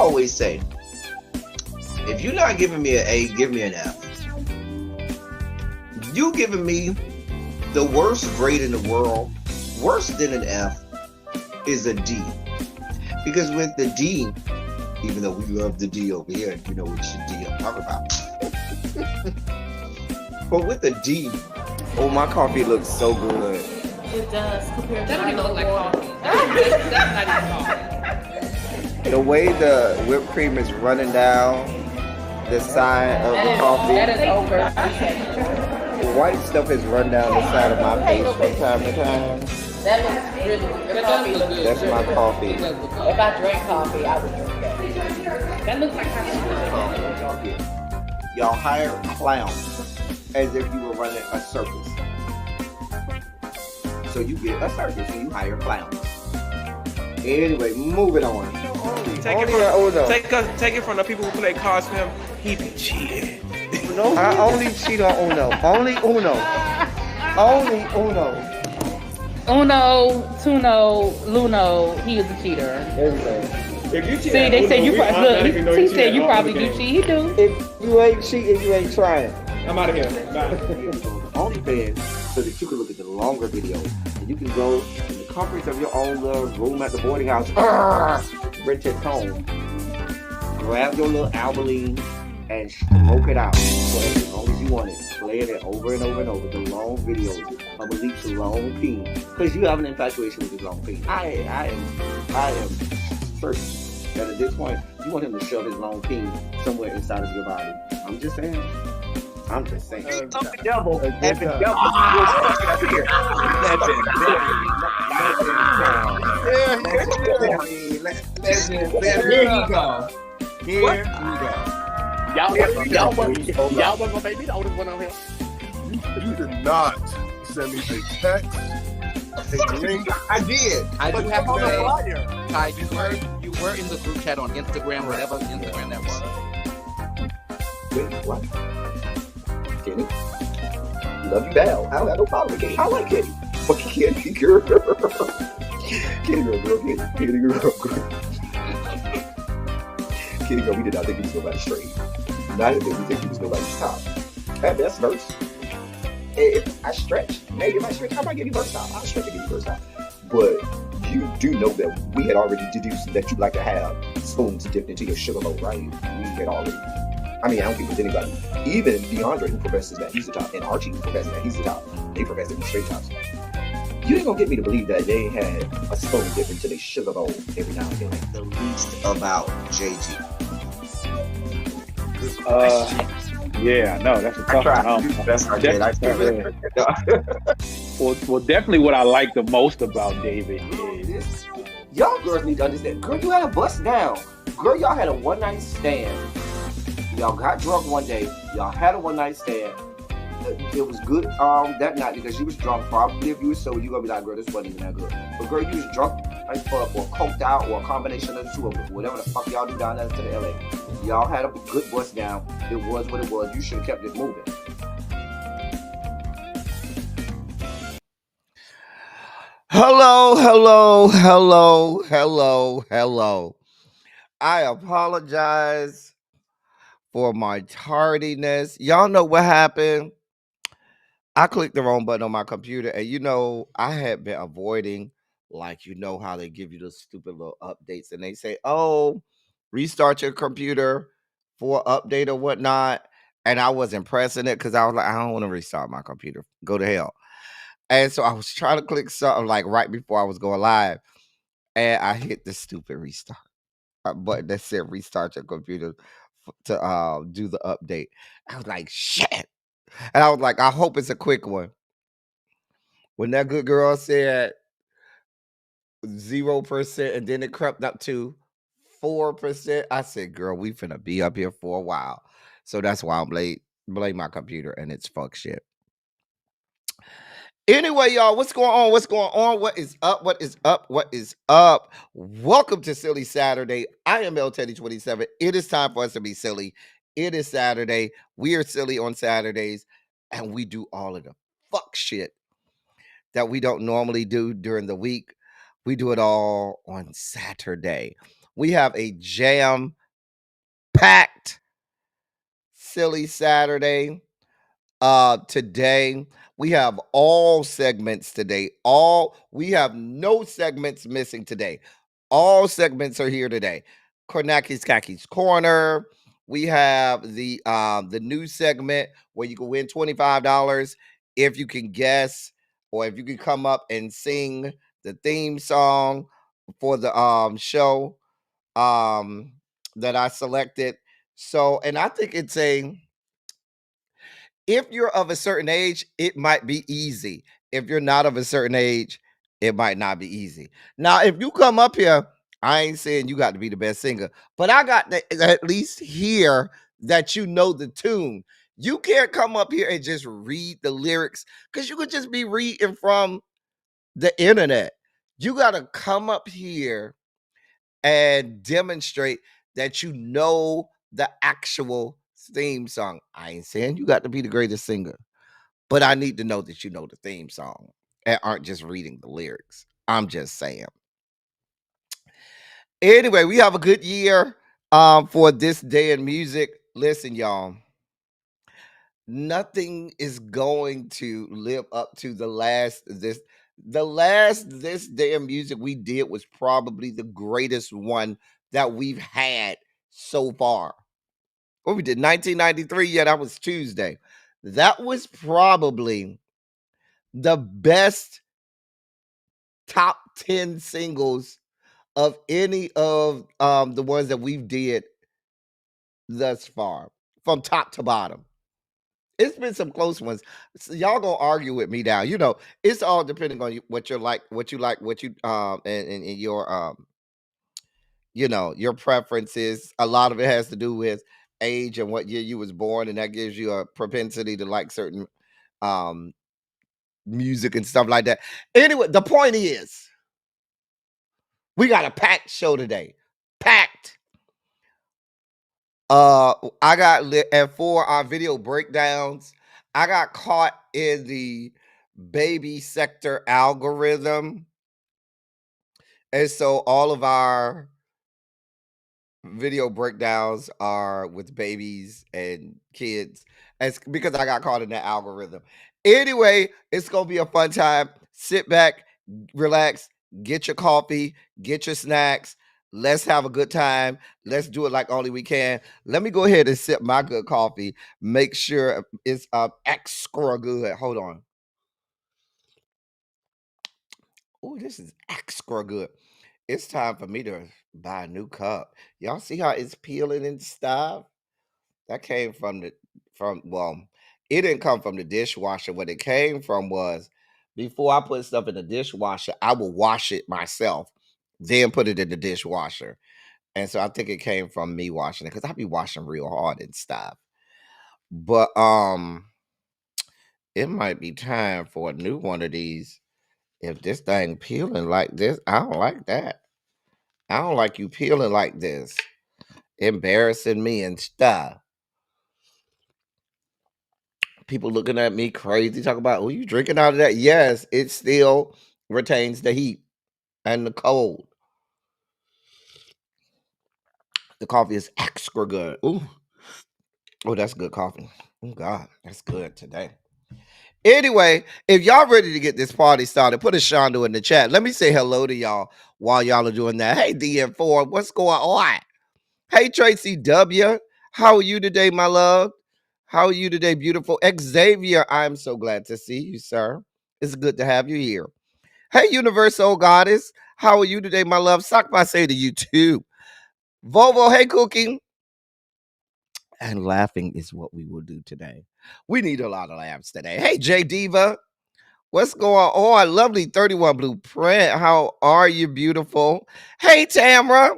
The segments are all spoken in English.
always say, if you're not giving me an A, give me an F. You giving me the worst grade in the world, worse than an F, is a D. Because with the D, even though we love the D over here, you know which D I'm talking about. But with the D, oh, my coffee looks so good. It does. Compared That to don't even look like coffee. That's not even coffee. The way the whipped cream is running down the side of the coffee. That is over. The white stuff has run down the side of my face from time to time. That looks really good. Your coffee looks good. That's my coffee. If I drank coffee, I would drink that. That looks like coffee. Y'all hire clowns as if you were running a circus. So you get a circus and you hire clowns. Anyway, moving on. Take it from the people who play cards for him. He be cheating. No, I only cheat on Uno. Only Uno. Only Uno. Uno, Tuno, Luno, he is a cheater. Everything. If you cheat, See, they said you probably look. He said you probably do cheat. cheat. He do. If you ain't cheating, you ain't trying. I'm out of here. Bye. OnlyFans so that you can look at the longer videos and you can go in the comforts of your own little room at the boarding house, rent it home, grab your little Albaline and smoke it out for as long as you want it, playing it over and over and over, the long videos of Elite's long peen, because you have an infatuation with his long peen. I am certain that at this point you want him to shove his long peen somewhere inside of your body. I'm just saying. The devil and the devil was fucking up here. Here he go. Y'all gonna make me the oldest one on here. You did not send me a text, a link. I did. I do have to say, Ty, you were in the group chat on Instagram, whatever Instagram that was. Wait, what? Kitty? Love you down. I don't have no problem with Kitty. I like Kitty. But Kitty girl. Kitty girl. Kitty girl, we did not think he was nobody's straight. Neither did we think he was nobody's top. At best, verse. If I stretch, maybe if I stretch, I might give you first top. I'll stretch to give you first top. But you do know that we had already deduced that you like to have spoons dipped into your sugar bowl, right? We had already. I mean, I don't think with anybody. Even DeAndre, who professes that he's the top, and Archie, who professes that he's the top, they profess that he's straight tops. You ain't gonna get me to believe that they had a spoon dipped into their sugar bowl every now and then. The least about JG. Yeah, no, that's a tough one. Well, definitely what I like the most about David is y'all girls need to understand. Girl, you had a bust down. Girl, y'all had a one night stand. Y'all got drunk one day. Y'all had a one night stand. It was good that night because you was drunk. Probably if you was sober, you gonna be like, girl, this wasn't even that good. But girl, you was drunk as fuck or coked out or a combination of the two of them. Whatever the fuck y'all do down there to the LA. Y'all had a good bust down. It was what it was. You should have kept it moving. Hello. I apologize for my tardiness. Y'all know what happened? I clicked the wrong button on my computer, and I had been avoiding, like, how they give you those stupid little updates, and they say, oh, restart your computer for update or whatnot. And I wasn't pressing it because I was like, I don't want to restart my computer. Go to hell. And so I was trying to click something like right before I was going live, and I hit the stupid restart button that said restart your computer to do the update. I was like, shit. And I was like, I hope it's a quick one. When that good girl said 0% and then it crept up to 4%, I said, girl, we finna be up here for a while. So that's why I'm late. Blame my computer and it's fuck shit. Anyway, y'all, what's going on? What is up? Welcome to Silly Saturday. I am L Teddy 27. It is time for us to be silly. It is Saturday. We are silly on Saturdays, and we do all of the fuck shit that we don't normally do during the week. We do it all on Saturday. We have a jam-packed silly Saturday. Today we have all segments today. We have no segments missing today. All segments are here today. Kornaki's Kaki's Corner. We have the new segment where you can win $25 if you can guess or if you can come up and sing the theme song for the show that I selected. So, and I think it's if you're of a certain age, it might be easy. If you're not of a certain age, it might not be easy. Now, if you come up here, I ain't saying you got to be the best singer, but I got to at least hear that you know the tune. You can't come up here and just read the lyrics because you could just be reading from the internet. You got to come up here and demonstrate that you know the actual theme song. I ain't saying you got to be the greatest singer, but I need to know that you know the theme song and aren't just reading the lyrics. I'm just saying. Anyway, we have a good year for this day in music. Listen, y'all, nothing is going to live up to the last this day in music we did was probably the greatest one that we've had so far. What we did 1993, yeah, that was Tuesday. That was probably the best top 10 singles of any of the ones that we've did thus far, from top to bottom. It's been some close ones. So y'all gonna argue with me now. You know, it's all depending on what you like, and your you know, your preferences. A lot of it has to do with age and what year you was born, and that gives you a propensity to like certain um music and stuff like that. Anyway, the point is, we got a packed show today. Packed. I got lit, and for our video breakdowns, I got caught in the baby sector algorithm. And so all of our video breakdowns are with babies and kids. It's because I got caught in that algorithm. Anyway, it's gonna be a fun time. Sit back, relax, get your coffee, get your snacks. Let's have a good time. Let's do it like only we can. Let me go ahead and sip my good coffee. Make sure it's extra good. Hold on. Oh, this is extra good. It's time for me to buy a new cup. Y'all see how it's peeling and stuff? That came well, it didn't come from the dishwasher. What it came from was before I put stuff in the dishwasher, I will wash it myself, then put it in the dishwasher. And so I think it came from me washing it because I be washing real hard and stuff. But it might be time for a new one of these. If this thing peeling like this, I don't like that. I don't like you peeling like this, embarrassing me and stuff. People looking at me crazy, talking about, oh, you drinking out of that? Yes, it still retains the heat and the cold. The coffee is extra good. Ooh. Oh, that's good coffee. Oh, God, that's good today. Anyway, if y'all ready to get this party started, put a Shondo in the chat. Let me say hello to y'all while y'all are doing that. Hey, DN4, what's going on? Hey, Tracy W, how are you today, my love? How are you today, beautiful? Xavier, I'm so glad to see you, sir. It's good to have you here. Hey, Universal Goddess, how are you today, my love? Sakba say to you too. Volvo, hey, Cooking. And laughing is what we will do today. We need a lot of laughs today. Hey, J Diva, what's going on? Lovely 31 Blueprint. How are you, beautiful? Hey, Tamara.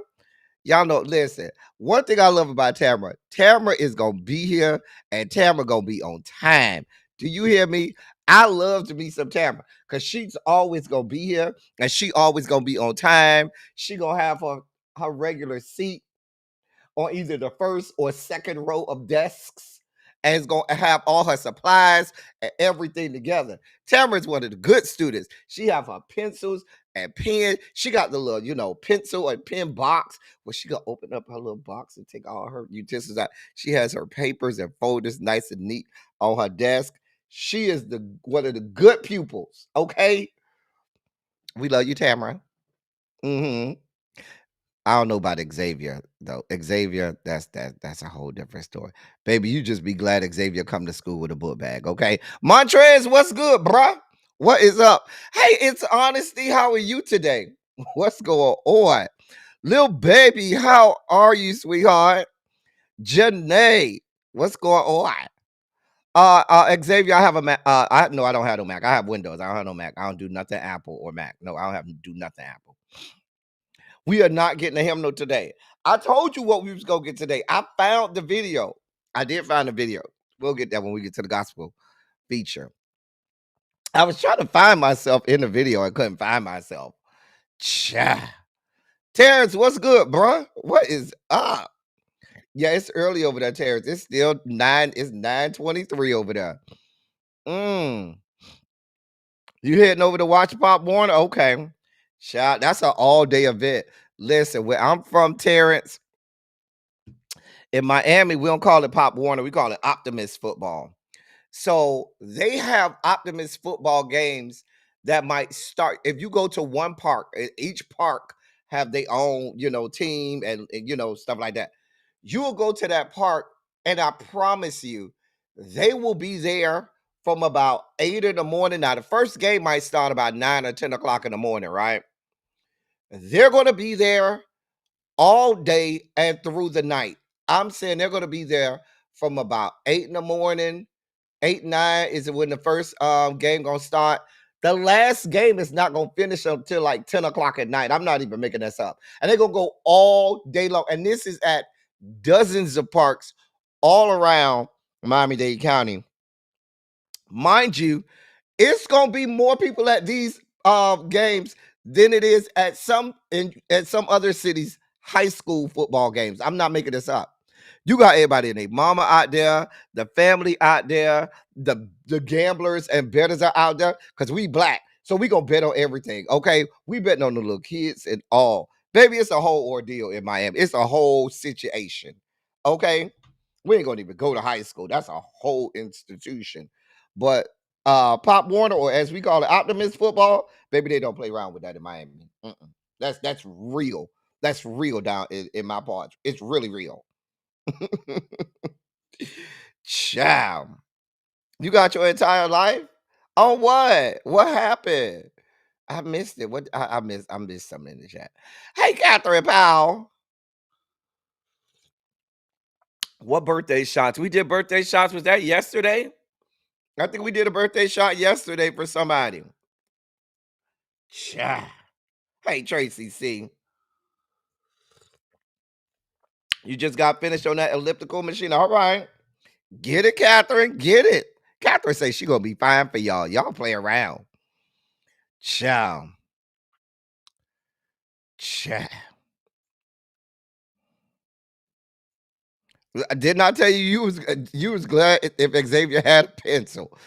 Y'all know, listen, one thing I love about Tamara is going to be here, and Tamara going to be on time. Do you hear me? I love to meet some Tamara because she's always going to be here, and she always going to be on time. She going to have her regular seat on either the first or second row of desks, and is going to have all her supplies and everything together. Tamara is one of the good students. She have her pencils and pen. She got the little, pencil and pen box where she gonna open up her little box and take all her utensils out. She has her papers and folders nice and neat on her desk. She is one of the good pupils. Okay, we love you, Tamara. Mm-hmm. I don't know about Xavier though. Xavier, that's a whole different story. Baby, you just be glad Xavier come to school with a book bag, okay? Montrez, what's good, bruh? What is up? Hey, it's Honesty. How are you today? What's going on? Lil baby, how are you, sweetheart? Janae, what's going on? Xavier, I have a Mac. I don't have no Mac. I have Windows. I don't have no Mac. I don't do nothing Apple or Mac. No, I don't have to do nothing Apple. We are not getting a hymnal today. I told you what we was gonna get today. I found the video. I did find the video. We'll get that when we get to the gospel feature. I was trying to find myself in the video. I couldn't find myself. Cha. Terrence, what's good, bro? What is up? Yeah, it's early over there, Terrence. It's still 9:23 over there. You heading over to watch Pop Warner? Okay. Shout, that's an all-day event. Listen, where I'm from, Terrence, in Miami, we don't call it Pop Warner. We call it Optimist football. So they have Optimist football games that might start. If you go to one park, each park have their own, team and stuff like that. You will go to that park, and I promise you, they will be there from about 8 in the morning. Now, the first game might start about 9 or 10 o'clock in the morning, right? They're going to be there all day and through the night. I'm saying they're going to be there from about 8 in the morning, 8, 9 is when the first game going to start. The last game is not going to finish until like 10 o'clock at night. I'm not even making this up. And they're going to go all day long. And this is at dozens of parks all around Miami-Dade County. Mind you, it's going to be more people at these games than it is at some other cities' high school football games. I'm not making this up. You got everybody and their mama out there, the family out there, the gamblers and bettors are out there because we black. So we going to bet on everything, okay? We betting on the little kids and all. Baby, it's a whole ordeal in Miami. It's a whole situation, okay? We ain't going to even go to high school. That's a whole institution. But Pop Warner, or as we call it, Optimist football, baby, they don't play around with that in Miami. That's real. That's real down in my part. It's really real. Child, you got your entire life on what? What happened? I missed it. What I missed something in the chat. Hey, Catherine Powell. What birthday shots? We did birthday shots. Was that yesterday? I think we did a birthday shot yesterday for somebody. Child. Hey, Tracy C. You just got finished on that elliptical machine. All right. Get it, Catherine. Get it. Catherine says she gonna be fine for y'all. Y'all play around. Ciao. Ciao. I did not tell you was glad if Xavier had a pencil,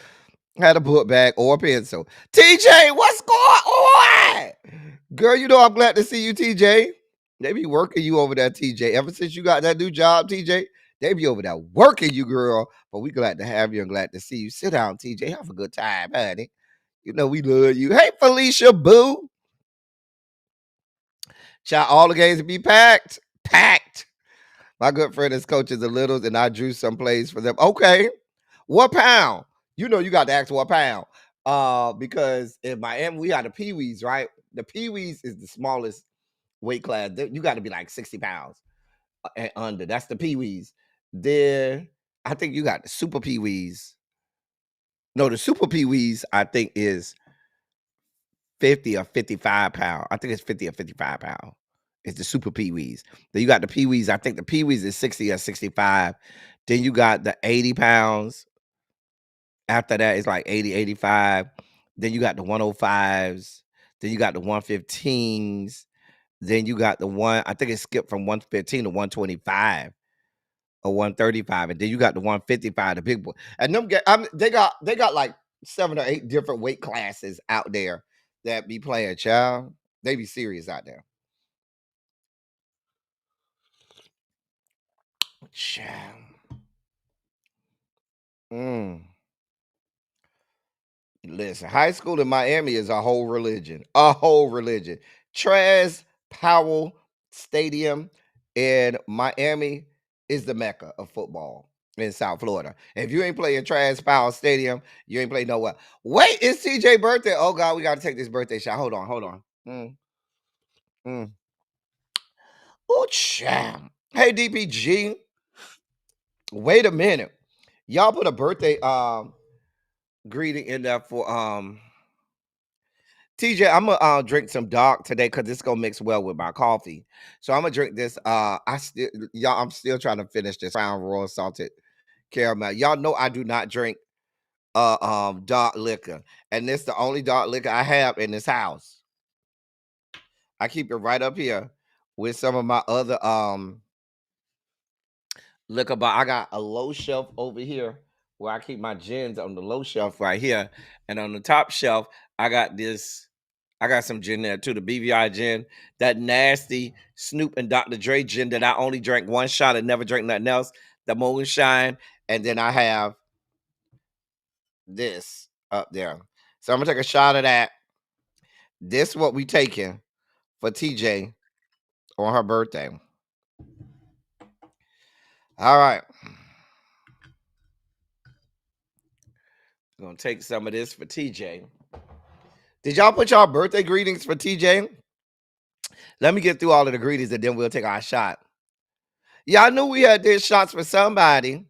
had a book bag or a pencil. TJ, what's going on? Girl, I'm glad to see you, TJ. They be working you over there, TJ. Ever since you got that new job, TJ, they be over there working you, girl. But we glad to have you and glad to see you. Sit down, TJ. Have a good time, honey. We love you. Hey, Felicia Boo. Child, all the games be packed. Packed. My good friend is coaches the Littles, and I drew some plays for them. Okay. What pound? You got to ask what pound. Because in Miami, we got the Pee-wees, right? The Pee-wees is the smallest weight class. You got to be like 60 pounds and under. That's the Pee-wees. Then I think you got the Super Pee-wees. No, the Super Pee-wees, I think, is 50 or 55 pounds. I think it's 50 or 55 pounds. It's the Super Pee-wees. Then you got the Pee-wees. I think the Pee-wees is 60 or 65. Then you got the 80 pounds. After that, it's like 80, 85. Then you got the 105s. Then you got the 115s. Then you got the one, I think it skipped from 115 to 125 or 135. And then you got the 155, the big boy. And them they got like 7 or 8 different weight classes out there that be playing, child. They be serious out there. Child. Listen, high school in Miami is a whole religion. A whole religion. Trez Powell Stadium in Miami is the mecca of football in South Florida. If you ain't playing Trez Powell Stadium, you ain't playing nowhere. Wait, it's TJ birthday. Oh God, we gotta take this birthday shot. Hold on. Oh, champ. Hey, DPG. Wait a minute. Y'all put a birthday greeting in there for TJ. I'm gonna drink some dark today because it's gonna mix well with my coffee. So I'm gonna drink this. I'm still trying to finish this Crown Royal salted caramel. Y'all know I do not drink dark liquor, and this the only dark liquor I have in this house. I keep it right up here with some of my other liquor, but I got a low shelf over here where I keep my gins on the low shelf right here, and on the top shelf I got this. I got some gin there too, the BVI gin, that nasty Snoop and Dr. Dre gin that I only drank one shot and never drank nothing else, the Moonshine, and then I have this up there. So I'm gonna take a shot of that. This is what we taking for TJ on her birthday. All right. I'm gonna take some of this for TJ. Did y'all put y'all birthday greetings for TJ? Let me get through all of the greetings and then we'll take our shot. Y'all knew we had did shots for somebody.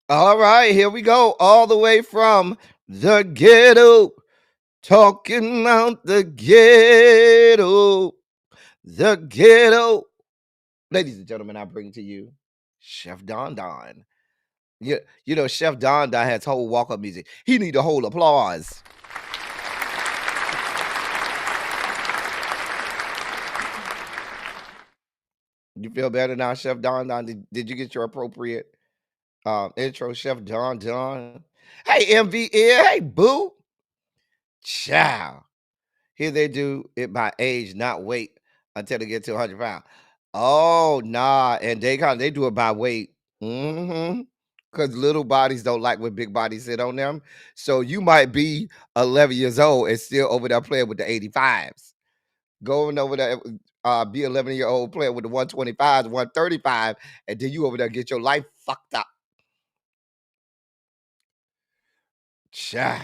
All right, here we go. All the way from the ghetto. Talking about the ghetto. The ghetto. Ladies and gentlemen, I bring to you Chef Don Don. You know, Chef Don Don has whole walk-up music. He need a whole applause. You feel better now, Chef Don Don? Did you get your appropriate intro, Chef Don Don? Hey, MVL. Hey, Boo. Ciao. Here they do it by age, not weight, until they get to 100 pounds. Oh, nah. And they do it by weight. Because little bodies don't like when big bodies sit on them. So you might be 11 years old and still over there playing with the 85s. Going over there, be 11-year-old playing with the 125s, 135, and then you over there get your life fucked up. Child.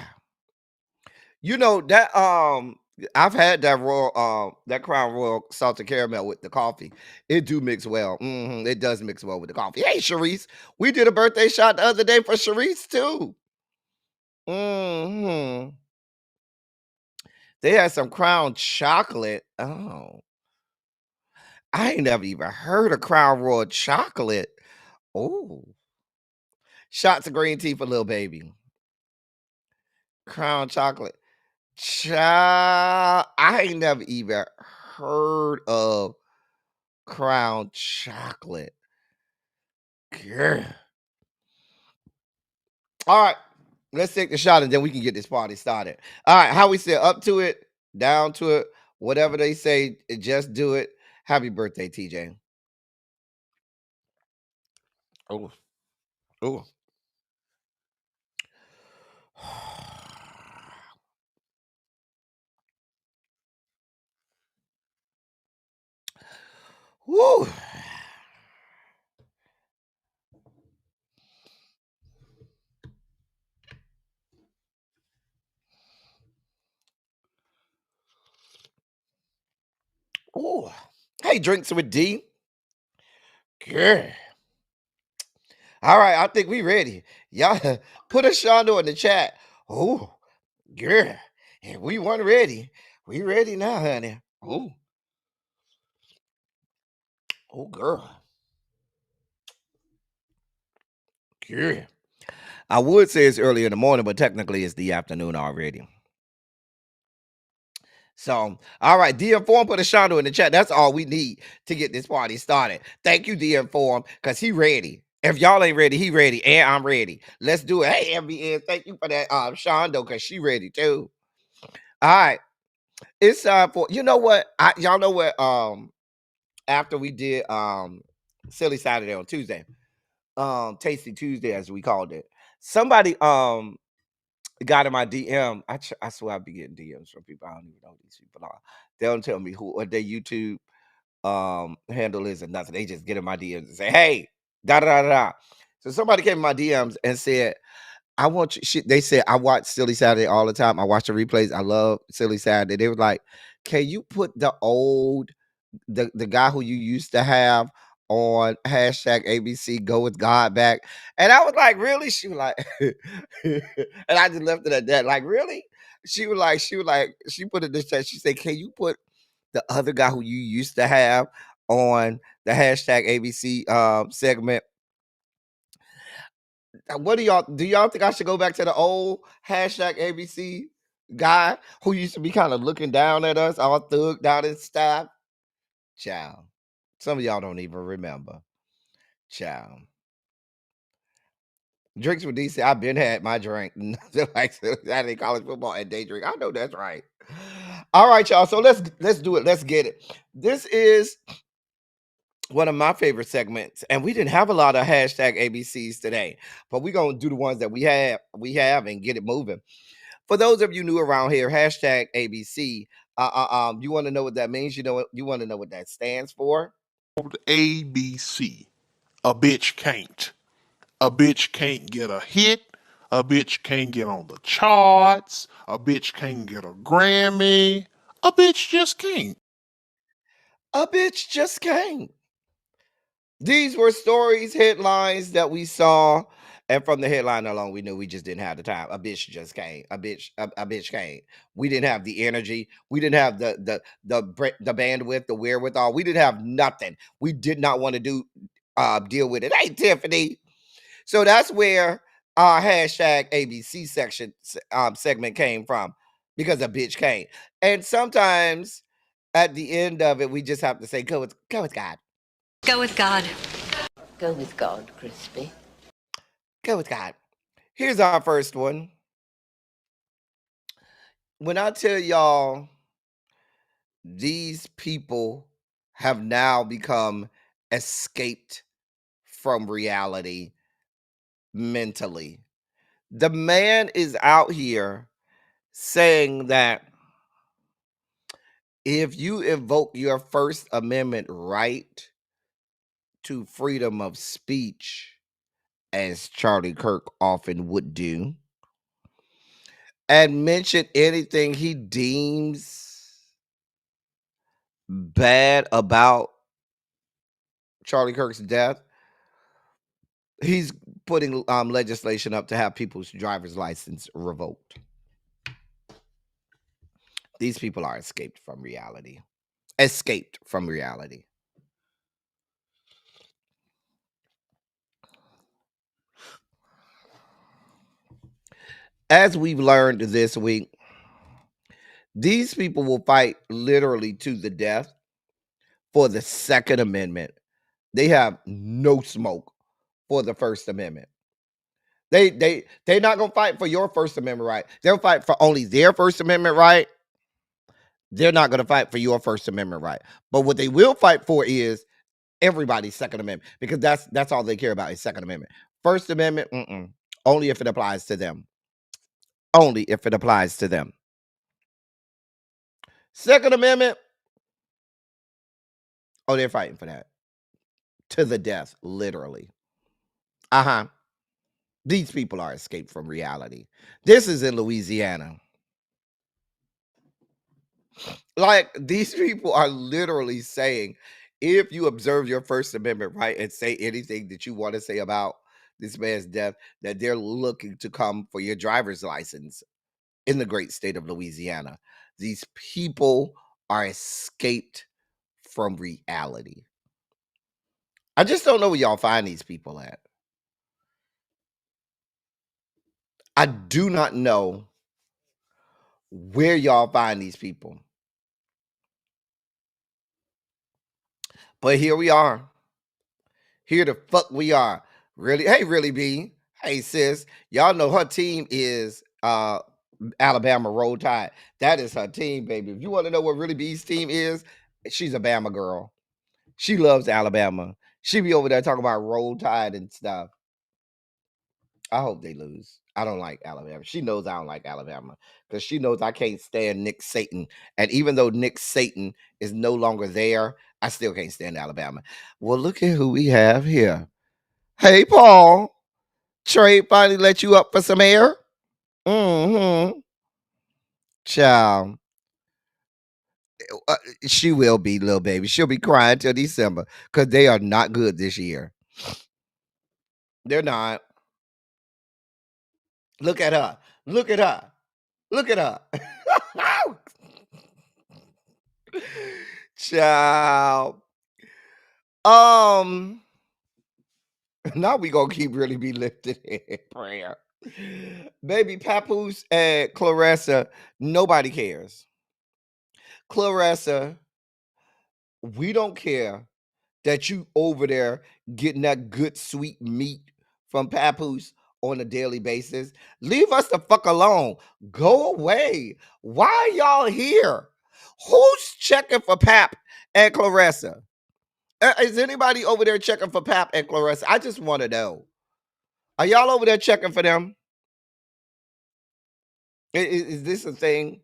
You know that I've had that royal that Crown Royal salted caramel with the coffee. It do mix well. It does mix well with the coffee. Hey, Sharice, we did a birthday shot the other day for Sharice too. They had some Crown chocolate. Oh, I ain't never even heard of Crown Royal chocolate. Oh, shots of green tea for little baby. Crown chocolate. Child, I ain't never even heard of Crown chocolate. Girl. All right, let's take the shot and then we can get this party started. All right, how we say up to it, down to it, whatever they say, just do it. Happy birthday, TJ. Oh, oh. Woo. Ooh. Hey, drinks with D. Girl. All right, I think we ready. Y'all put a Shondo in the chat. Oh, girl. And we weren't ready. We ready now, honey. Oh. Oh, girl. Girl. I would say it's early in the morning, but technically it's the afternoon already. So, all right, DM Form put a Shondo in the chat. That's all we need to get this party started. Thank you, DM Form, because he ready. If y'all ain't ready, he ready, and I'm ready. Let's do it. Hey, MBN, thank you for that Shondo, because she ready too. All right. It's time for you know what? Y'all know what after we did Silly Saturday on Tuesday, Tasty Tuesday as we called it. Somebody got in my DM. I swear I be getting DMs from people. I don't even know who these people are. They don't tell me who what their YouTube handle is or nothing. They just get in my DMs and say, hey, da da da da. So somebody came in my DMs and said, I want you. They said I watch Silly Saturday all the time. I watch the replays. I love Silly Saturday. They were like, can you put the guy who you used to have on hashtag ABC go with God back? And I was like, really? She was like, and I just left it at that. Like, really? She put it this chat. She said, can you put the other guy who you used to have on the hashtag ABC segment? What do y'all think I should go back to the old hashtag ABC guy who used to be kind of looking down at us, all thugged out and stuff? Child. Some of y'all don't even remember. Child. Drinks with DC. I've been had my drink. Like Saturday college football and day drink. I know that's right. All right, y'all. So let's do it. Let's get it. This is one of my favorite segments, and we didn't have a lot of hashtag ABCs today, but we're gonna do the ones that we have and get it moving. For those of you new around here, hashtag ABC. You want to know what that means? You want to know what that stands for? ABC. A bitch can't. A bitch can't get a hit. A bitch can't get on the charts. A bitch can't get a Grammy. A bitch just can't. A bitch just can't. These were stories, headlines that we saw, and from the headline alone, we knew we just didn't have the time. A bitch just came. A bitch came. We didn't have the energy. We didn't have the bandwidth, the wherewithal. We didn't have nothing. We did not want to deal with it. Hey, Tiffany. So that's where our hashtag ABC segment came from, because a bitch came. And sometimes at the end of it, we just have to say, go with God. Go with God. Go with God, Crispy. Go with God. Here's our first one. When I tell y'all these people have now become escaped from reality mentally, the man is out here saying that if you invoke your First Amendment right to freedom of speech, as Charlie Kirk often would do, and mention anything he deems bad about Charlie Kirk's death, he's putting legislation up to have people's driver's license revoked. These people are escaped from reality. Escaped from reality. As we've learned this week, these people will fight literally to the death for the Second Amendment. They have no smoke for the First Amendment. They're not gonna fight for your First Amendment right. They'll fight for only their First Amendment right. They're not gonna fight for your First Amendment right. But what they will fight for is everybody's Second Amendment, because that's all they care about is Second Amendment. First Amendment, only if it applies to them. Only if it applies to them. Second Amendment, oh, they're fighting for that. To the death, literally. These people are escaped from reality. This is in Louisiana. Like, these people are literally saying, if you observe your First Amendment right and say anything that you want to say about this man's death, that they're looking to come for your driver's license in the great state of Louisiana. These people are escaped from reality. I just don't know where y'all find these people at. I do not know where y'all find these people. But here we are. Here the fuck we are. Really? Hey, Really B. Hey, sis. Y'all know her team is Alabama Roll Tide. That is her team, baby. If you want to know what really B's team is, she's a Bama girl. She loves Alabama. She be over there talking about Roll Tide and stuff. I hope they lose. I don't like Alabama. She knows I don't like Alabama because she knows I can't stand Nick Saban. And even though Nick Saban is no longer there, I still can't stand Alabama. Well, look at who we have here. Hey, Paul. Trey finally let you up for some air? Mm-hmm. Child. Uh, she will be, little baby. She'll be crying till December because they are not good this year. They're not. Look at her. Look at her. Look at her. Child. Um, now we gonna keep really be lifted in prayer. Baby Papoose and Clarissa, nobody cares. Clarissa, we don't care that you over there getting that good sweet meat from Papoose on a daily basis. Leave us the fuck alone. Go away. Why are y'all here? Who's checking for Pap and Clarissa? Is anybody over there checking for Pap and Clarissa? I just want to know. Are y'all over there checking for them? Is this a thing?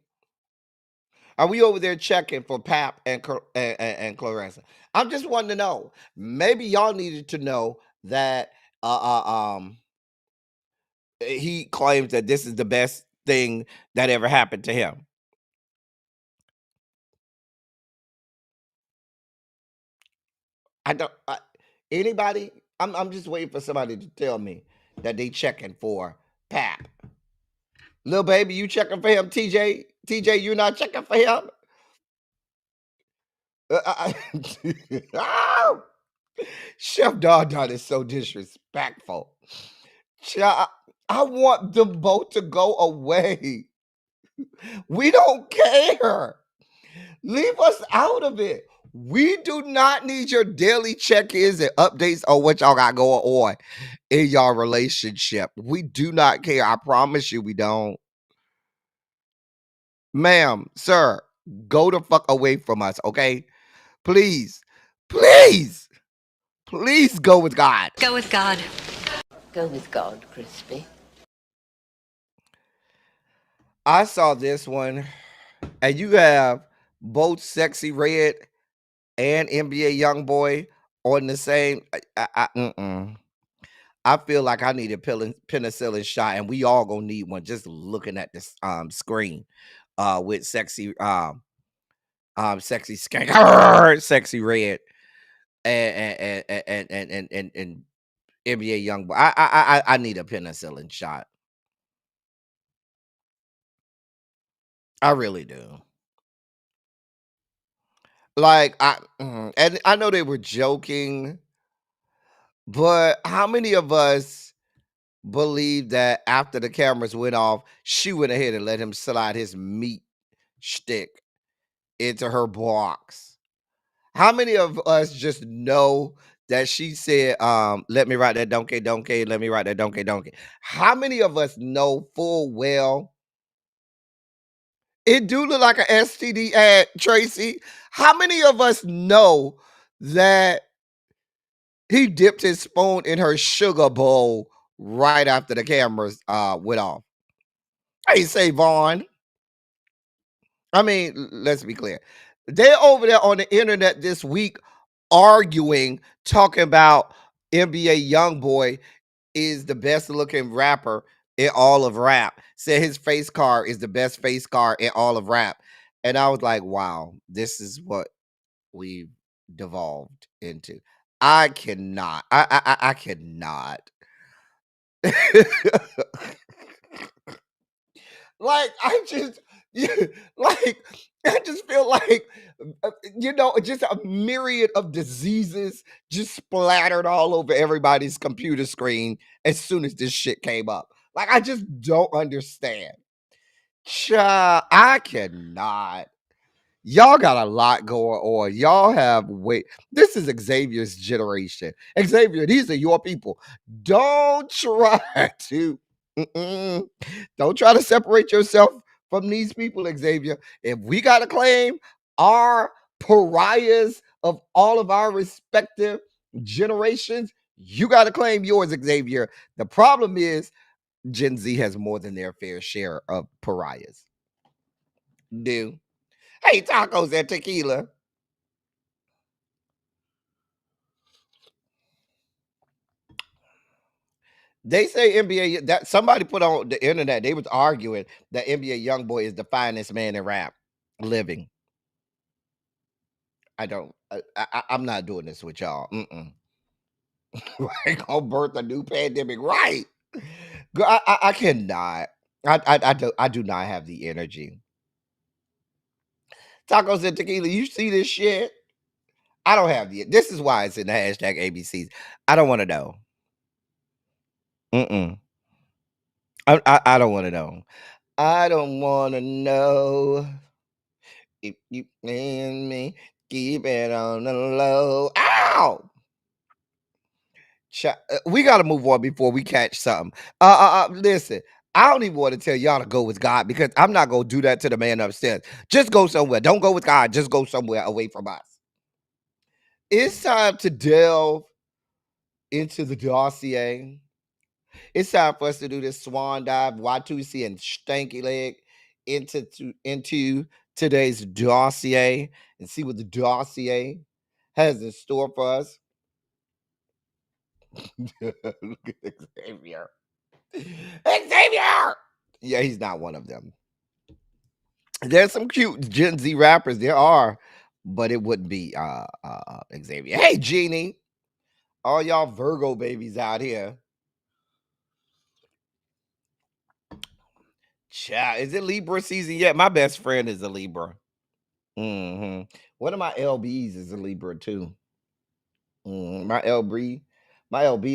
Are we over there checking for Pap and Clarissa? I'm just wanting to know. Maybe y'all needed to know that he claims that this is the best thing that ever happened to him. I don't. Anybody? I'm just waiting for somebody to tell me that they checking for Pap. Little baby, you checking for him? TJ, you not checking for him? Oh! Chef Dardon is so disrespectful. I want them both to go away. We don't care. Leave us out of it. We do not need your daily check-ins and updates on what y'all got going on in your relationship. We do not care. I promise you we don't. Ma'am, sir, go the fuck away from us, okay? Please, please, please go with God. Go with God. Go with God, Crispy. I saw this one, and you have both Sexy Red and NBA Youngboy on the same. I feel like I need a penicillin shot, and we all gonna need one. Just looking at this screen, with sexy skank, Sexy Red, and NBA Youngboy. I need a penicillin shot. I really do. Like and I know they were joking, but how many of us believe that after the cameras went off, she went ahead and let him slide his meat stick into her box? How many of us just know that she said, let me ride that donkey, let me ride that donkey? How many of us know full well it do look like an STD ad, Tracy? How many of us know that he dipped his spoon in her sugar bowl right after the cameras went off? Hey, say Vaughn. I mean, let's be clear. They're over there on the internet this week arguing, talking about NBA Youngboy is the best looking rapper in all of rap. Said his face card is the best face card in all of rap. And I was like, wow, this is what we've devolved into. I cannot. I cannot. Like I just like I just feel like just a myriad of diseases just splattered all over everybody's computer screen as soon as this shit came up. Like I just don't understand. Child, I cannot. Y'all got a lot going on. Y'all have wait. This is Xavier's generation. Xavier, these are your people. Don't try to Mm-mm. Don't try to separate yourself from these people, Xavier. If we got to claim our pariahs of all of our respective generations, you got to claim yours, Xavier. The problem is Gen Z has more than their fair share of pariahs. Do. Hey, tacos and tequila. They say NBA that somebody put on the internet. They was arguing that NBA YoungBoy is the finest man in rap living. I don't. I'm not doing this with y'all. Mm-mm. Right, gonna birth a new pandemic, right? I cannot. I do not have the energy. Tacos and tequila. You see this shit? I don't have the. This is why it's in the hashtag ABCs. I don't want to know. Mm-mm. I don't want to know. I don't want to know if you and me keep it on the low. Ow! We got to move on before we catch something. Listen, I don't even want to tell y'all to go with God because I'm not going to do that to the man upstairs. Just go somewhere. Don't go with God. Just go somewhere away from us. It's time to delve into the dossier. It's time for us to do this swan dive, Y2C and stanky leg into today's dossier and see what the dossier has in store for us. Look at Xavier. Xavier! Yeah, he's not one of them. There's some cute Gen Z rappers. There are, but it wouldn't be Xavier. Hey, Jeannie. All y'all Virgo babies out here. Child, is it Libra season yet? My best friend is a Libra. One of my LBs is a Libra too. My LB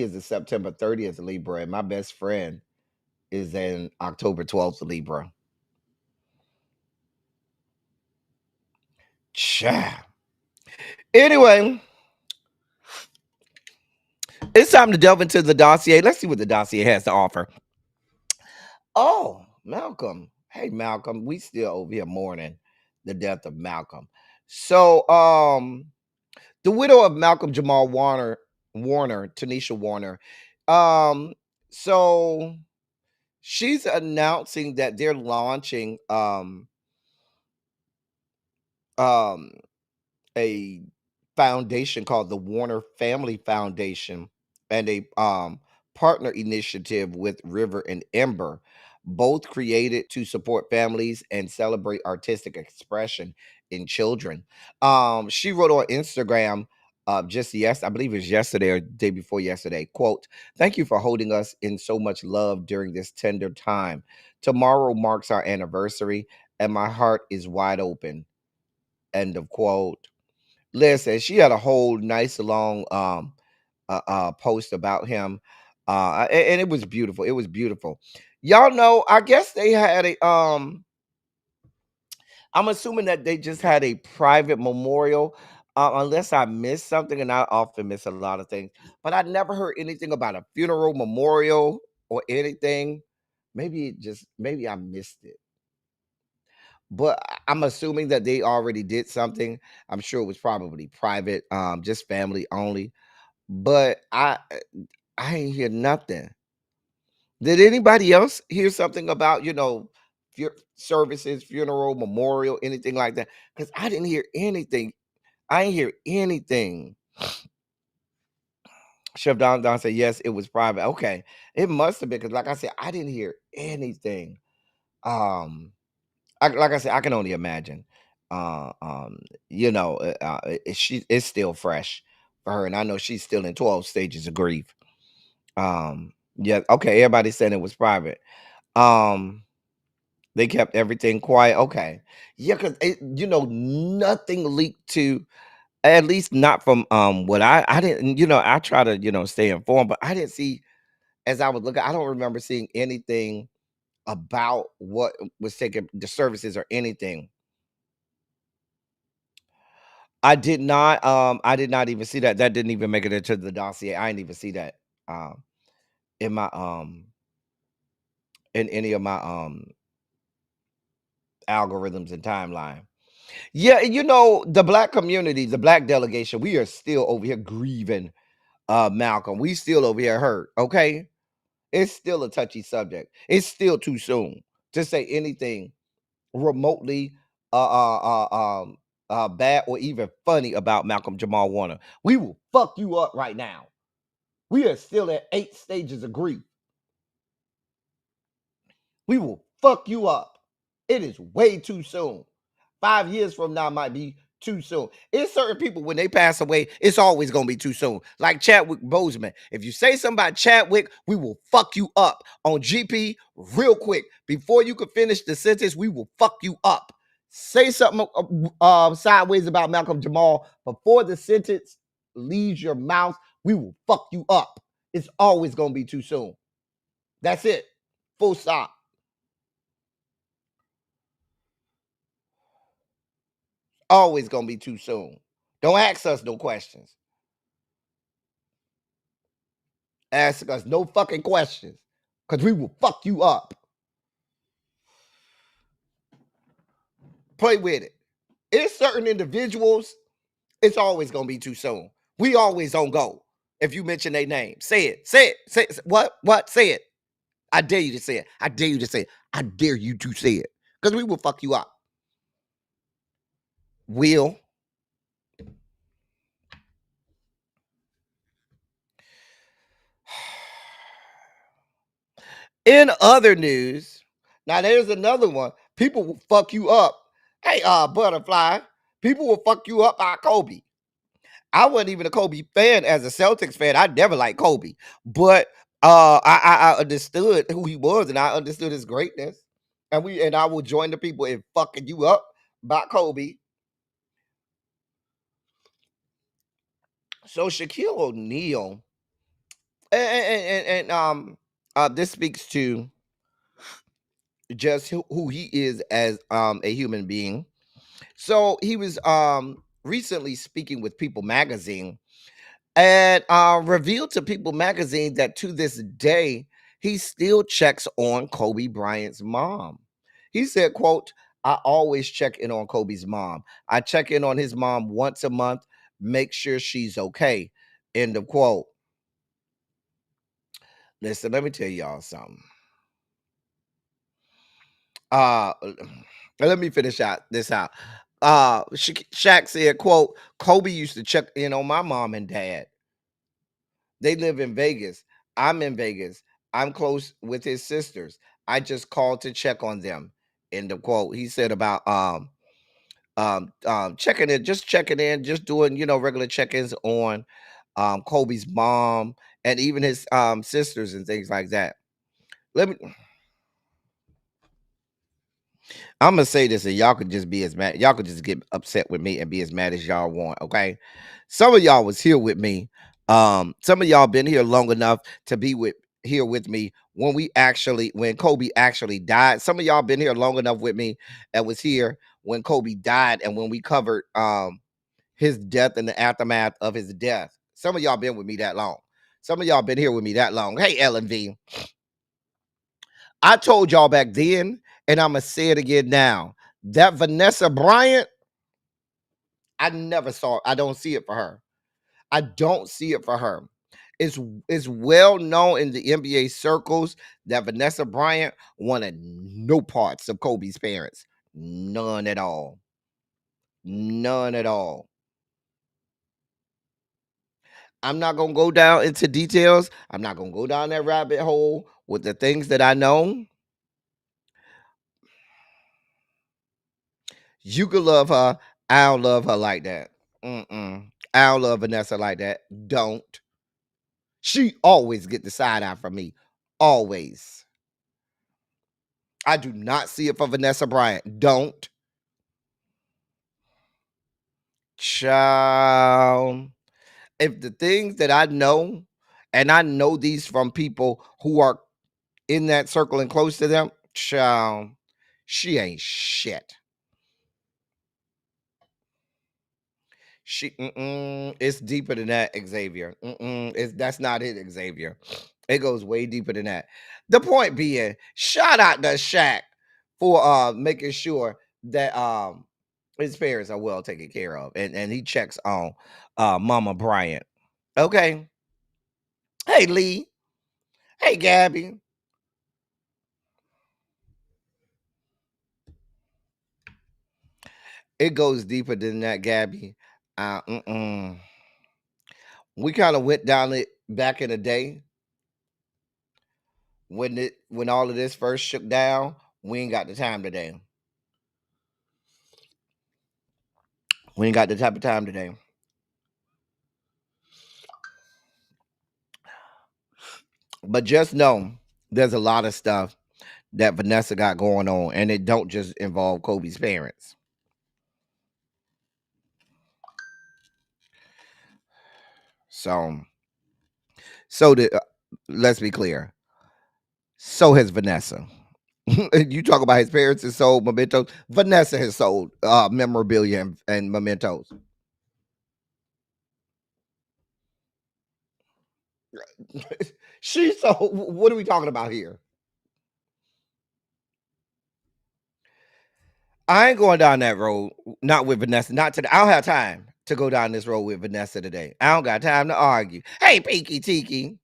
is a September 30th Libra, and my best friend is an October 12th Libra. Child. Anyway, it's time to delve into the dossier. Let's see what the dossier has to offer. Oh, Malcolm. Hey, Malcolm. We still over here mourning the death of Malcolm. So, the widow of Malcolm Jamal Warner, Tanisha Warner. Um, so she's announcing that they're launching um a foundation called the Warner Family Foundation and a partner initiative with River and Ember, both created to support families and celebrate artistic expression in children. She wrote on Instagram just yes, I believe it was yesterday or day before yesterday. Quote, "Thank you for holding us in so much love during this tender time. Tomorrow marks our anniversary, and my heart is wide open." End of quote. Listen, she had a whole nice long post about him. And it was beautiful. It was beautiful. Y'all know, I guess they had a I'm assuming that they just had a private memorial. Unless I missed something, and I often miss a lot of things, but I never heard anything about a funeral memorial or anything. Maybe I missed it. But I'm assuming that they already did something. I'm sure it was probably private, just family only. But I ain't hear nothing. Did anybody else hear something about services, funeral, memorial, anything like that? Because I didn't hear anything. I didn't hear anything. Chef Don said yes, it was private. Okay, it must have been because, like I said, I didn't hear anything. Like I said, I can only imagine. Uh, um, it's still fresh for her, and I know she's still in 12 stages of grief. Yeah, okay, everybody said it was private. Um, they kept everything quiet. Okay, yeah, because nothing leaked to, at least not from what I didn't. I try to stay informed, but I didn't see as I was looking. I don't remember seeing anything about what was taking the services or anything. I did not even see that. That didn't even make it into the dossier. I didn't even see that in my in any of my algorithms and timeline. Yeah, you know, the black community, the black delegation, we are still over here grieving Malcolm. We still over here hurt, okay? It's still a touchy subject. It's still too soon to say anything remotely bad or even funny about Malcolm Jamal Warner. We will fuck you up right now. We are still at 8 stages of grief. We will fuck you up. It is way too soon. 5 years from now might be too soon. It's certain people, when they pass away, it's always going to be too soon. Like Chadwick Boseman. If you say something about Chadwick, we will fuck you up on GP real quick. Before you could finish the sentence, we will fuck you up. Say something sideways about Malcolm Jamal before the sentence leaves your mouth, we will fuck you up. It's always going to be too soon. That's it. Full stop. Always gonna be too soon. Don't ask us no questions. Ask us no fucking questions, because we will fuck you up. Play with it. It's certain individuals, it's always gonna be too soon. We always on go. If you mention their name, say it. Say it. Say it. What? Say it. I dare you to say it. I dare you to say it. I dare you to say it. Because we will fuck you up. Will. In other news, now there's another one. People will fuck you up. Hey, Butterfly, people will fuck you up by Kobe. I wasn't even a Kobe fan as a Celtics fan. I never liked Kobe, but I understood who he was and I understood his greatness. And I will join the people in fucking you up by Kobe. So Shaquille O'Neal, this speaks to just who he is as a human being. So he was recently speaking with People Magazine and revealed to People Magazine that to this day he still checks on Kobe Bryant's mom. He said, quote, "I always check in on Kobe's mom. I check in on his mom once a month, make sure she's okay." End of quote. Listen, let me tell y'all something. Uh Let me finish out this out. Shaq said, quote, "Kobe used to check in on my mom and dad. They live in Vegas. I'm in Vegas. I'm close with his sisters. I just called to check on them." End of quote. He said about checking in, just doing, regular check-ins on Kobe's mom and even his sisters and things like that. Let me I'm gonna say this, and y'all could just be as mad. Y'all could just get upset with me and be as mad as y'all want. Okay, some of y'all was here with me. Some of y'all been here long enough to be here with me when Kobe actually died. Some of y'all been here long enough with me and was here when Kobe died and when we covered his death and the aftermath of his death. Some of y'all been with me that long. Some of y'all been here with me that long. Hey, Ellen V. I told y'all back then, and I'm going to say it again now, that Vanessa Bryant, I never saw it. I don't see it for her. I don't see it for her. It's well known in the NBA circles that Vanessa Bryant wanted no parts of Kobe's parents. None at all. None at all. I'm not going to go down into details. I'm not going to go down that rabbit hole with the things that I know. You could love her. I don't love her like that. I don't love Vanessa like that. Don't. She always get the side eye from me. Always. I do not see it for Vanessa Bryant. Don't. Child. If the things that I know, and I know these from people who are in that circle and close to them, child, she ain't shit. It's deeper than that, Xavier. That's not it, Xavier. It goes way deeper than that. The point being, shout out to Shaq for making sure that his parents are well taken care of, and he checks on Mama Bryant. Okay. Hey Lee. Hey Gabby. It goes deeper than that, Gabby. We kind of went down it back in the day when all of this first shook down. We ain't got the time today. We ain't got the type of time today. But just know there's a lot of stuff that Vanessa got going on, and it don't just involve Kobe's parents. So let's be clear. So has Vanessa. You talk about his parents has sold mementos. Vanessa has sold memorabilia and mementos. She sold. What are we talking about here? I ain't going down that road. Not with Vanessa. Not today. I don't have time to go down this road with Vanessa today. I don't got time to argue. Hey, Peaky Tiki.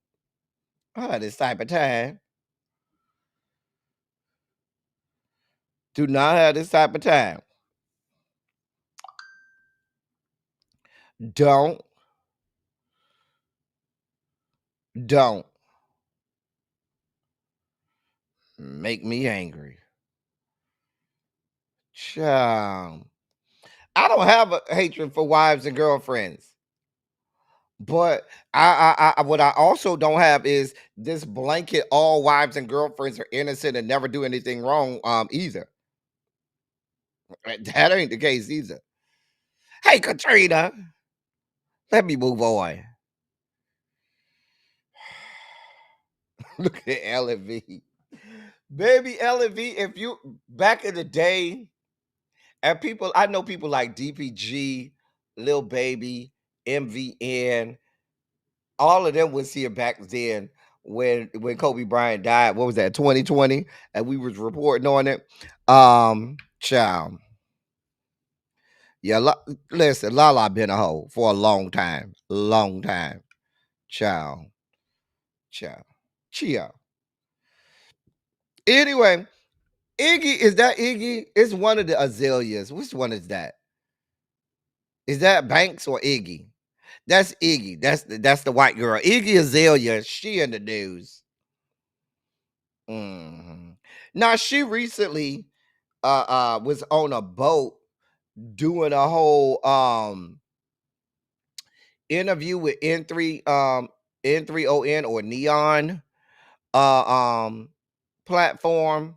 This type of time. Do not have this type of time. Don't make me angry. Child. I don't have a hatred for wives and girlfriends. But I what I also don't have is this blanket all wives and girlfriends are innocent and never do anything wrong either. That ain't the case either. Hey Katrina, let me move on. Look at L&V. Baby L&V, if you back in the day, and people, I know people like DPG, Lil Baby, MVN, all of them was here back then when Kobe Bryant died. What was that, 2020? And we was reporting on it. Child. Yeah, listen, Lala been a hoe for a long time. Long time. Child. Chia. Anyway, Iggy, is that Iggy? It's one of the Azaleas. Which one is that? Is that Banks or Iggy? That's Iggy. That's the white girl. Iggy Azalea, she in the news. Now, she recently was on a boat doing a whole interview with N3ON or Neon platform,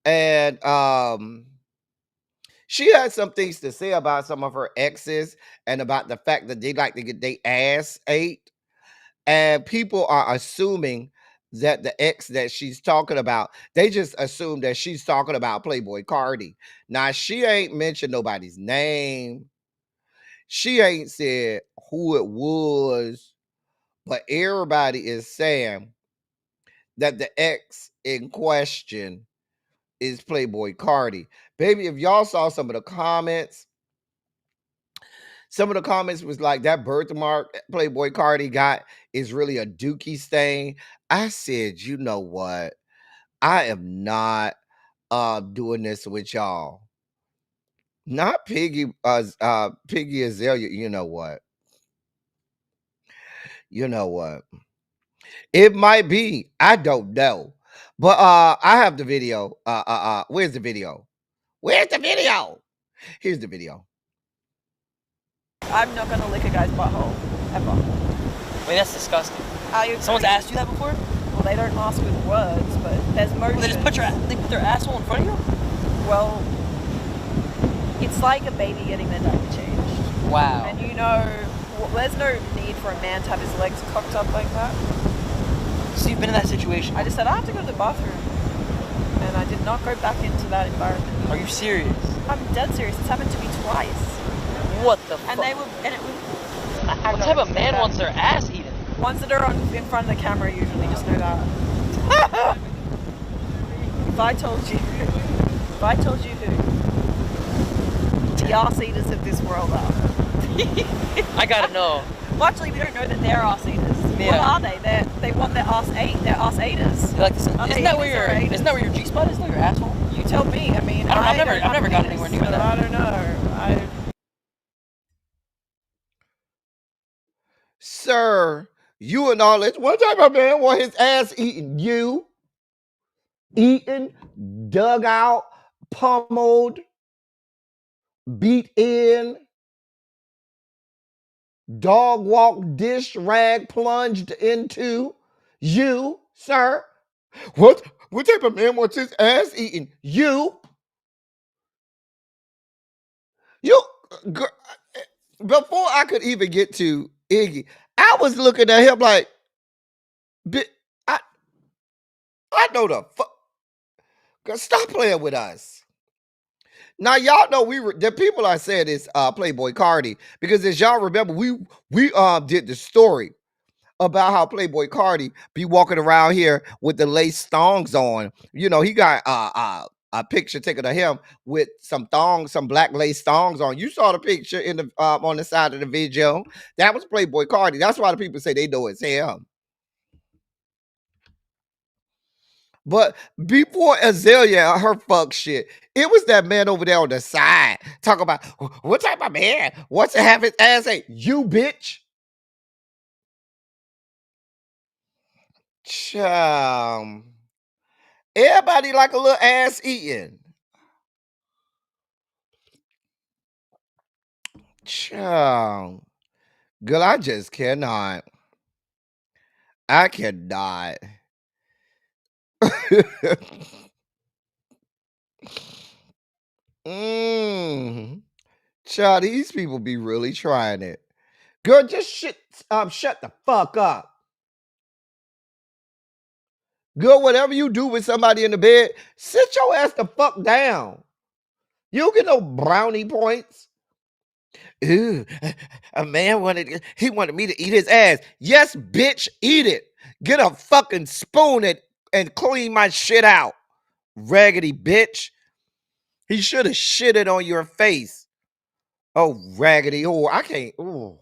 and she had some things to say about some of her exes and about the fact that they like to get their ass ate, and people are assuming that the ex that she's talking about, they just assume that she's talking about Playboy Cardi. Now, she ain't mentioned nobody's name. She ain't said who it was, but everybody is saying that the ex in question is Playboy Cardi. Baby, if y'all saw some of the comments was like, that birthmark Playboy Cardi got is really a dookie stain. I said, you know what? I am not doing this with y'all. Not Piggy Azalea. You know what? It might be. I don't know. But I have the video. Where's the video? Here's the video. I'm not gonna lick a guy's butthole, ever. Wait, that's disgusting. Someone's asked you that before? Well, they don't ask with words, but there's motion. Well, they put their asshole in front of you? Well, it's like a baby getting their diaper changed. Wow. And you know, there's no need for a man to have his legs cocked up like that. So you've been in that situation? I just said, I have to go to the bathroom. And I did not go back into that environment. Are you serious? I'm dead serious. It's happened to me twice. What the fuck? And they were, and it was... What type of man wants their ass eaten? Ones that are in front of the camera usually, just know that. If I told you who the arse eaters of this world are. I gotta know. Well, actually, we don't know that they're arse eaters. Yeah. What are they? They want their arse ate. They're arse eaters. Like isn't that where your G spot is? Though your asshole? You tell me. I mean, I've never got anywhere near that. I don't know. Sir, you and all this. What type of man want his ass eaten? You eaten, dug out, pummeled, beat in, dog walk, dish rag plunged into. You, sir. What type of man wants his ass eaten? You, girl, before I could even get to Iggy, I was looking at him like, I know the fuck. Stop playing with us. Now y'all know the people I said is Playboy Cardi, because as y'all remember, we did the story about how Playboy Cardi be walking around here with the lace thongs on. You know, he got a picture taken of him with some black lace thongs on. You saw the picture in the on the side of the video. That was Playboy Cardi. That's why the people say they know it's him. But before Azalea, her fuck shit, it was that man over there on the side talking about what type of man wants to have his ass ate? You bitch. Everybody like a little ass eating. Girl, I just cannot. I cannot. Child, these people be really trying it. Girl, just shut the fuck up. Girl, whatever you do with somebody in the bed, sit your ass the fuck down. You don't get no brownie points. Ooh, a man wanted me to eat his ass. Yes, bitch, eat it. Get a fucking spoon and clean my shit out. Raggedy bitch. He should have shitted on your face. Oh, raggedy whore. I can't. Ooh.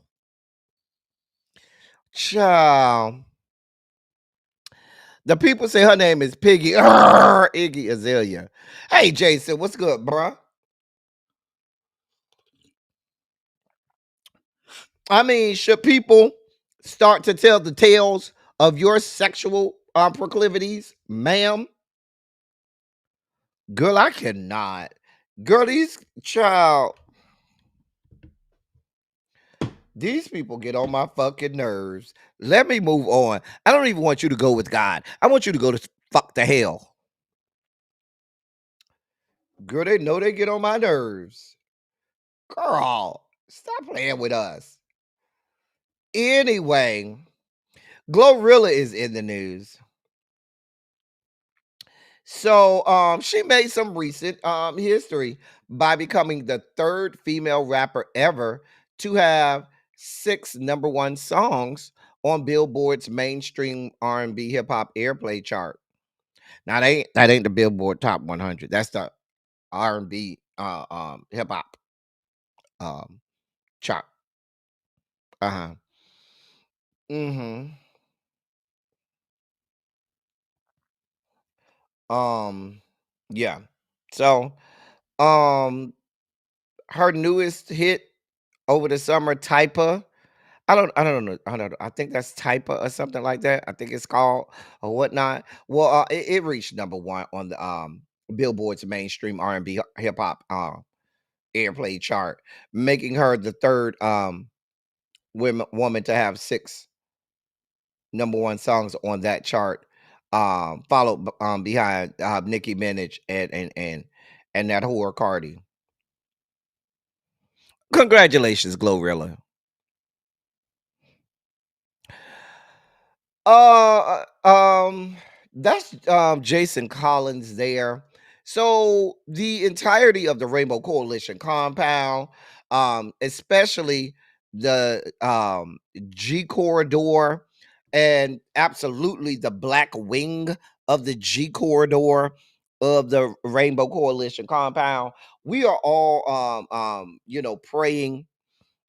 Child. The people say her name is Piggy. Iggy Azalea. Hey, Jason, what's good, bruh? I mean, should people start to tell the tales of your sexual proclivities, ma'am? Girl, I cannot. Girl, these people get on my fucking nerves. Let me move on. I don't even want you to go with God. I want you to go to fuck the hell. Girl, they know they get on my nerves. Girl, stop playing with us. Anyway, Glorilla is in the news. So she made some recent history by becoming the third female rapper ever to have 6 number 1 songs on Billboard's mainstream R&B hip hop airplay chart. Now that ain't the Billboard Top 100. That's the R&B hip hop chart. Mm-hmm. Yeah. So her newest hit over the summer, Typa. I don't know. I think that's Typa or something like that. I think it's called or whatnot. Well, it reached number 1 on the Billboard's mainstream R&B hip hop airplay chart, making her the third woman to have 6 number 1 songs on that chart. Followed behind Nicki Minaj and that whore Cardi. Congratulations, Glorilla. That's Jason Collins there. So the entirety of the Rainbow Coalition compound, especially the G corridor, and absolutely the black wing of the G corridor of the Rainbow Coalition compound. We are all praying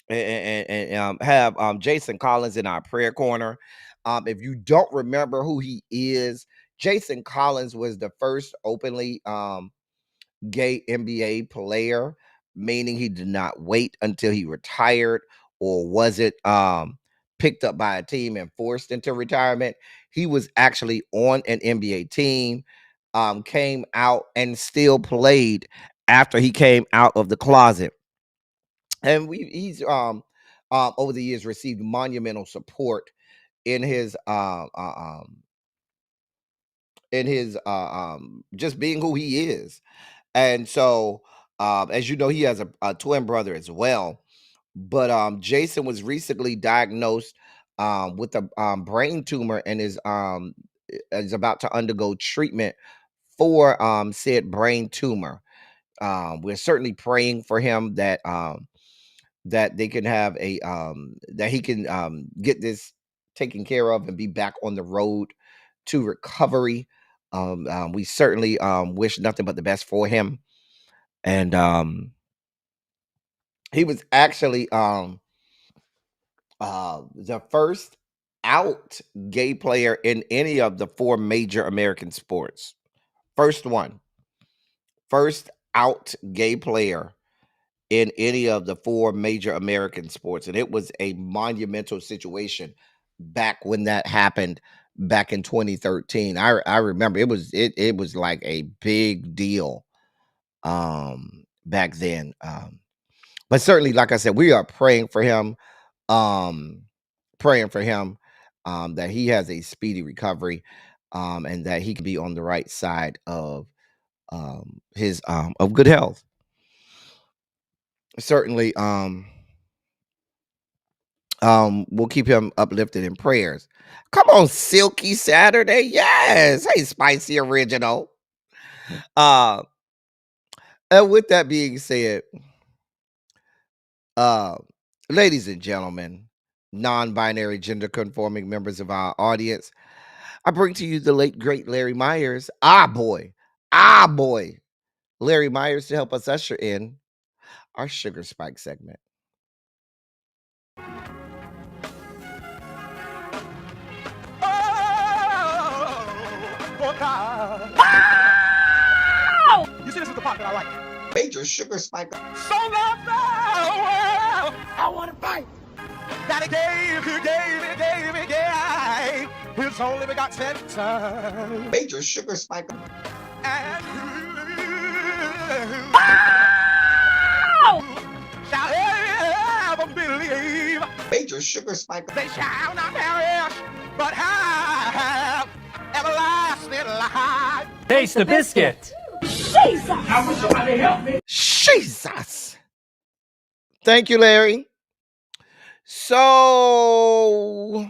and have Jason Collins in our prayer corner. If you don't remember who he is, Jason Collins was the first openly gay NBA player, meaning he did not wait until he retired or wasn't picked up by a team and forced into retirement. He was actually on an NBA team, came out and still played after he came out of the closet. And he's over the years received monumental support in his just being who he is. And so, as you know, he has a twin brother as well. But Jason was recently diagnosed with a brain tumor and is about to undergo treatment for said brain tumor. We're certainly praying for him that they can have that he can get this taken care of and be back on the road to recovery. We certainly wish nothing but the best for him. And he was actually the first out gay player in any of the four major American sports. First out gay player in any of the four major American sports. And it was a monumental situation back when that happened back in 2013. I remember it was like a big deal back then. But certainly, like I said, we are praying for him, um, that he has a speedy recovery, and that he can be on the right side of his of good health. Certainly, we'll keep him uplifted in prayers. Come on, Silky Saturday, yes. Hey, Spicy Original. And with that being said, ladies and gentlemen, non-binary gender conforming members of our audience, I bring to you the late great Larry Myers, boy, Larry Myers, to help us usher in our Sugar Spike segment. You see, this is the part that I like. Major Sugar Spike. So long, well, I want to fight. That he gave his only begotten son. Major Sugar Spike. And shall ever believe. Major Sugar Spike. They shall not perish, but have everlasting life. Taste the biscuit. Jesus! I wish somebody help me. Jesus. Thank you, Larry. So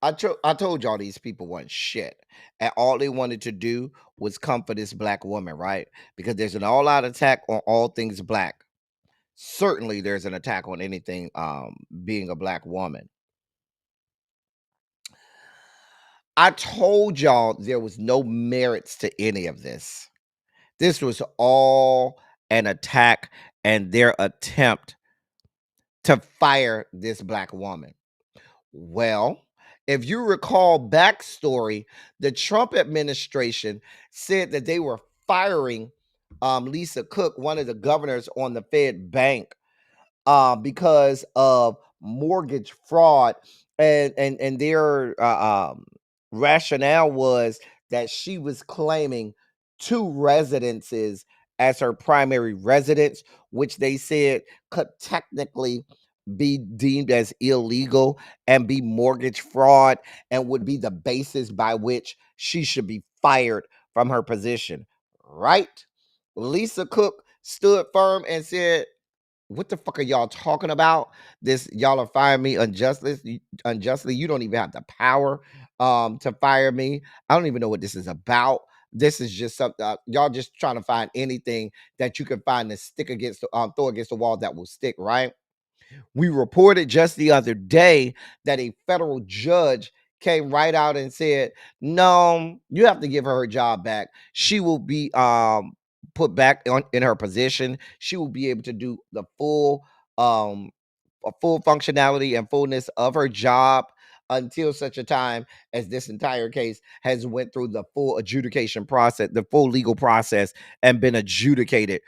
I told y'all these people weren't shit. And all they wanted to do was come for this black woman, right? Because there's an all-out attack on all things black. Certainly there's an attack on anything being a black woman. I told y'all there was no merits to any of this. This was all an attack and their attempt to fire this black woman. Well, if you recall backstory, the Trump administration said that they were firing Lisa Cook, one of the governors on the Fed bank, because of mortgage fraud, and their rationale was that she was claiming two residences as her primary residence, which they said could technically be deemed as illegal and be mortgage fraud and would be the basis by which she should be fired from her position. Right? Lisa Cook stood firm and said, what the fuck are y'all talking about? This, y'all are firing me unjustly. You don't even have the power to fire me. I don't even know what this is about. This is just something y'all just trying to find anything that you can find to stick against the throw against the wall that will stick, right? We reported just the other day that a federal judge came right out and said, no, you have to give her job back. She will be put back in her position. She will be able to do the um full functionality and fullness of her job until such a time as this entire case has went through the full adjudication process, the full legal process, and been adjudicated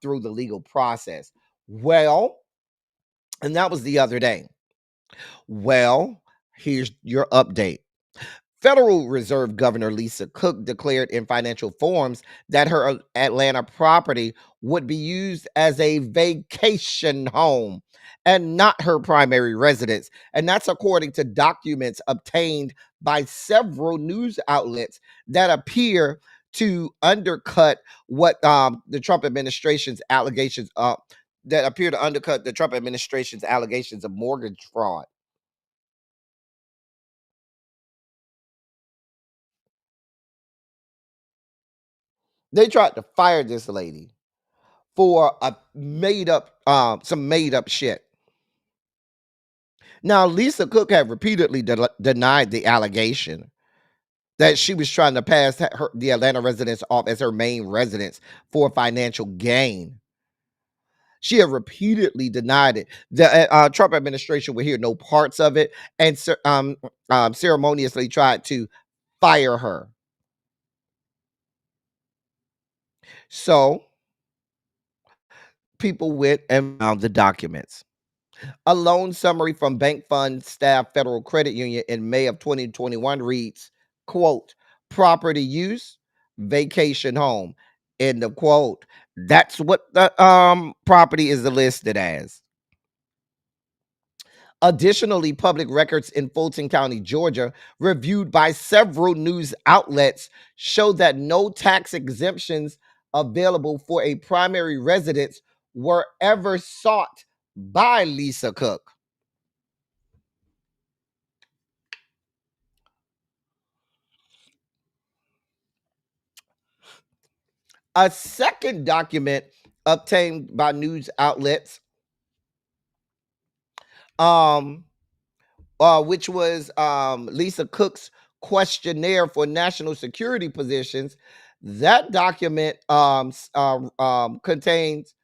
through the legal process. Well, and that was the other day. Well, here's your update. Federal Reserve Governor Lisa Cook declared in financial forums that her Atlanta property would be used as a vacation home and not her primary residence. And that's according to documents obtained by several news outlets that appear to undercut what the Trump administration's allegations that appear to undercut the Trump administration's allegations of mortgage fraud. They tried to fire this lady for a made up some made up shit. Now, Lisa Cook had repeatedly denied the allegation that she was trying to pass the Atlanta residence off as her main residence for financial gain. She had repeatedly denied it. The Trump administration would hear no parts of it and ceremoniously tried to fire her. So people went and found the documents. A loan summary from Bank Fund Staff Federal Credit Union in May of 2021 reads, quote, property use, vacation home, end of quote. That's what the property is listed as. Additionally, public records in Fulton County, Georgia, reviewed by several news outlets, show that no tax exemptions available for a primary residence were ever sought by Lisa Cook. A second document obtained by news outlets, which was Lisa Cook's questionnaire for national security positions. That document contains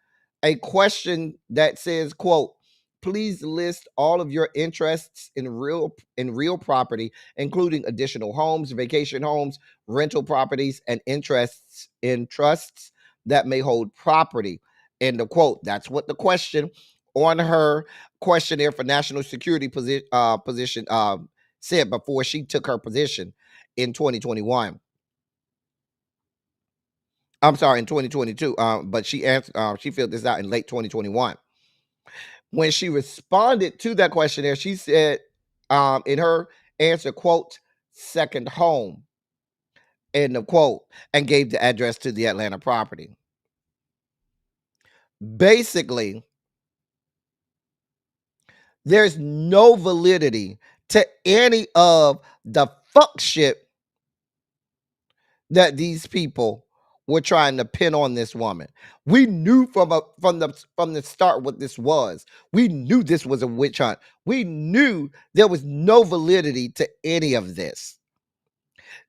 a question that says, quote, please list all of your interests in real property, including additional homes, vacation homes, rental properties, and interests in trusts that may hold property. End of quote. That's what the question on her questionnaire for national security position said before she took her position in 2021. I'm sorry, in 2022. But she answered. She filled this out in late 2021. When she responded to that questionnaire, she said, in her answer, quote, second home, end of quote, and gave the address to the Atlanta property. Basically, there's no validity to any of the fuck shit that these people were trying to pin on this woman. We knew from the start what this was. We knew this was a witch hunt. We knew there was no validity to any of this.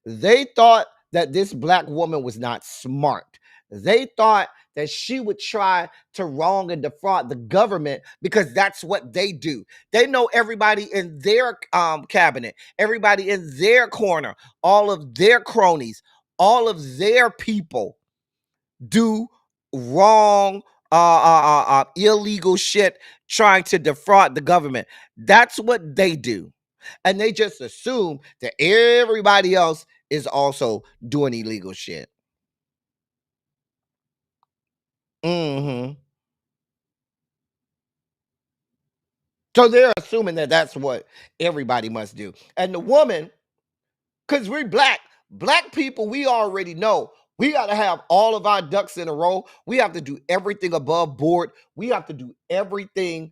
They thought that this black woman was not smart. They thought that she would try to wrong and defraud the government because that's what they do. They know everybody in their cabinet, everybody in their corner, all of their cronies, all of their people do wrong, illegal shit trying to defraud the government. That's what they do. And they just assume that everybody else is also doing illegal shit. Mm-hmm. So they're assuming that that's what everybody must do. And the woman, because we're black people, we already know we got to have all of our ducks in a row. We have to do everything above board. We have to do everything,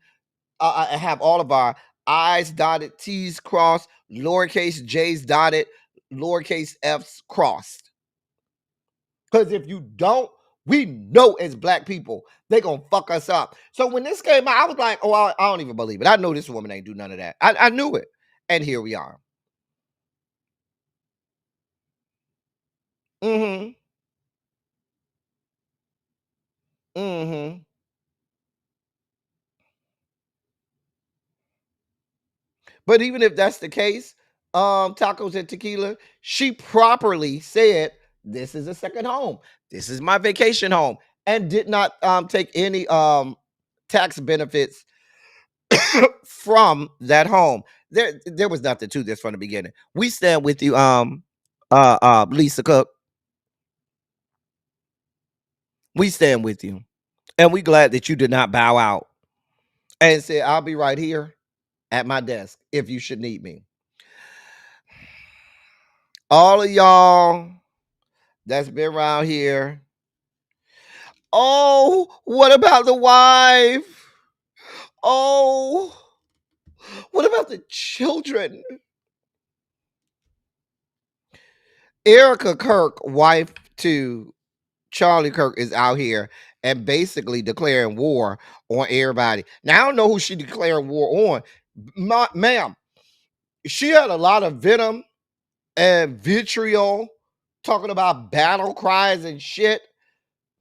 have all of our I's dotted, T's crossed, lowercase j's dotted, lowercase f's crossed. Because if you don't, We know as black people, they gonna fuck us up. So when this came out, I was like, oh, I don't even believe it. I know this woman ain't do none of that. I knew it. And here we are. Mm-hmm. Mm-hmm. But even if that's the case, tacos and tequila, she properly said, this is a second home. This is my vacation home. And did not take any tax benefits from that home. There was nothing to this from the beginning. We stand with you, Lisa Cook. We stand with you. And we glad that you did not bow out and say, I'll be right here at my desk if you should need me. All of y'all that's been around here. Oh, what about the wife? Oh, what about the children? Erica Kirk, wife to Charlie Kirk, is out here and basically declaring war on everybody. Now, I don't know who she declaring war on. Ma'am, she had a lot of venom and vitriol talking about battle cries and shit.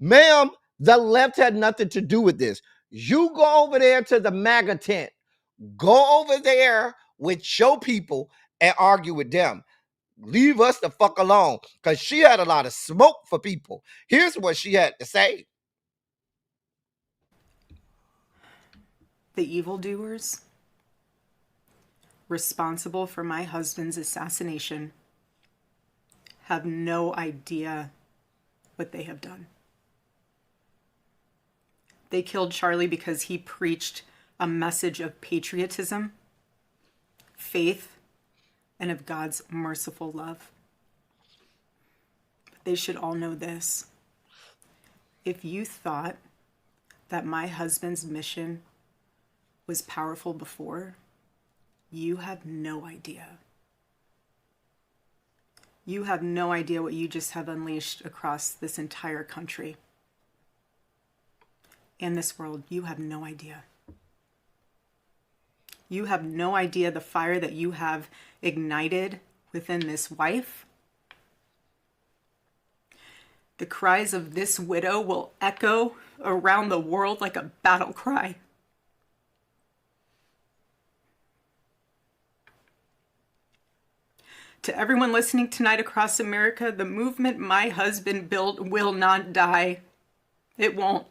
Ma'am, the left had nothing to do with this. You go over there to the MAGA tent. Go over there with your people and argue with them. Leave us the fuck alone, because she had a lot of smoke for people. Here's what she had to say. The evildoers responsible for my husband's assassination have no idea what they have done. They killed Charlie because he preached a message of patriotism, faith, and of God's merciful love. But they should all know this. If you thought that my husband's mission was powerful before, you have no idea. You have no idea what you just have unleashed across this entire country. In this world, you have no idea. You have no idea the fire that you have ignited within this wife. The cries of this widow will echo around the world like a battle cry. To everyone listening tonight across America, the movement my husband built will not die. It won't.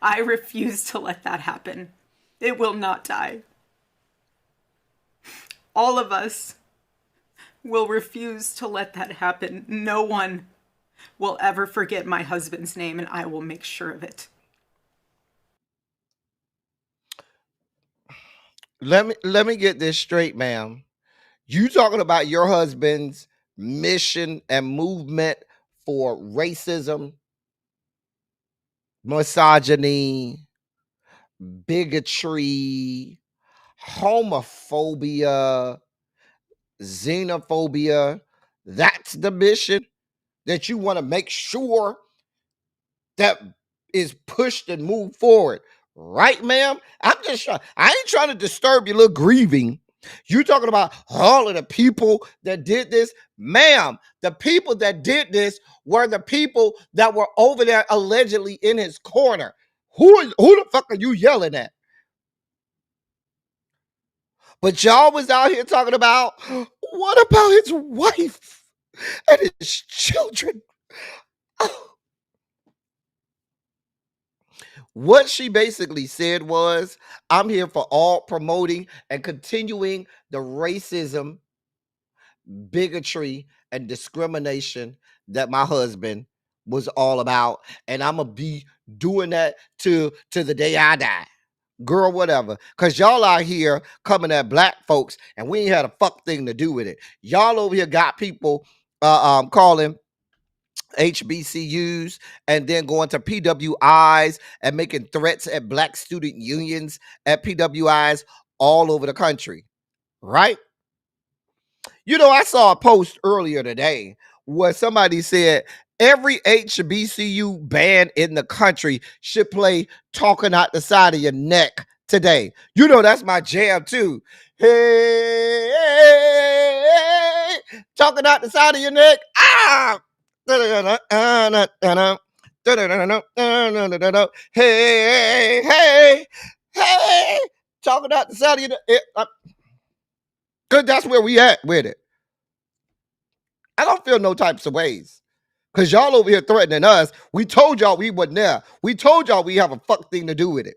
I refuse to let that happen. It will not die. All of us will refuse to let that happen. No one will ever forget my husband's name, and I will make sure of it. Let me get this straight, ma'am. You talking about your husband's mission and movement for racism, misogyny, bigotry, homophobia, xenophobia. That's the mission that you want to make sure that is pushed and moved forward. Right, ma'am? I ain't trying to disturb your little grieving. You talking about all of the people that did this? Ma'am, the people that did this were the people that were over there allegedly in his corner. Who the fuck are you yelling at? But y'all was out here talking about, what about his wife and his children? What she basically said was, I'm here for all promoting and continuing the racism, bigotry, and discrimination that my husband was all about. And I'm going to be doing that to the day I die. Girl, whatever. Because y'all out here coming at black folks and we ain't had a fuck thing to do with it. Y'all over here got people calling HBCUs and then going to PWIs and making threats at black student unions at PWIs all over the country, right? You know, I saw a post earlier today where somebody said Every HBCU band in the country should play Talking Out the Side of Your Neck today. You know that's my jam too. Hey, talking out the side of your neck. Ah! Hey, hey, hey, talking out the side of your neck. Because that's where we at with it. I don't feel no types of ways. Because y'all over here threatening us. We told y'all we wasn't there. We told y'all we have a fuck thing to do with it.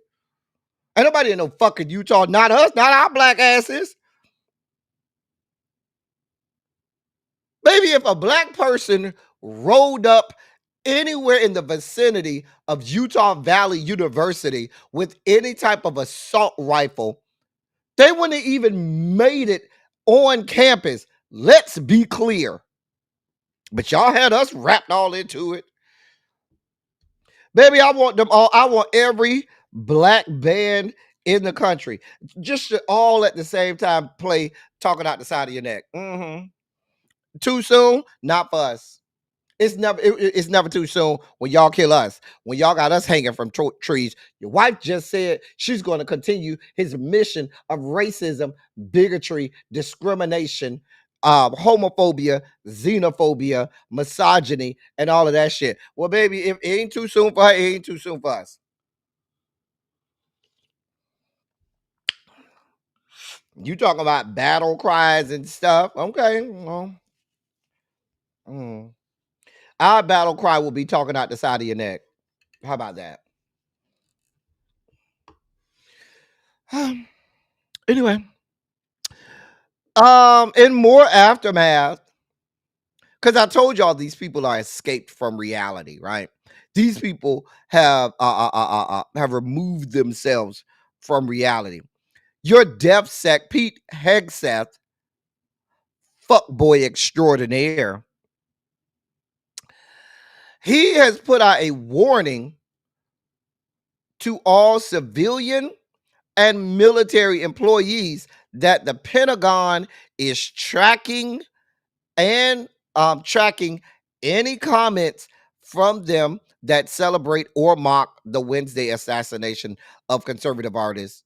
Ain't nobody in no fucking Utah. Not us. Not our black asses. Maybe if a black person rolled up anywhere in the vicinity of Utah Valley University with any type of assault rifle, they wouldn't have even made it on campus. Let's be clear. But y'all had us wrapped all into it. Baby, I want them all. I want every black band in the country just to all at the same time play Talking Out the Side of Your Neck. Too soon? Not for us. It's never too soon when y'all kill us. When y'all got us hanging from trees. Your wife just said she's going to continue his mission of racism, bigotry, discrimination, homophobia, xenophobia, misogyny, and all of that shit. Well, baby, if it ain't too soon for her, it ain't too soon for us. You talking about battle cries and stuff? Okay, well, our battle cry will be talking out the side of your neck. How about that? Anyway, in more aftermath, because I told y'all these people are escaped from reality, right? These people have removed themselves from reality. Your DefSec Pete Hegseth, fuckboy extraordinaire, he has put out a warning to all civilian and military employees that the Pentagon is tracking any comments from them that celebrate or mock the Wednesday assassination of conservative activist,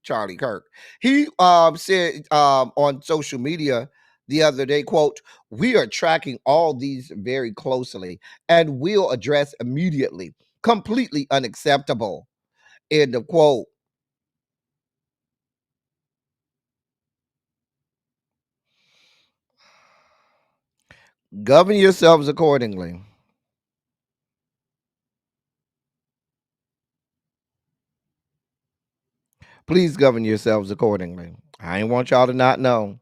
Charlie Kirk. He said on social media the other day, quote, "We are tracking all these very closely and will address immediately. Completely unacceptable." End of quote. Govern yourselves accordingly. Please govern yourselves accordingly. I ain't want y'all to not know.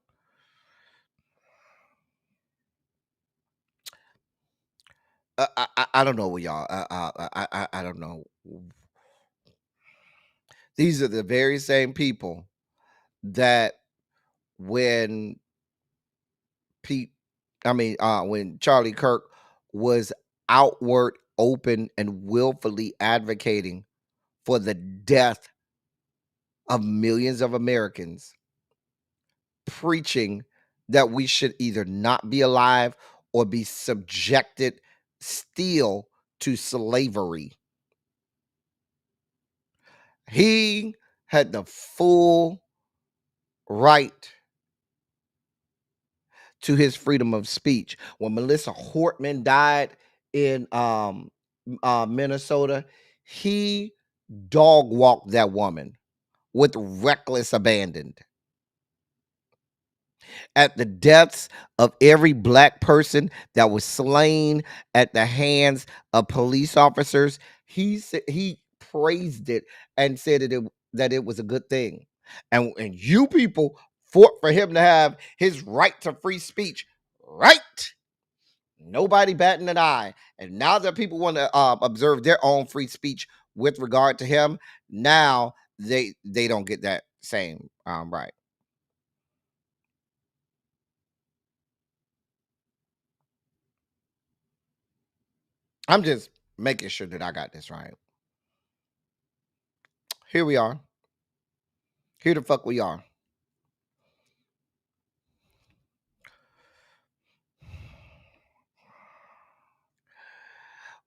I don't know what y'all. I don't know. These are the very same people that when when Charlie Kirk was outward, open, and willfully advocating for the death of millions of Americans, preaching that we should either not be alive or be subjected still to slavery. He had the full right to his freedom of speech. When Melissa Hortman died in Minnesota, he dog walked that woman with reckless abandon. At the deaths of every black person that was slain at the hands of police officers, he praised it and said that it was a good thing. And you people fought for him to have his right to free speech, right? Nobody batting an eye. And now that people want to observe their own free speech with regard to him, now they don't get that same right. I'm just making sure that I got this right. Here we are. Here the fuck we are.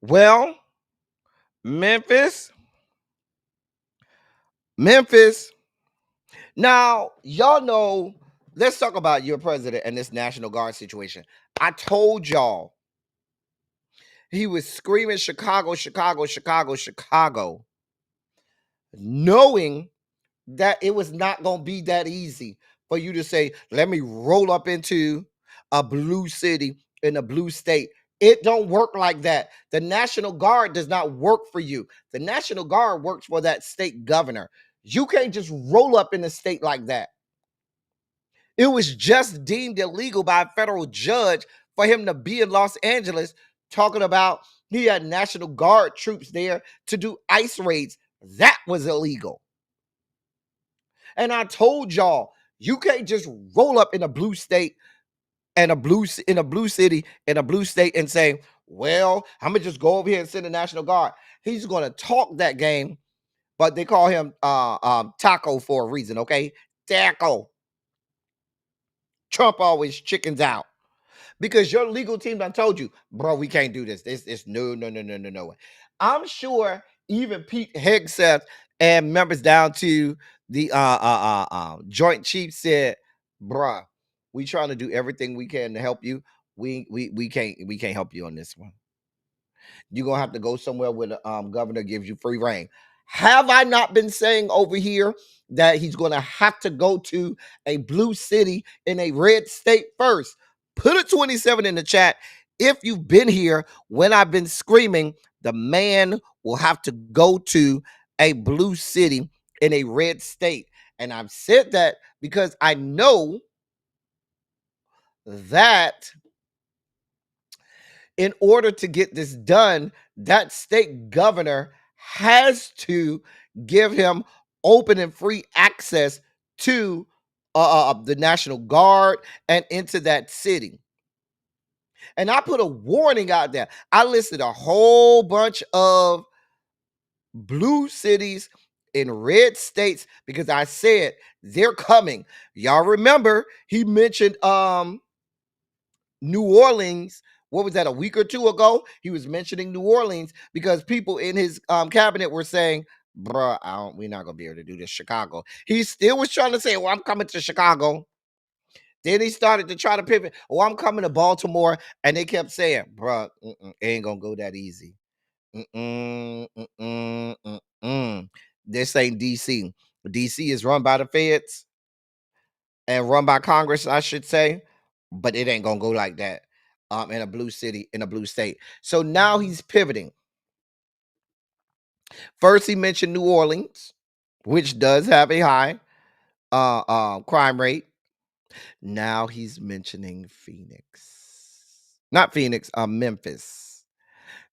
Well, Memphis. Memphis. Now, y'all know, let's talk about your president and this National Guard situation. I told y'all he was screaming Chicago, Chicago, Chicago, Chicago, knowing that it was not going to be that easy for you to say, let me roll up into a blue city in a blue state. It don't work like that. The National Guard does not work for you. The National Guard works for that state governor. You can't just roll up in a state like that. It was just deemed illegal by a federal judge for him to be in Los Angeles talking about he had National Guard troops there to do ICE raids. That was illegal. And I told y'all, you can't just roll up in a blue state and a blue city in a blue state and say, well, I'm gonna just go over here and send the National Guard. He's gonna talk that game, but they call him Taco for a reason, okay? Taco. Trump always chickens out. Because your legal team done told you, bro, we can't do this. It's no. I'm sure even Pete Hegseth and members down to the Joint Chiefs said, bruh, we trying to do everything we can to help you. We can't help you on this one. You're gonna have to go somewhere where the governor gives you free reign. Have I not been saying over here that he's gonna have to go to a blue city in a red state first? Put a 27 in the chat if you've been here when I've been screaming the man will have to go to a blue city in a red state. And I've said that because I know that in order to get this done, that state governor has to give him open and free access to the National Guard and into that city. And I put a warning out there. I listed a whole bunch of blue cities in red states because I said they're coming. Y'all remember he mentioned New Orleans. What was that, a week or two ago? He was mentioning New Orleans because people in his cabinet were saying, bruh, we're not going to be able to do this. Chicago. He still was trying to say, well, I'm coming to Chicago. Then he started to try to pivot. Oh, I'm coming to Baltimore. And they kept saying, bruh, it ain't going to go that easy. This ain't D.C. D.C. is run by the feds and run by Congress, I should say. But it ain't going to go like that. In a blue city, in a blue state. So now he's pivoting. First, he mentioned New Orleans, which does have a high crime rate. Now he's mentioning Phoenix. Not Phoenix, Memphis.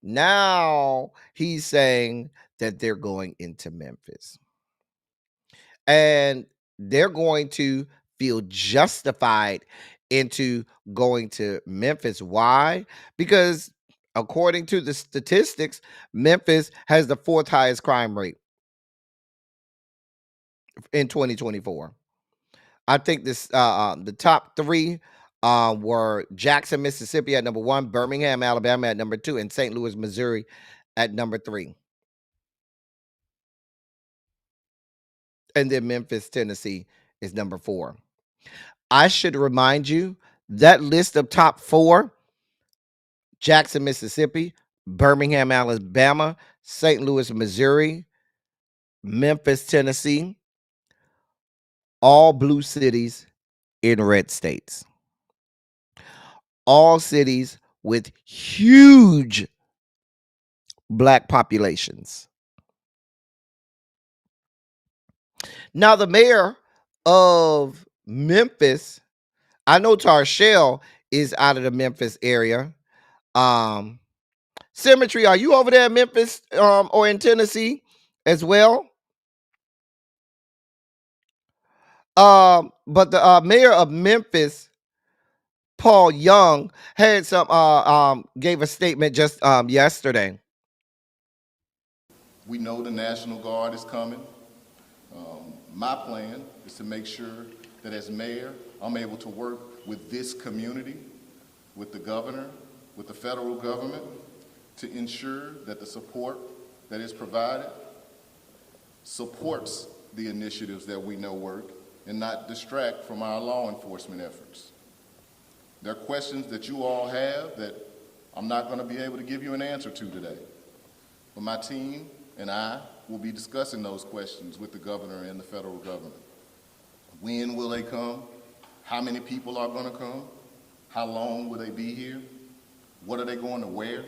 Now he's saying that they're going into Memphis. And they're going to feel justified into going to Memphis. Why? Because according to the statistics, Memphis has the fourth highest crime rate in 2024. I think this the top three were Jackson, Mississippi at number 1, Birmingham, Alabama at number 2, and St. Louis, Missouri at number 3. And then Memphis, Tennessee is number 4. I should remind you that list of top 4, Jackson, Mississippi, Birmingham, Alabama, St. Louis, Missouri, Memphis, Tennessee, all blue cities in red states. All cities with huge black populations. Now, the mayor of Memphis, I know Tarshell is out of the Memphis area. Symmetry, are you over there in Memphis or in Tennessee as well? But the mayor of Memphis, Paul Young, had some gave a statement just yesterday. We know the National Guard is coming. My plan is to make sure that as mayor, I'm able to work with this community, with the governor, with the federal government, to ensure that the support that is provided supports the initiatives that we know work and not distract from our law enforcement efforts. There are questions that you all have that I'm not going to be able to give you an answer to today, but my team and I will be discussing those questions with the governor and the federal government. When will they come? How many people are going to come? How long will they be here? What are they going to wear?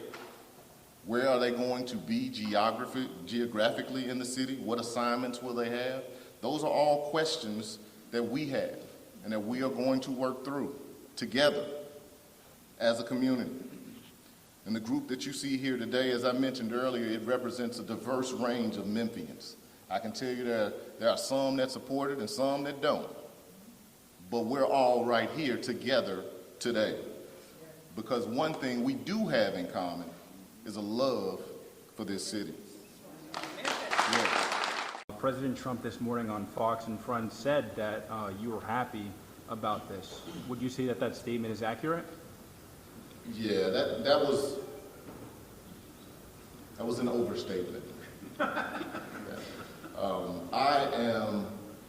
Where are they going to be geographically in the city? What assignments will they have? Those are all questions that we have and that we are going to work through together as a community. And the group that you see here today, as I mentioned earlier, it represents a diverse range of Memphians. I can tell you there are some that support it and some that don't. But we're all right here together today. Because one thing we do have in common is a love for this city. Yeah. President Trump this morning on Fox and Friends said that you were happy about this. Would you say that that statement is accurate? Yeah, that was an overstatement. I am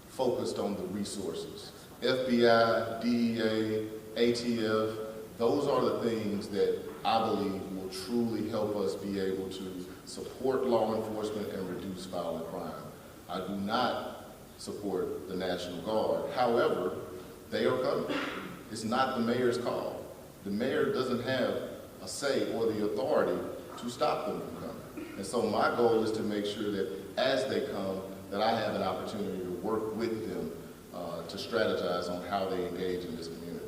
focused on the resources. FBI, DEA, ATF, those are the things that I believe will truly help us be able to support law enforcement and reduce violent crime. I do not support the National Guard. However, they are coming. It's not the mayor's call. The mayor doesn't have a say or the authority to stop them from coming. And so my goal is to make sure that as they come, that I have an opportunity to work with them to strategize on how they engage in this community.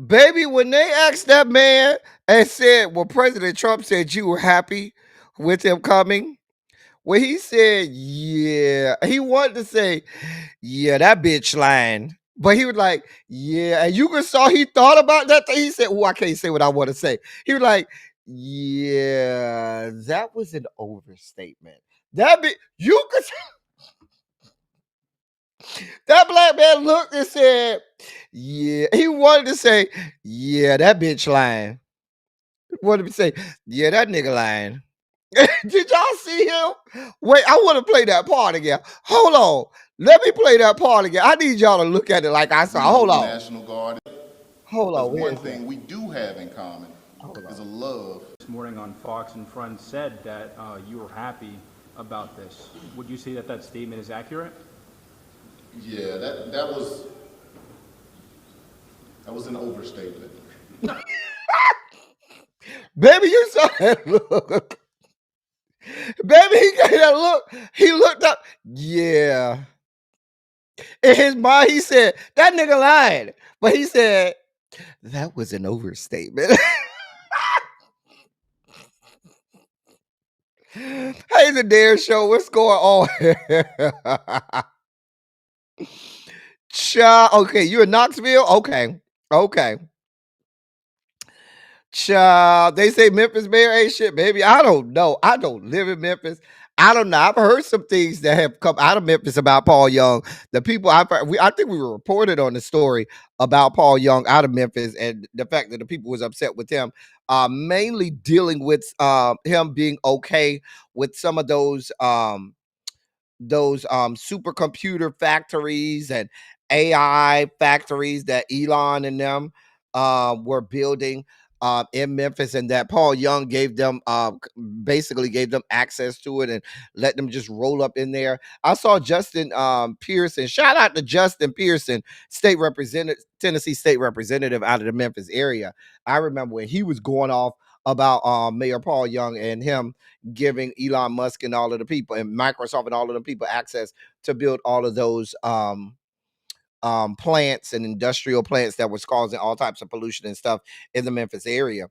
Baby, when they asked that man and said, well, President Trump said you were happy with him coming. Well, he said, yeah. He wanted to say, yeah, that bitch lying. But he was like, yeah. And you saw he thought about that thing. He said, oh, I can't say what I want to say. He was like, yeah, that was an overstatement. That black man looked and said, yeah. He wanted to say, yeah, that bitch lying. He wanted to say, yeah, that nigga lying. Did y'all see him? Wait, I want to play that part again. Hold on. Let me play that part again. I need y'all to look at it like I saw. Hold on. National Guard. Hold on. One thing we do have in common is a love. This morning on Fox and Friends said that you were happy about this. Would you say that that statement is accurate? Yeah, that was an overstatement. Baby, you saw that look. Baby, he gave that look. He looked up. Yeah. In his mind, he said, that nigga lied. But he said, that was an overstatement. Hey, the Dare Show. What's going on here? Okay, you in Knoxville? Okay. Child, they say Memphis mayor ain't shit, baby. I don't know. I don't live in Memphis. I don't know. I've heard some things that have come out of Memphis about Paul Young. The people I think we were reported on the story about Paul Young out of Memphis and the fact that the people was upset with him, mainly dealing with him being okay with some of those supercomputer factories and AI factories that Elon and them were building in Memphis, and that Paul Young gave them basically gave them access to it and let them just roll up in there. I saw Justin Pearson. Shout out to Justin Pearson, Tennessee state representative out of the Memphis area. I remember when he was going off about Mayor Paul Young and him giving Elon Musk and all of the people and Microsoft and all of the people access to build all of those plants and industrial plants that was causing all types of pollution and stuff in the Memphis area.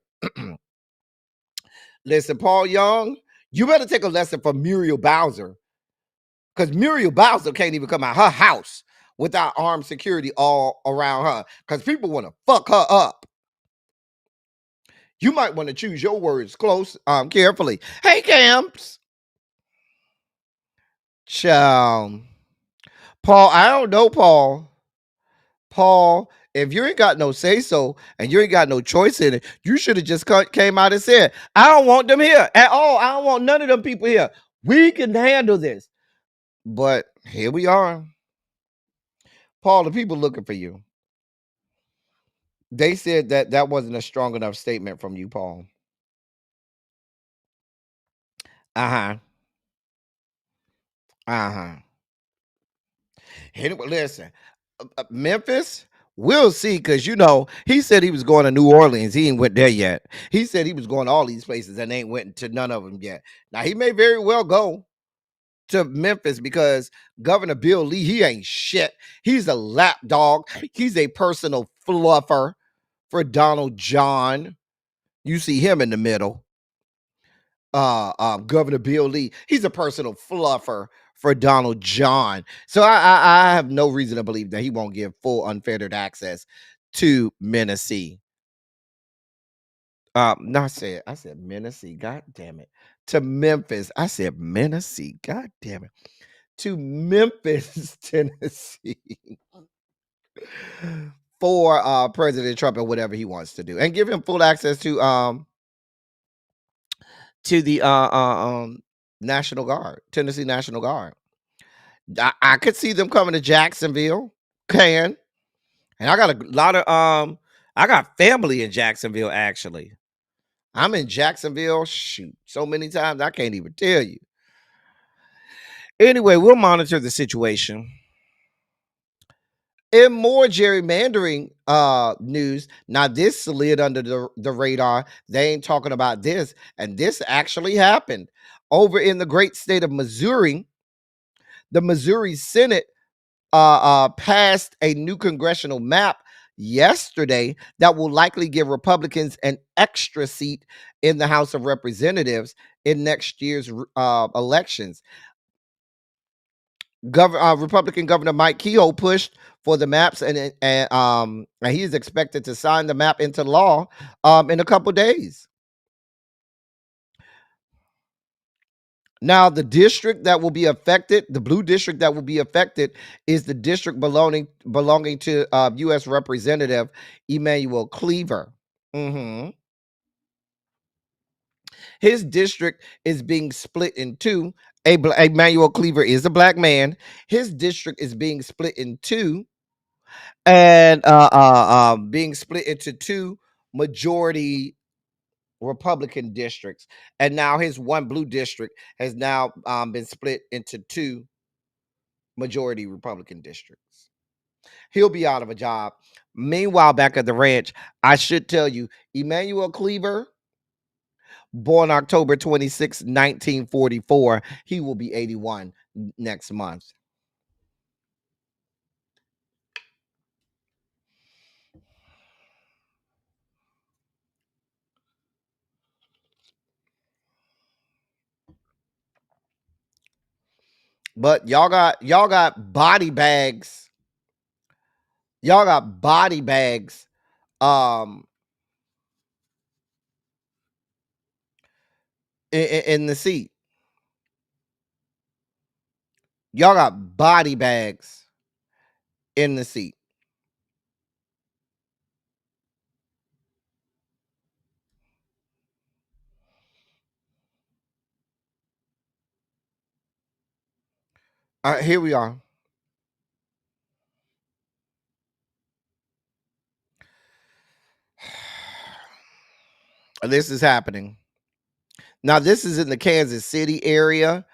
Listen, Paul Young, you better take a lesson from Muriel Bowser, because Muriel Bowser can't even come out her house without armed security all around her, because people want to fuck her up. You might want to choose your words carefully. Hey, Camps. Child. Paul, I don't know, Paul. Paul, if you ain't got no say so and you ain't got no choice in it, you should have just came out and said, I don't want them here at all. I don't want none of them people here. We can handle this. But here we are. Paul, the people looking for you. They said that that wasn't a strong enough statement from you, Paul. Uh-huh. Uh-huh. Anyway, listen, Memphis, we'll see, because he said he was going to New Orleans. He ain't went there yet. He said he was going to all these places and ain't went to none of them yet. Now he may very well go to Memphis because Governor Bill Lee, he ain't shit. He's a lapdog. He's a personal fluffer for Donald John. You see him in the middle. Governor Bill Lee, he's a personal fluffer for Donald John. So I have no reason to believe that he won't give full unfettered access to Menacee. No, I said Menacee, god damn it. To Memphis. I said Menacee, god damn it. To Memphis, Tennessee. For President Trump and whatever he wants to do. And give him full access to the National Guard, Tennessee National Guard. I could see them coming to Jacksonville. And I got a lot of I got family in Jacksonville, actually. I'm in Jacksonville, shoot, so many times I can't even tell you. Anyway, we'll monitor the situation. In more gerrymandering news, now this slid under the radar. They ain't talking about this, and this actually happened over in the great state of Missouri. The Missouri Senate passed a new congressional map yesterday that will likely give Republicans an extra seat in the House of Representatives in next year's elections. Republican Governor Mike Kehoe pushed for the maps, and he is expected to sign the map into law in a couple days. Now, the district that will be affected, the blue district that will be affected, is the district belonging to U.S. Representative Emanuel Cleaver. His district is being split in two. Emanuel Cleaver is a black man. His district is being split in two, and being split into two majority Republican districts, and now his one blue district has now been split into two majority Republican districts. He'll be out of a job. Meanwhile, back at the ranch, I should tell you, Emanuel Cleaver, born October 26, 1944, he will be 81 next month. But y'all got body bags. Y'all got body bags. In the seat. Y'all got body bags in the seat. Here we are. This is happening. Now, this is in the Kansas City area.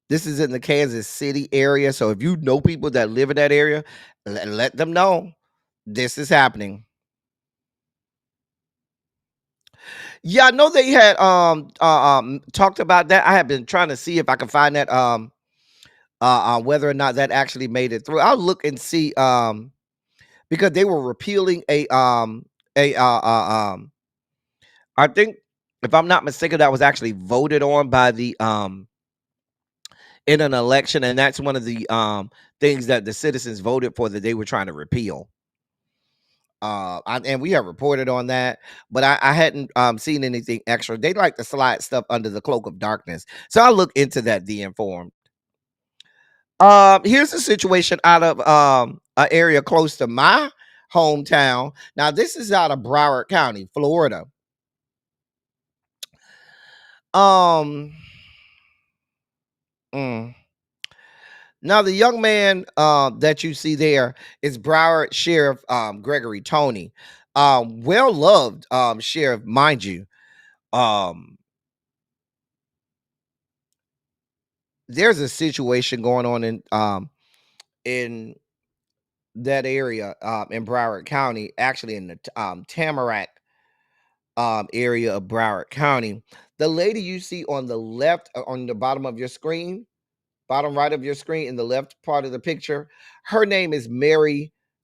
This is in the Kansas City area. So if you know people that live in that area, let them know this is happening. Yeah, I know they had talked about that. I have been trying to see if I can find that whether or not that actually made it through. I'll look and see because they were repealing I think, if I'm not mistaken, that was actually voted on by the in an election, and that's one of the things that the citizens voted for that they were trying to repeal. And we have reported on that, but I hadn't seen anything extra. They like to slide stuff under the cloak of darkness, so I'll look into that. The Informed. Here's a situation out of an area close to my hometown. Now, this is out of Broward County, Florida. Um, mm. Now, the young man that you see there is Broward Sheriff Gregory Tony. Well loved sheriff, mind you. Um, there's a situation going on in that area in Broward County, actually in the Tamarack area of Broward County. The lady you see on the left, on the bottom of your screen, bottom right of your screen, in the left part of the picture, her name is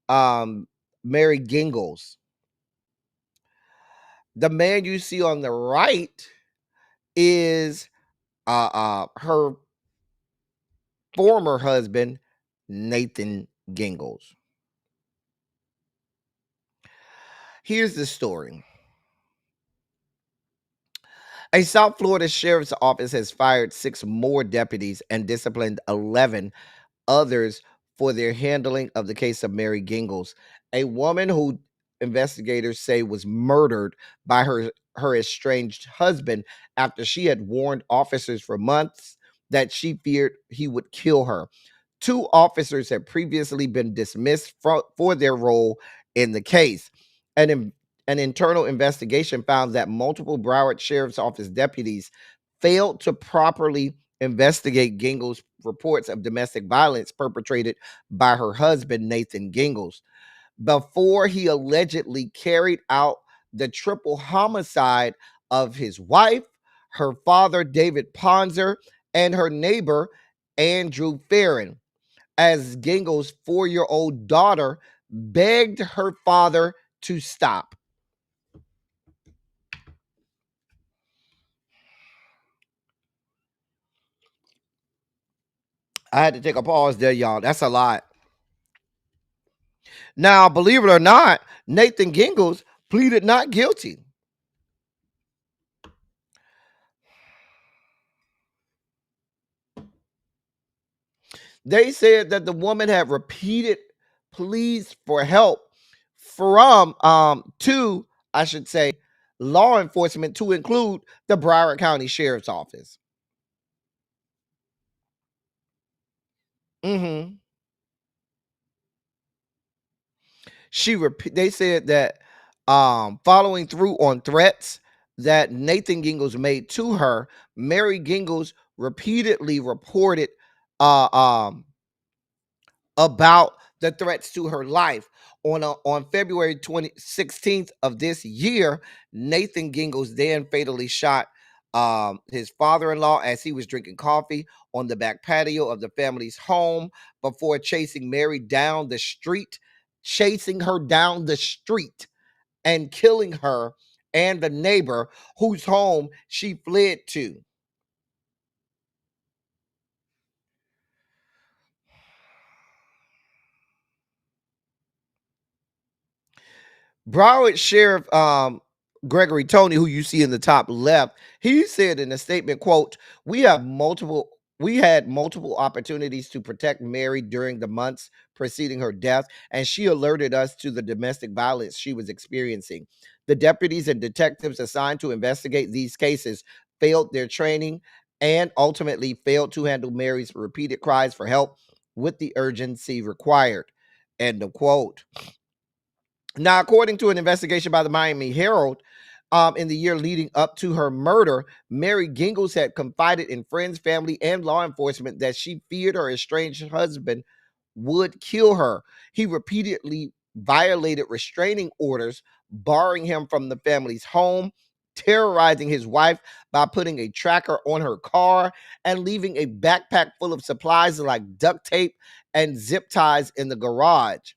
um, Mary Gingles. The man you see on the right is her former husband, Nathan Gingles. Here's the story. A South Florida sheriff's office has fired 6 more deputies and disciplined 11 others for their handling of the case of Mary Gingles, a woman who investigators say was murdered by her estranged husband after she had warned officers for months that she feared he would kill her. 2 officers had previously been dismissed for their role in the case. An internal investigation found that multiple Broward Sheriff's Office deputies failed to properly investigate Gingles' reports of domestic violence perpetrated by her husband, Nathan Gingles, before he allegedly carried out the triple homicide of his wife, her father, David Ponzer, and her neighbor, Andrew Farron, as Gingles' 4-year-old daughter begged her father to stop. I had to take a pause there, y'all. That's a lot. Now, believe it or not, Nathan Gingles pleaded not guilty. They said that the woman had repeated pleas for help from to, I should say, law enforcement, to include the Broward County Sheriff's Office. Mm-hmm. They said that following through on threats that Nathan Gingles made to her, Mary Gingles repeatedly reported uh, um, about the threats to her life. On February 16th of this year, Nathan Gingles then fatally shot his father-in-law as he was drinking coffee on the back patio of the family's home before chasing her down the street and killing her and the neighbor whose home she fled to. Broward Sheriff Gregory Tony, who you see in the top left, he said in a statement, quote, we had multiple opportunities to protect Mary during the months preceding her death, and she alerted us to the domestic violence she was experiencing. The deputies and detectives assigned to investigate these cases failed their training and ultimately failed to handle Mary's repeated cries for help with the urgency required. End of quote. Now, according to an investigation by the Miami Herald, in the year leading up to her murder, Mary Gingles had confided in friends, family, and law enforcement that she feared her estranged husband would kill her. He repeatedly violated restraining orders, barring him from the family's home, terrorizing his wife by putting a tracker on her car, and leaving a backpack full of supplies like duct tape and zip ties in the garage.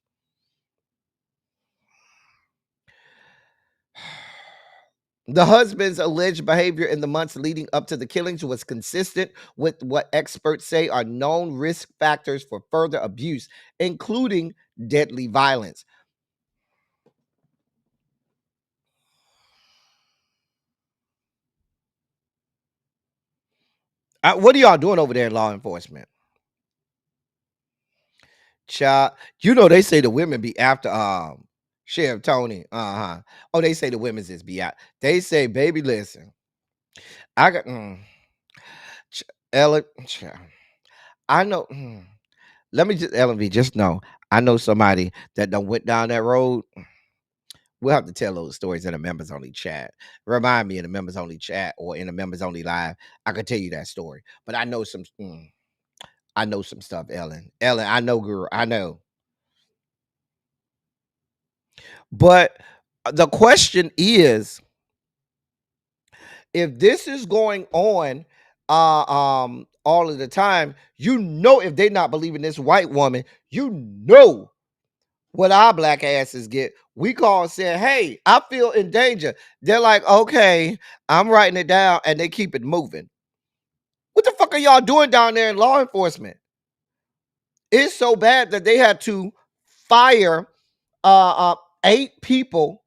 The husband's alleged behavior in the months leading up to the killings was consistent with what experts say are known risk factors for further abuse, including deadly violence. What are y'all doing over there in law enforcement? Child, you know they say the women be after Sheriff Tony. Oh, they say the women's is be out. They say, baby, listen, I got Ellen. I know. Let me just Ellen V. Just know, I know somebody that done went down that road. We'll have to tell those stories in a members only chat. Remind me in the members only chat or in the members only live. I could tell you that story. But I know some. I know some stuff, Ellen. Ellen, I know, girl. I know. But the question is, if this is going on all of the time, you know, if they're not believing this white woman, you know what our black asses get. We call and say, hey, I feel in danger. They're like, okay, I'm writing it down, and they keep it moving. What the fuck are y'all doing down there in law enforcement? It's so bad that they had to fire 8 people.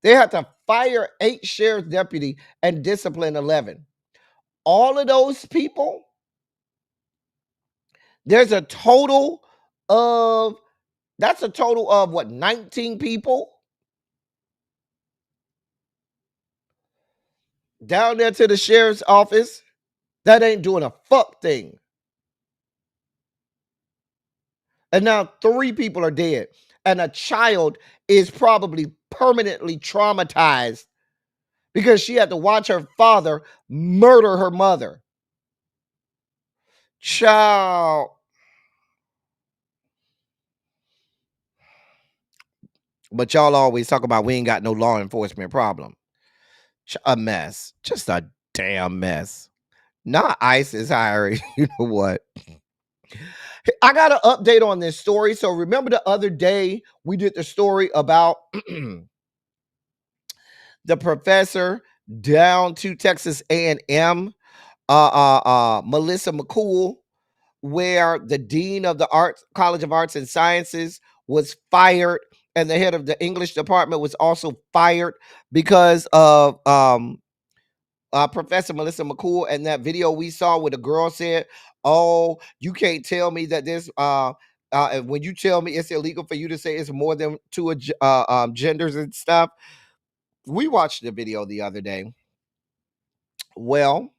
They had to fire 8 sheriff's deputy and discipline 11. All of those people, there's a total of, that's a total of what, 19 people down there to the sheriff's office that ain't doing a fuck thing. And now 3 people are dead. And a child is probably permanently traumatized because she had to watch her father murder her mother. Child. But y'all always talk about we ain't got no law enforcement problem. A mess. Just a damn mess. Not ISIS hiring. You know what? I got an update on this story. So remember the other day we did the story about the professor down to Texas A&M, Melissa McCool, where the dean of the College of Arts and Sciences was fired, and the head of the English department was also fired because of Professor Melissa McCool. And that video we saw where the girl said, oh, you can't tell me that this when you tell me it's illegal for you to say it's more than 2 genders and stuff. We watched the video the other day. Well,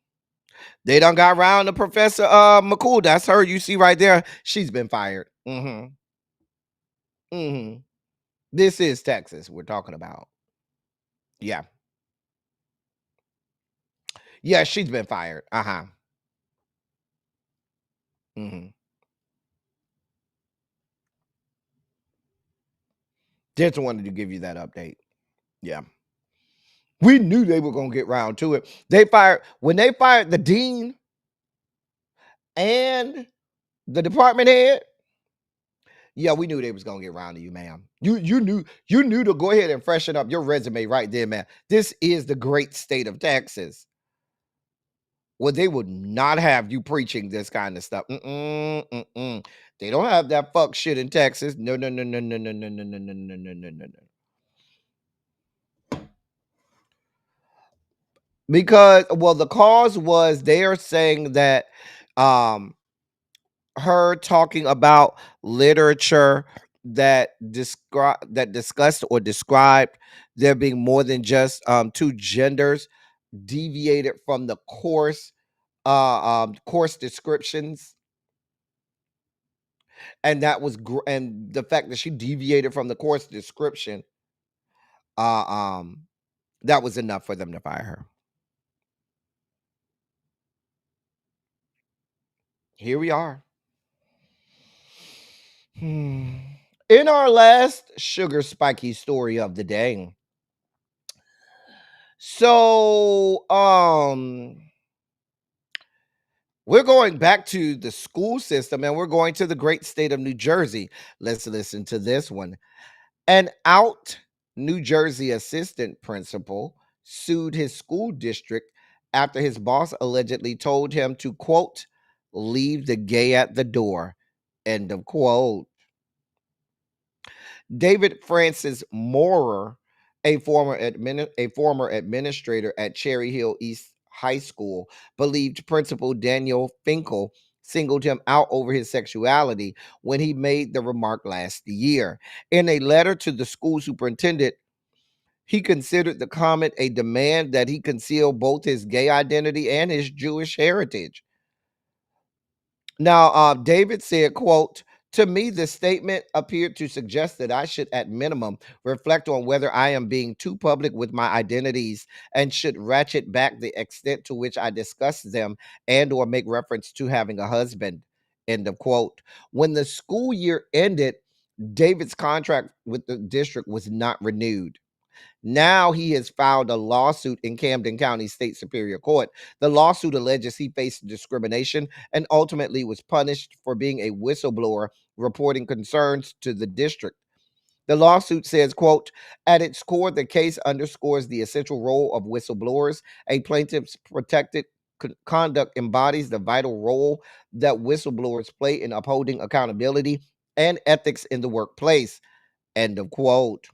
they done got around to Professor McCool. That's her you see right there. She's been fired. This is Texas we're talking about. Yeah. Yeah, she's been fired. Just wanted to give you that update. Yeah. We knew they were going to get round to it. When they fired the dean and the department head, yeah, we knew they was going to get round to you, ma'am. You knew to go ahead and freshen up your resume right there, man. This is the great state of Texas. Well, they would not have you preaching this kind of stuff. They don't have that fuck shit in Texas. No. Because, well, the cause was they are saying that her talking about literature that discussed or described there being more than just 2 genders deviated from the course descriptions, and that was and the fact that she deviated from the course description, that was enough for them to fire her. Here we are. In our last sugar spiky story of the day. So, we're going back to the school system, and we're going to the great state of New Jersey. Let's listen to this one. An out New Jersey assistant principal sued his school district after his boss allegedly told him to, quote, leave the gay at the door, end of quote. David Francis Moorer, a former administrator at Cherry Hill East High School, believed Principal Daniel Finkel singled him out over his sexuality when he made the remark last year. In a letter to the school superintendent, he considered the comment a demand that he conceal both his gay identity and his Jewish heritage. Now, David said, quote, "To me, this statement appeared to suggest that I should, at minimum, reflect on whether I am being too public with my identities and should ratchet back the extent to which I discuss them and or make reference to having a husband." End of quote. When the school year ended, David's contract with the district was not renewed. Now he has filed a lawsuit in Camden County State Superior Court. The lawsuit alleges he faced discrimination and ultimately was punished for being a whistleblower reporting concerns to the district. The lawsuit says, quote, "At its core, the case underscores the essential role of whistleblowers. A plaintiff's protected conduct embodies the vital role that whistleblowers play in upholding accountability and ethics in the workplace." End of quote.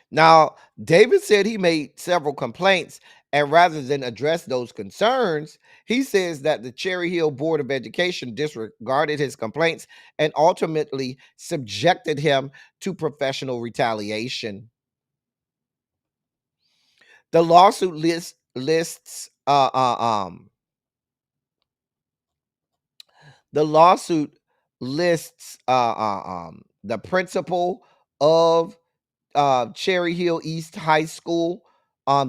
Now, David said he made several complaints, and rather than address those concerns, he says that the Cherry Hill Board of Education disregarded his complaints and ultimately subjected him to professional retaliation. The lawsuit lists the principal of Cherry Hill East High School,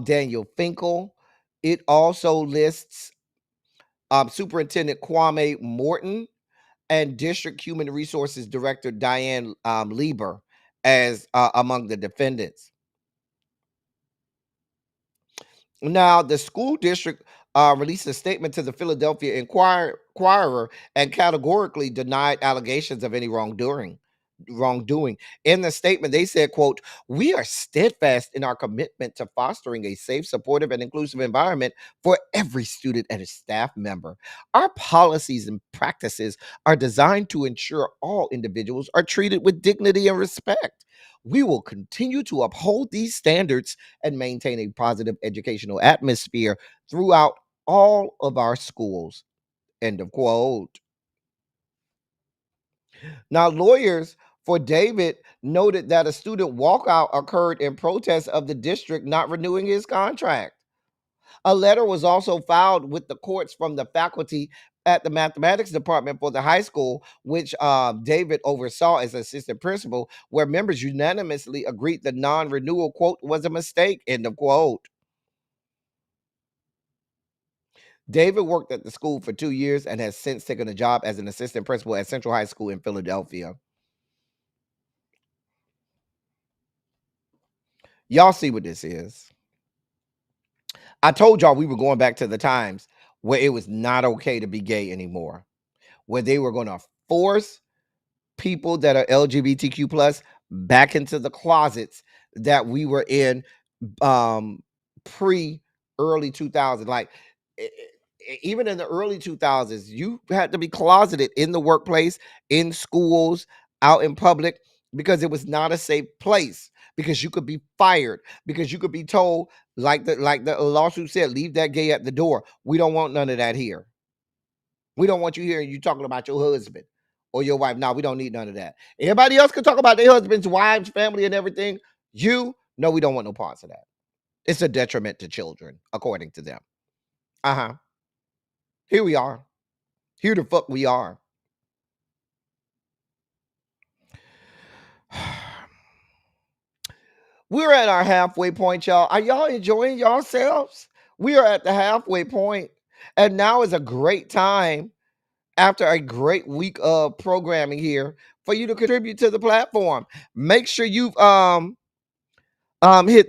Daniel Finkel. It also lists Superintendent Kwame Morton and District Human Resources Director Diane Lieber as among the defendants. Now, the school district released a statement to the Philadelphia Inquirer and categorically denied allegations of any wrongdoing. In the statement, they said, quote, "We are steadfast in our commitment to fostering a safe, supportive, and inclusive environment for every student and staff member. Our policies and practices are designed to ensure all individuals are treated with dignity and respect. We will continue to uphold these standards and maintain a positive educational atmosphere throughout all of our schools." End of quote. Now, lawyers for David noted that a student walkout occurred in protest of the district not renewing his contract. A letter was also filed with the courts from the faculty at the mathematics department for the high school, which David oversaw as assistant principal, where members unanimously agreed the non-renewal, quote, was a mistake, end of quote. David worked at the school for 2 years and has since taken a job as an assistant principal at Central High School in Philadelphia. Y'all see what this is. I told y'all we were going back to the times where it was not okay to be gay anymore, where they were going to force people that are LGBTQ plus back into the closets that we were in pre early 2000s. Like even in the early 2000s, you had to be closeted in the workplace, in schools, out in public, because it was not a safe place, because you could be fired, because you could be told, like the lawsuit said, leave that gay at the door. We don't want none of that here. We don't want you here and you talking about your husband or your wife. No, we don't need none of that. Everybody else can talk about their husbands, wives, family, and everything. No, we don't want no parts of that. It's a detriment to children, according to them. Here we are. Here the fuck we are. We're at our halfway point, y'all. Are y'all enjoying yourselves? We are at the halfway point, and now is a great time, after a great week of programming here, for you to contribute to the platform. Make sure you've hit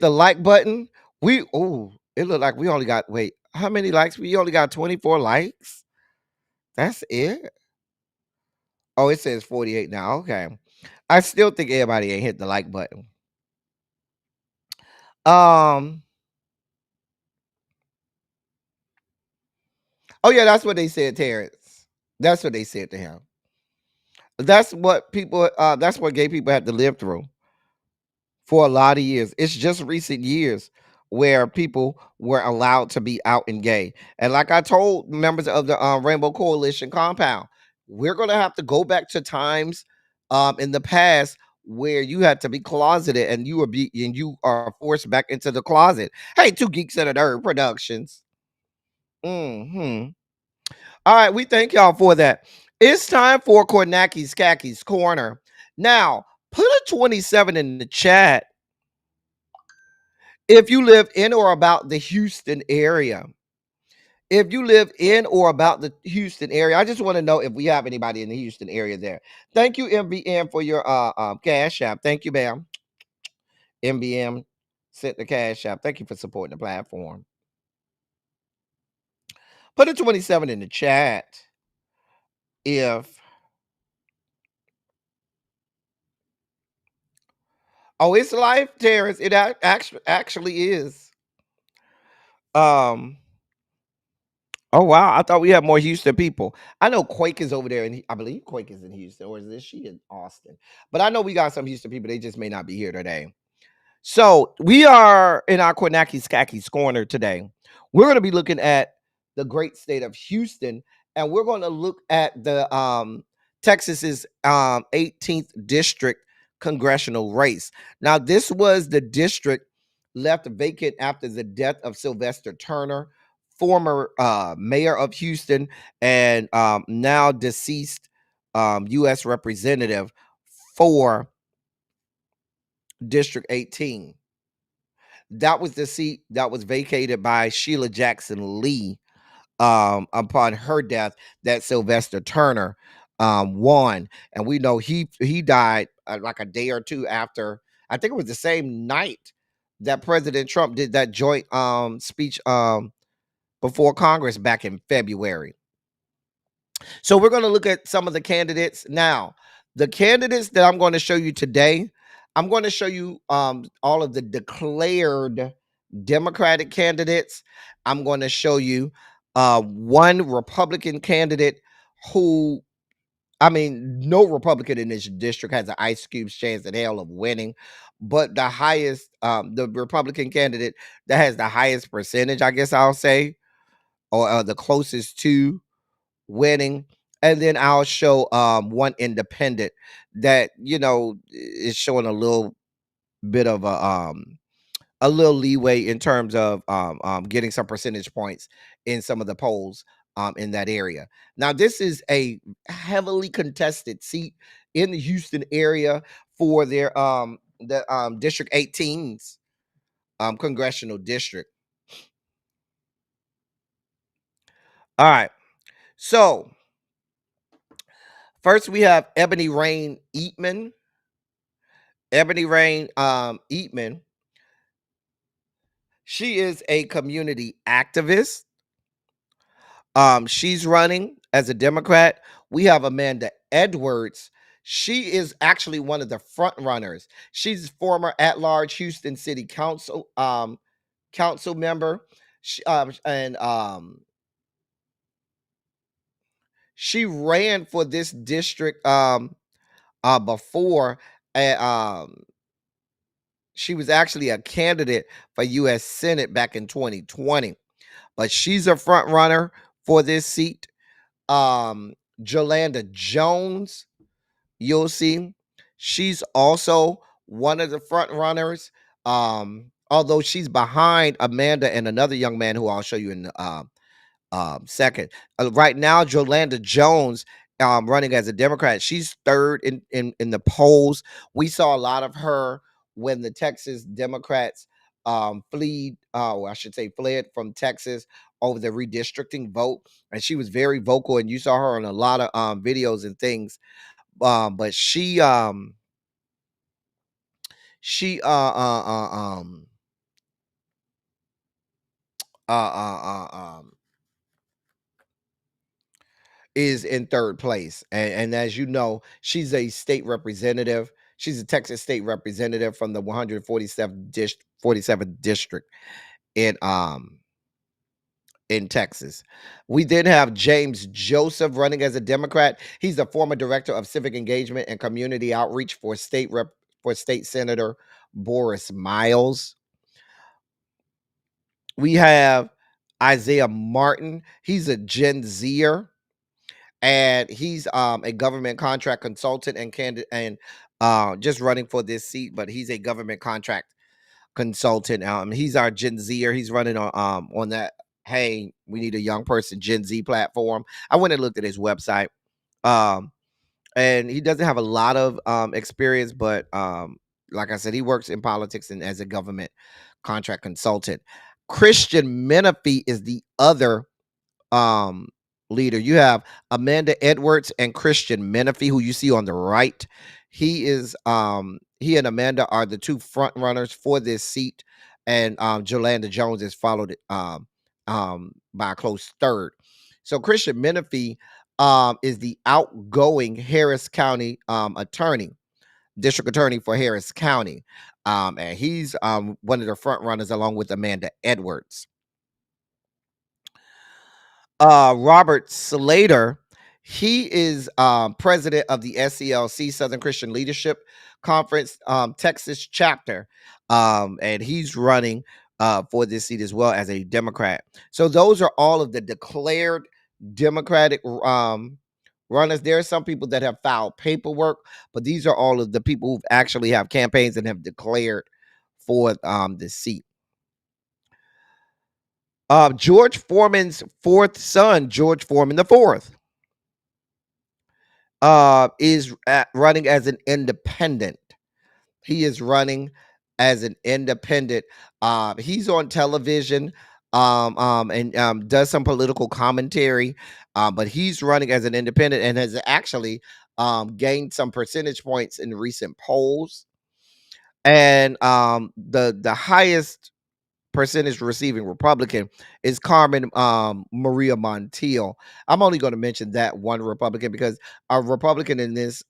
the like button. It looked like we only got, wait, how many likes? We only got 24 likes. That's it. Oh, it says 48 now. Okay. I still think everybody ain't hit the like button. Oh yeah, that's what they said, Terrence. That's what they said to him. That's what gay people have to live through for a lot of years. It's just recent years where people were allowed to be out and gay. And like I told members of the Rainbow Coalition compound, we're going to have to go back to times in the past where you had to be closeted and you are forced back into the closet. Hey, Two Geeks and a Nerd Productions. Hmm. All right, we thank y'all for that. It's time for Kornaki's Khakis Corner. Now, put a 27 in the chat if you live in or about the Houston area. If you live in or about the Houston area, I just want to know if we have anybody in the Houston area there. Thank you, MBM, for your Cash App. Thank you, ma'am. MBM sent the Cash App. Thank you for supporting the platform. Put a 27 in the chat if. Oh, it's life, Terrence. It actually is. Um. Oh wow, I thought we had more Houston people. I know Quake is over there, and I believe Quake is in Houston, or is she in Austin? But I know we got some Houston people. They just may not be here today. So we are in our Kornaki's Khakis Corner today. We're going to be looking at the great state of Houston, and we're going to look at the Texas's 18th district congressional race. Now, this was the district left vacant after the death of Sylvester Turner, former mayor of Houston and now deceased U.S. representative for District 18. That was the seat that was vacated by Sheila Jackson Lee upon her death that Sylvester Turner won. And we know he died like a day or two after. I think it was the same night that President Trump did that joint speech before Congress back in February. So we're going to look at some of the candidates now. The candidates that I'm going to show you today, I'm going to show you all of the declared Democratic candidates. I'm going to show you one Republican candidate who, I mean, no Republican in this district has an ice cube's chance in hell of winning, but the highest, the Republican candidate that has the highest percentage, I guess I'll say, or the closest to winning. And then I'll show one independent that, you know, is showing a little bit of a little leeway in terms of getting some percentage points in some of the polls in that area. Now, this is a heavily contested seat in the Houston area for their District 18's congressional district. All right. So first we have Ebony Rain Eatman. Ebony Rain Eatman. She is a community activist. She's running as a Democrat. We have Amanda Edwards. She is actually one of the front runners. She's former at-large Houston City Council council member. She ran for this district before. She was actually a candidate for U.S. Senate back in 2020, but she's a front runner for this seat. Jolanda Jones, you'll see, she's also one of the front runners. Although she's behind Amanda and another young man who I'll show you in the second. Right now, Jolanda Jones running as a Democrat. She's third in the polls. We saw a lot of her when the Texas Democrats fled from Texas over the redistricting vote, and she was very vocal, and you saw her on a lot of videos and things. But she she is in third place. And as you know, she's a state representative. She's a Texas state representative from the 47th district in Texas. We then have James Joseph running as a Democrat. He's the former director of civic engagement and community outreach for State Senator Boris Miles. We have Isaiah Martin. He's a Gen Zer, and he's a government contract consultant and candidate and just running for this seat, but he's a government contract consultant. He's our Gen Zer. He's running on that. Hey, we need a young person Gen Z platform. I went and looked at his website. And he doesn't have a lot of experience, but like I said, he works in politics and as a government contract consultant. Christian Menifee is the other um leader. You have Amanda Edwards and Christian Menifee, who you see on the right. He and Amanda are the two front runners for this seat, and Jolanda Jones is followed by a close third. So Christian Menifee is the outgoing Harris County district attorney for Harris County, and he's one of the front runners along with Amanda Edwards. Robert Slater, he is president of the SCLC, Southern Christian Leadership Conference, Texas chapter, and he's running for this seat as well as a Democrat. So those are all of the declared Democratic runners. There are some people that have filed paperwork, but these are all of the people who actually have campaigns and have declared for this seat. George Foreman's fourth son, George Foreman the fourth, is running as an independent. He is running as an independent. He's on television and does some political commentary, but he's running as an independent and has actually gained some percentage points in recent polls. And the highest percentage receiving Republican is Carmen Maria Montiel. I'm only going to mention that one Republican because a Republican in this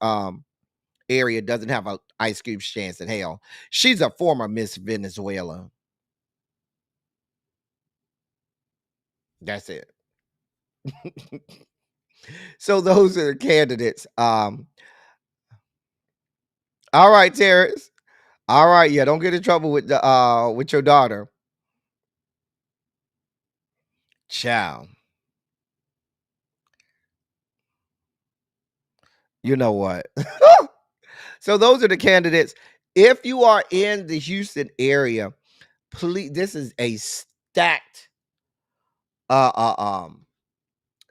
area doesn't have a Ice Cube's chance in hell. She's a former Miss Venezuela. That's it. So those are the candidates. All right, Terrence. All right, yeah, don't get in trouble with the with your daughter. Ciao. You know what? So those are the candidates. If you are in the Houston area, please, this is a stacked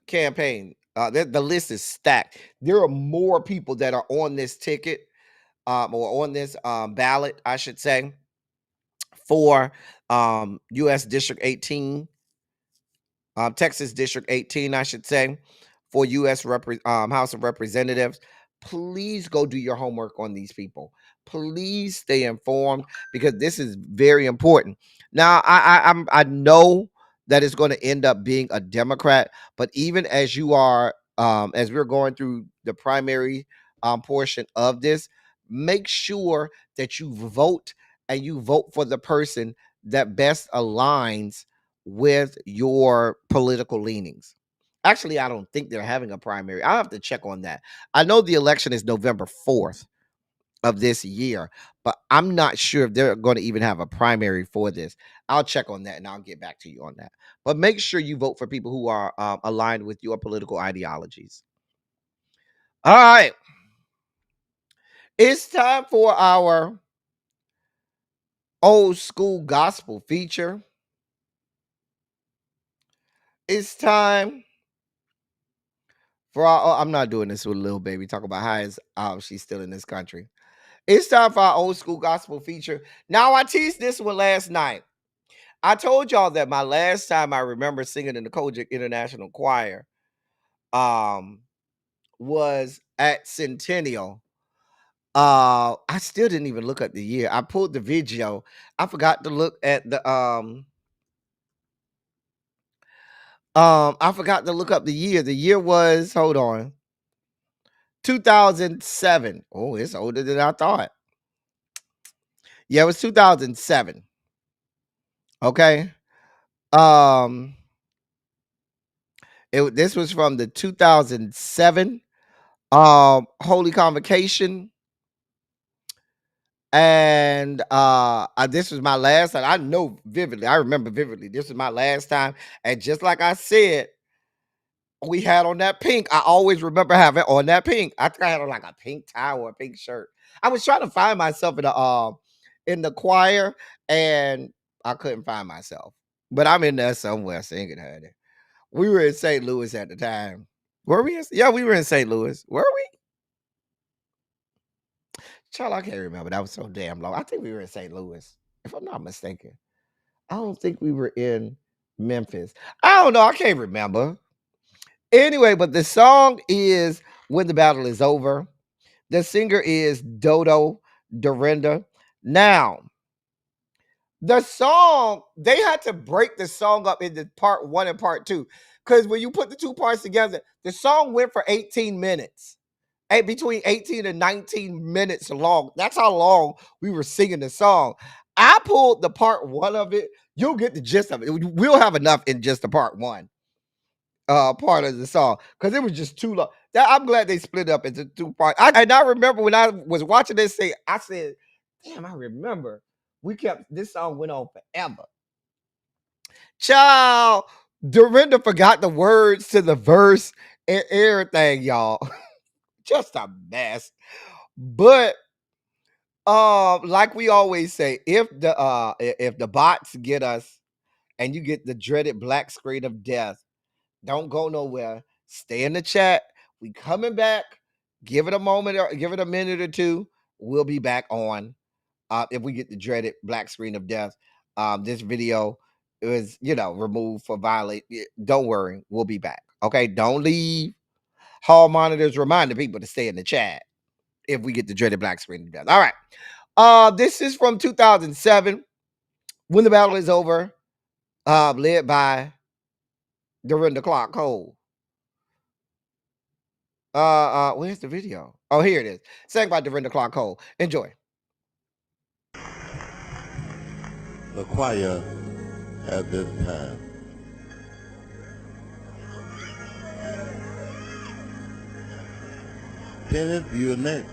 campaign. The list is stacked. There are more people that are on this ticket, or on this ballot, I should say, for U.S. District 18, Texas District 18, I should say, for U.S. House of Representatives. Please go do your homework on these people. Please stay informed because this is very important. Now, I know that it's going to end up being a Democrat, but even as you are, as we're going through the primary portion of this, make sure that you vote and you vote for the person that best aligns with your political leanings. Actually, I don't think they're having a primary. I'll have to check on that. I know the election is November 4th of this year, but I'm not sure if they're going to even have a primary for this. I'll check on that and I'll get back to you on that. But make sure you vote for people who are aligned with your political ideologies. All right. It's time for our old school gospel feature. It's time for our, I'm not doing this with a little baby. Talk about how is she's still in this country. It's time for our old school gospel feature. Now, I teased this one last night. I told y'all that my last time I remember singing in the Kojic International Choir was at Centennial. I still didn't even look at the year. I pulled the video. I forgot to look at the I forgot to look up the year. The year was, hold on, 2007. Oh, it's older than I thought. Yeah, it was 2007. Okay. This was from the 2007 Holy Convocation. And this was my last time. I know vividly. I remember vividly. This was my last time. And just like I said, we had on that pink. I always remember having on that pink. I think I had on like a pink tie or a pink shirt. I was trying to find myself in the choir, and I couldn't find myself. But I'm in there somewhere singing, honey. We were in St. Louis at the time. Were we? Yeah, we were in St. Louis. Were we? Child, I can't remember. That was so damn long. I think we were in St. Louis, if I'm not mistaken. I don't think we were in Memphis. I don't know. I can't remember. Anyway, but the song is When the Battle Is Over. The singer is Dorinda. Now, the song, they had to break the song up into part 1 and part 2. Because when you put the two parts together, the song went for 18 minutes. Between 18 and 19 minutes long. That's how long we were singing the song. I pulled the part 1 of it. You'll get the gist of it. We'll have enough in just the part 1 part of the song, because it was just too long. I'm glad they split up into 2 parts. And I remember when I was watching this thing, I said, damn, I remember this song went on forever. Child, Dorinda forgot the words to the verse and everything, y'all. Just a mess. But like we always say, if the bots get us and you get the dreaded black screen of death, don't go nowhere. Stay in the chat. We coming back. Give it a moment or give it a minute or two. We'll be back on. If we get the dreaded black screen of death. This video is, removed for violate. Don't worry. We'll be back. Okay. Don't leave. Hall monitors reminding people to stay in the chat if we get the dreaded black screen of death. All right. This is from 2007. When the Battle Is Over. Led by Dorinda Clark Cole. Where's the video? Oh, here it is. Sang by Dorinda Clark Cole. Enjoy. The choir at this time. Dennis, you're next.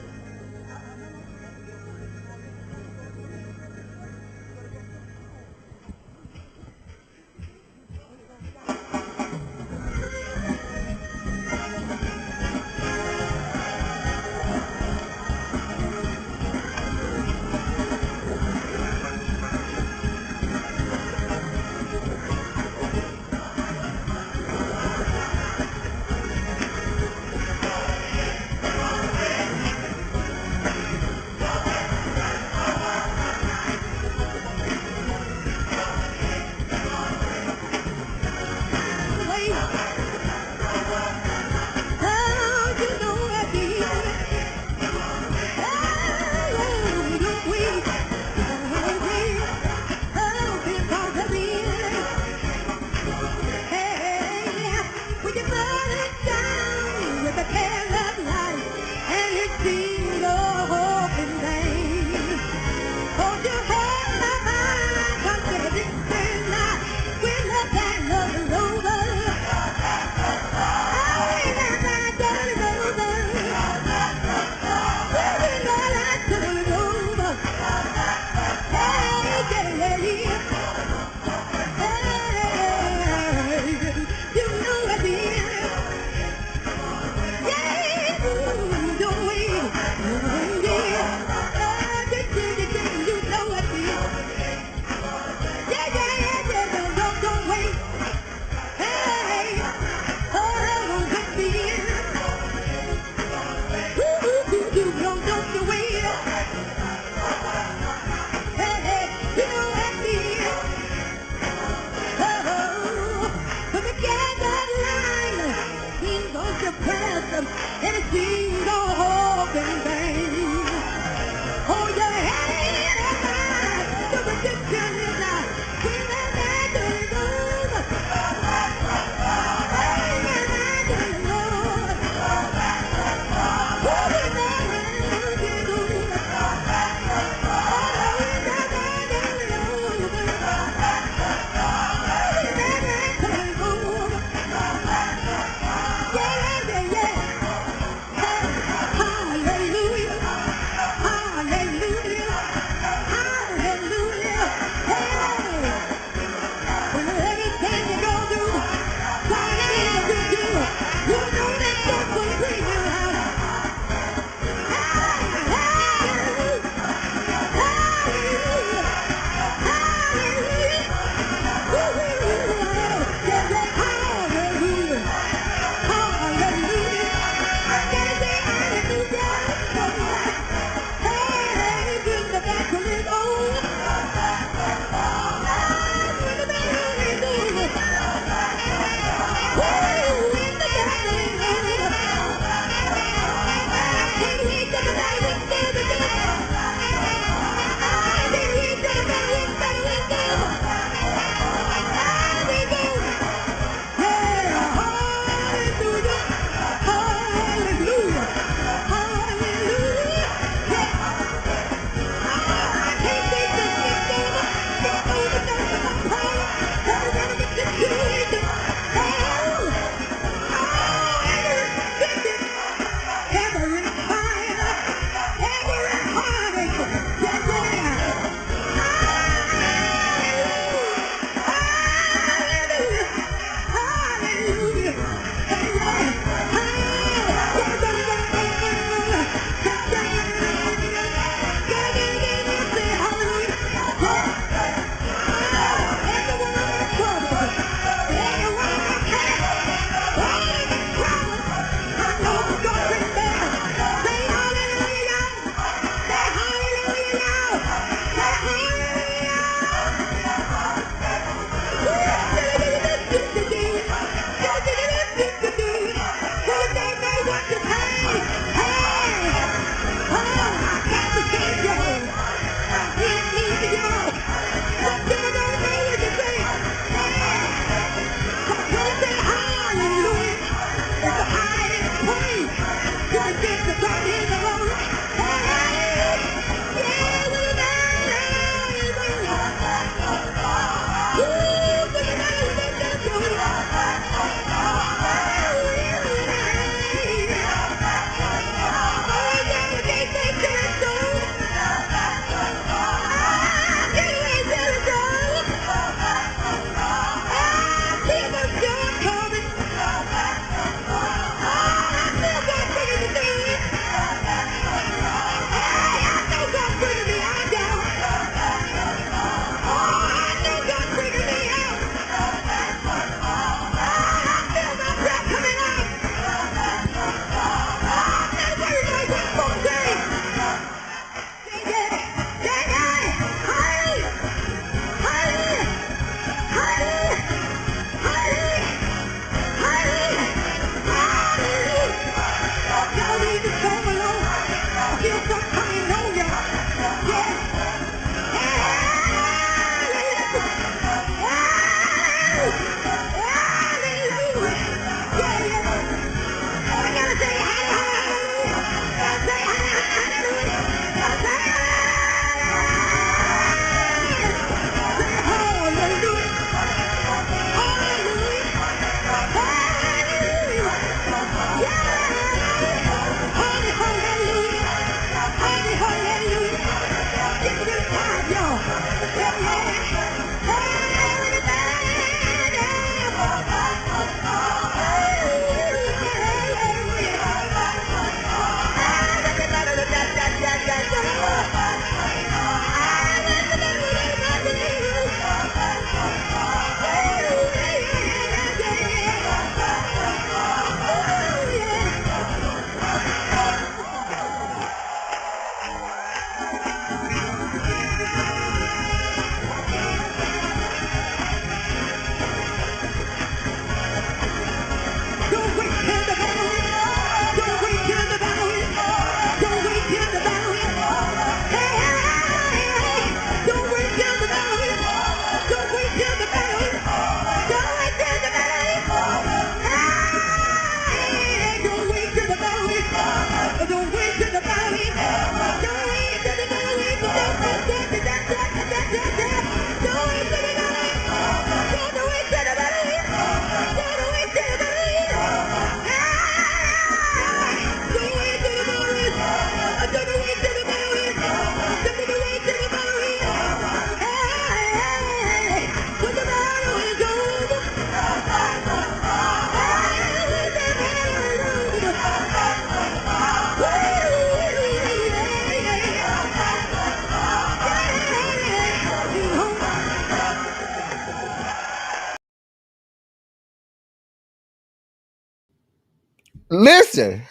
Listen.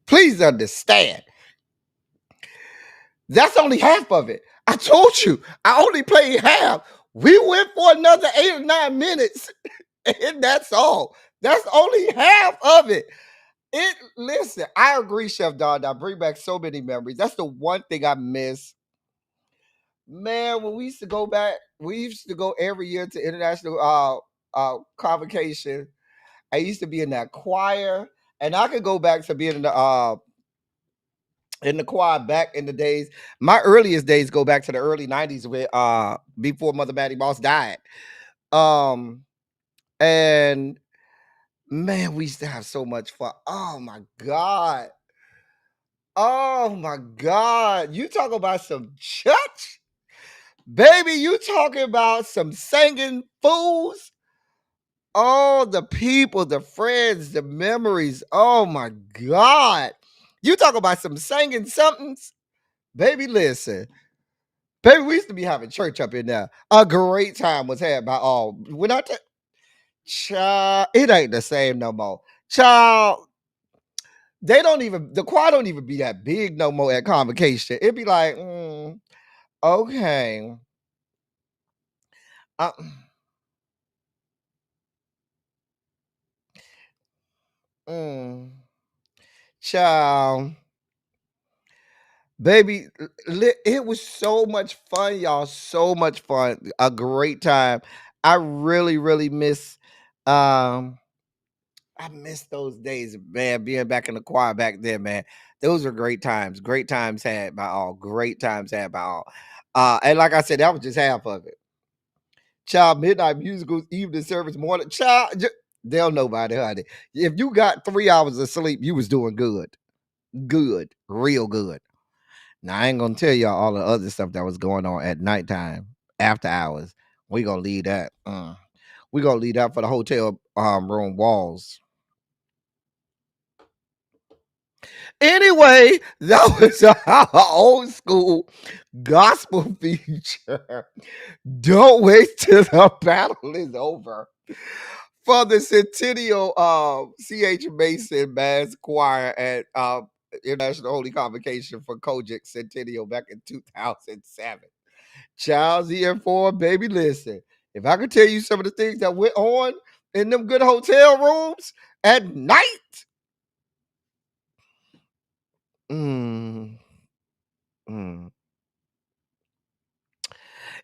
Please understand. That's only half of it. I told you, I only played half. We went for another 8 or 9 minutes, and that's all. That's only half of it. Listen, I agree, Chef Don. I bring back so many memories. That's the one thing I miss. Man, when we used to go back, we used to go every year to international convocation. I used to be in that choir, and I could go back to being in the choir back in the days. My earliest days go back to the early 90s with before Mother Mattie Moss died. And man, we used to have so much fun. Oh my God. Oh my God. You talk about some church? Baby, you talking about some singing fools? Oh, the people, the friends, the memories. Oh my God. You talk about some singing somethings? Baby, listen. Baby, we used to be having church up in there. A great time was had by all. When I child, it ain't the same no more. Child, the choir don't even be that big no more at convocation. It'd be like, okay. Uh, child. Baby, it was so much fun, y'all. So much fun. A great time. I really, really miss I miss those days, man, being back in the choir back then, man. Those were great times. Great times had by all. Great times had by all. And like I said, that was just half of it. Child, midnight musicals, evening service, morning. Child, they'll know about it, honey. If you got 3 hours of sleep, you was doing good. Good. Real good. Now, I ain't gonna tell y'all all the other stuff that was going on at nighttime, after hours. We gonna leave that. We gonna leave that for the hotel room walls. Anyway, that was our old school gospel feature. Don't wait till the battle is over. For the Centennial C.H. Mason Mass Choir at International Holy Convocation for Kojic Centennial back in 2007. Child's here for baby. Listen, if I could tell you some of the things that went on in them good hotel rooms at night.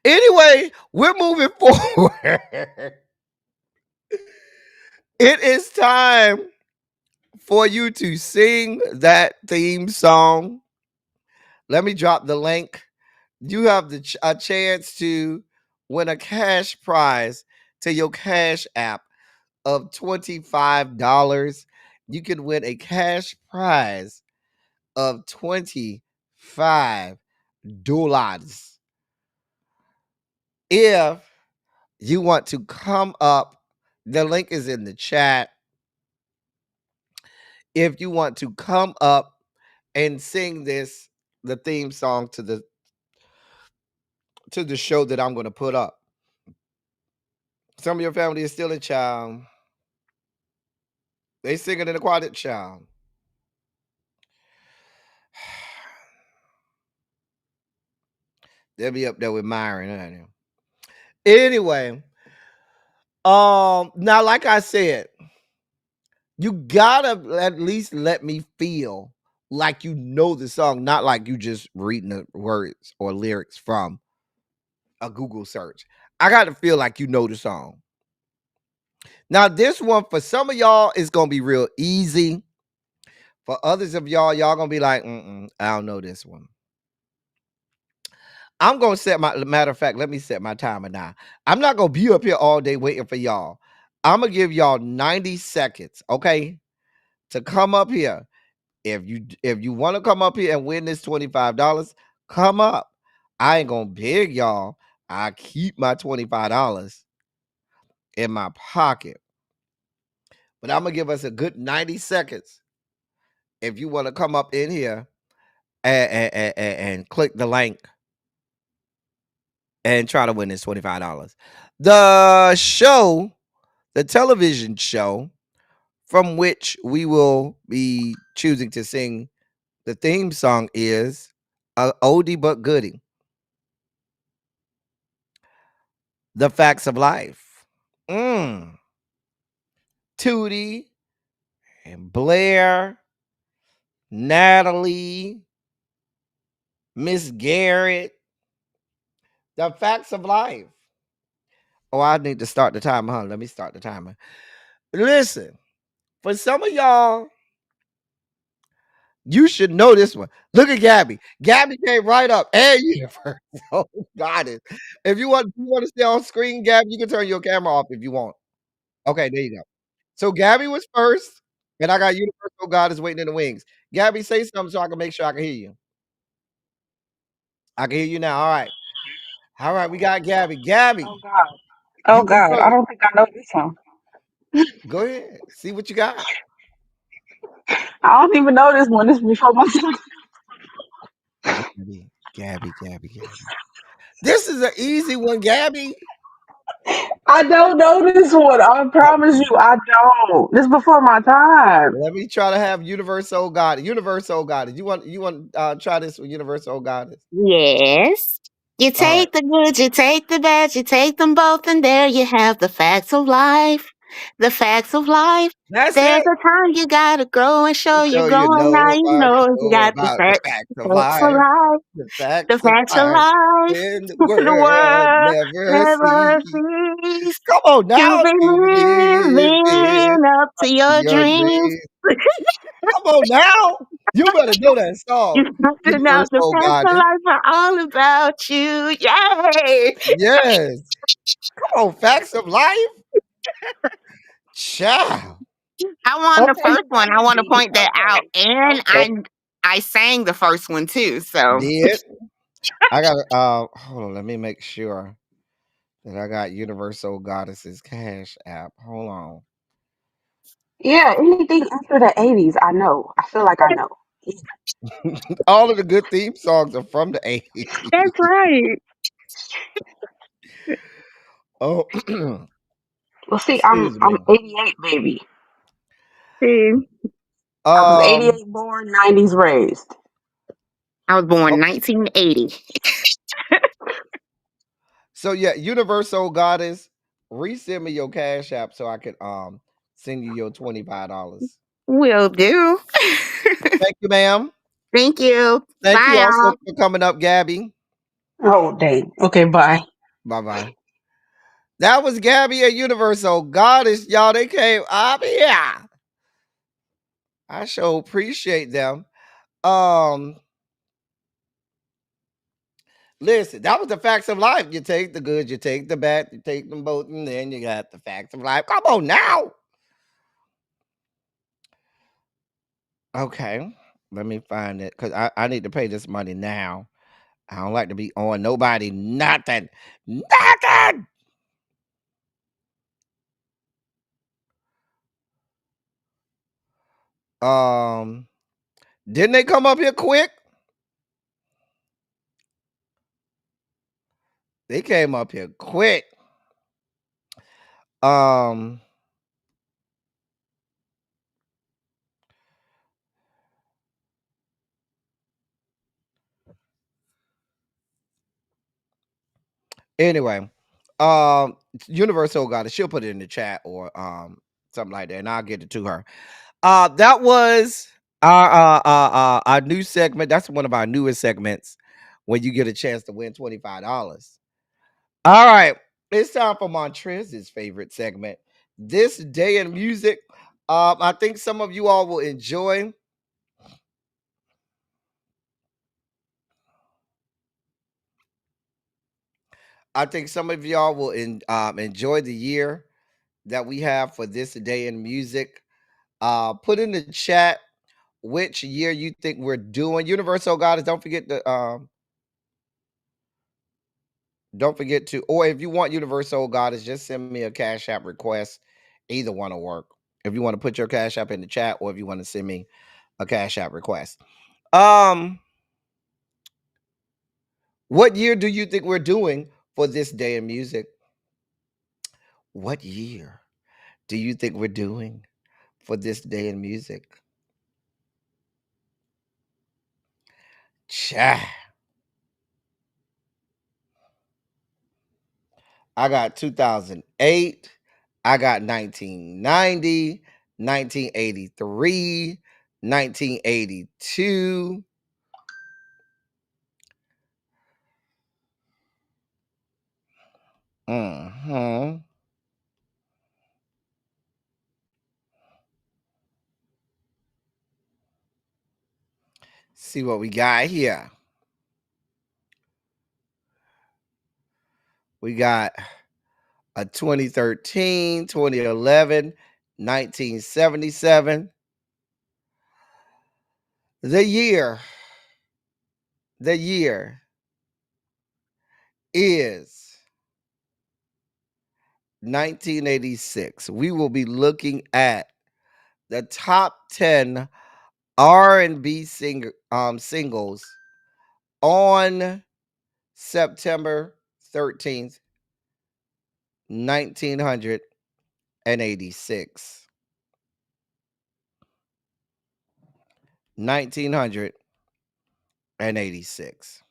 Anyway, we're moving forward. It is time for you to sing that theme song. Let me drop the link. You have a chance to win a cash prize to your Cash App of $25. You can win a cash prize of $25. If you want to come up, the link is in the chat. If you want to come up and sing the theme song to the show that I'm going to put up. Some of your family is still in child. They singing in the quiet child. They'll be up there with Myron. Anyway, now like I said, you gotta at least let me feel like you know the song, not like you just reading the words or lyrics from a Google search. I gotta feel like you know the song. Now, this one for some of y'all is gonna be real easy. For others of y'all gonna be like, I don't know this one. I'm gonna set matter of fact, let me set my timer now. I'm not gonna be up here all day waiting for y'all. I'm gonna give y'all 90 seconds, okay, to come up here. If you want to come up here and win this $25, come up. I ain't gonna beg y'all. I keep my $25 in my pocket. But I'm gonna give us a good 90 seconds. If you want to come up in here and click the link and try to win this $25. The show, the television show from which we will be choosing to sing the theme song is a oldie but goodie. The Facts of Life. Tootie and Blair, Natalie, Miss Garrett. The Facts of Life. Oh, I need to start the timer, huh? Let me start the timer. Listen, for some of y'all, you should know this one. Look at Gabby. Gabby came right up. And Universe. Oh, goddess. If you want to stay on screen, Gabby, you can turn your camera off if you want. Okay, there you go. So Gabby was first, and I got Universal God is waiting in the wings. Gabby, say something so I can make sure I can hear you. I can hear you now. All right. All right, we got Gabby. Gabby. Oh God. You Oh God. I don't think I know this one. go ahead. See what you got. I don't even know this one. This is before my time. Gabby. This is an easy one, Gabby. I don't know this one. I promise you, I don't. This is before my time. Let me try to have Universal God. Universal God. You want try this with Universal God? Yes. You All right. take the good, you take the bad, you take them both, and there you have the facts of life. The facts of life. That's There's it. a time you gotta grow and show you're So you growing. Now know you I know you know got the about the facts. facts of Facts of life. life. The The facts of facts of life life. in the The world world never never see. cease Come on to now, be you live it living up to your your dreams. dreams. Come on now. You better know that You song. to know the Universal facts of Goddess. life are all about you. Yay! Yes. Come on, facts of life. Ciao. I won the Okay, first you one. got I me want to beat. point that out, Okay. and Okay. I sang the first one too. So Did I got hold on, let me make sure that I got Universal Goddess's Cash app. Hold on. Yeah, anything after the 80s, I know. I feel like I know. All of the good theme songs are from the 80s. that's right. Oh, Well, see, I'm excuse I'm me. 88, baby. See, I was Um, 88 born, 90s raised. I was born okay. 1980. So yeah, Universal Goddess, resend me your Cash app so I can send you your $25. Will do. Thank you, ma'am. Thank you. Thank Bye, you also y'all. for coming up, Gabby. Oh, dang. Okay, bye. Bye bye. That was Gabby at Universal Goddess, y'all. They came up here. I sure appreciate them. Um, Listen, that was the facts of life. You take the good, you take the bad, you take them both, and then you got the facts of life. Come on now. Okay. Let me find it because I need to pay this money now. I don't like to be on nobody, nothing. Nothing. Um, didn't they come up here quick? They came up here quick. Um, anyway, Universal got it. She'll put it in the chat or something like that, and I'll get it to her. That was our new segment. That's one of our newest segments when you get a chance to win $25. All right, it's time for Montrez's favorite segment, This Day in Music. I think some of you all will enjoy. I think some of y'all will enjoy the year that we have for This Day in Music. Put in the chat which year you think we're doing. Universal Goddess, don't forget to, or if you want Universal Goddess, just send me a Cash App request. Either one will work. If you want to put your Cash App in the chat, or if you want to send me a Cash App request. What year do you think we're doing for This Day in Music? What year do you think we're doing for this day in music? Cha. I got 2008. I got 1990, 1983, 1982. Mm-hmm. See what we got here. We got a 2013, 2011, 1977. The year is 1986. We will be looking at the top 10 R&B singles on September 13th, 1986. 1986.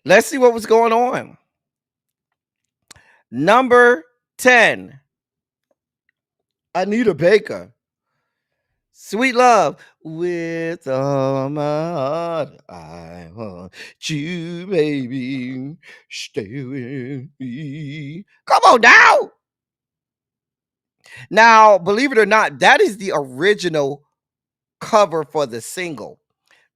Let's see what was going on. Number 10, Anita Baker. Sweet Love. With all my heart, I want you, baby. Stay with me. Come on now. Now, believe it or not, that is the original cover for the single.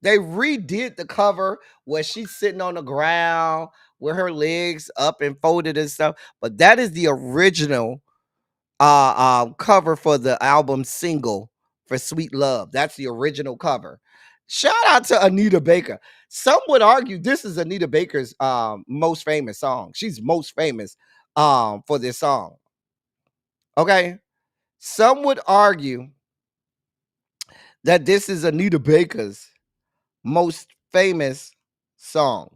They redid the cover where she's sitting on the ground with her legs up and folded and stuff, but that is the original cover for the album single for Sweet Love. That's the original cover. Shout out to Anita Baker. Some would argue this is Anita Baker's most famous song. She's most famous for this song. Okay. Some would argue that this is Anita Baker's most famous song.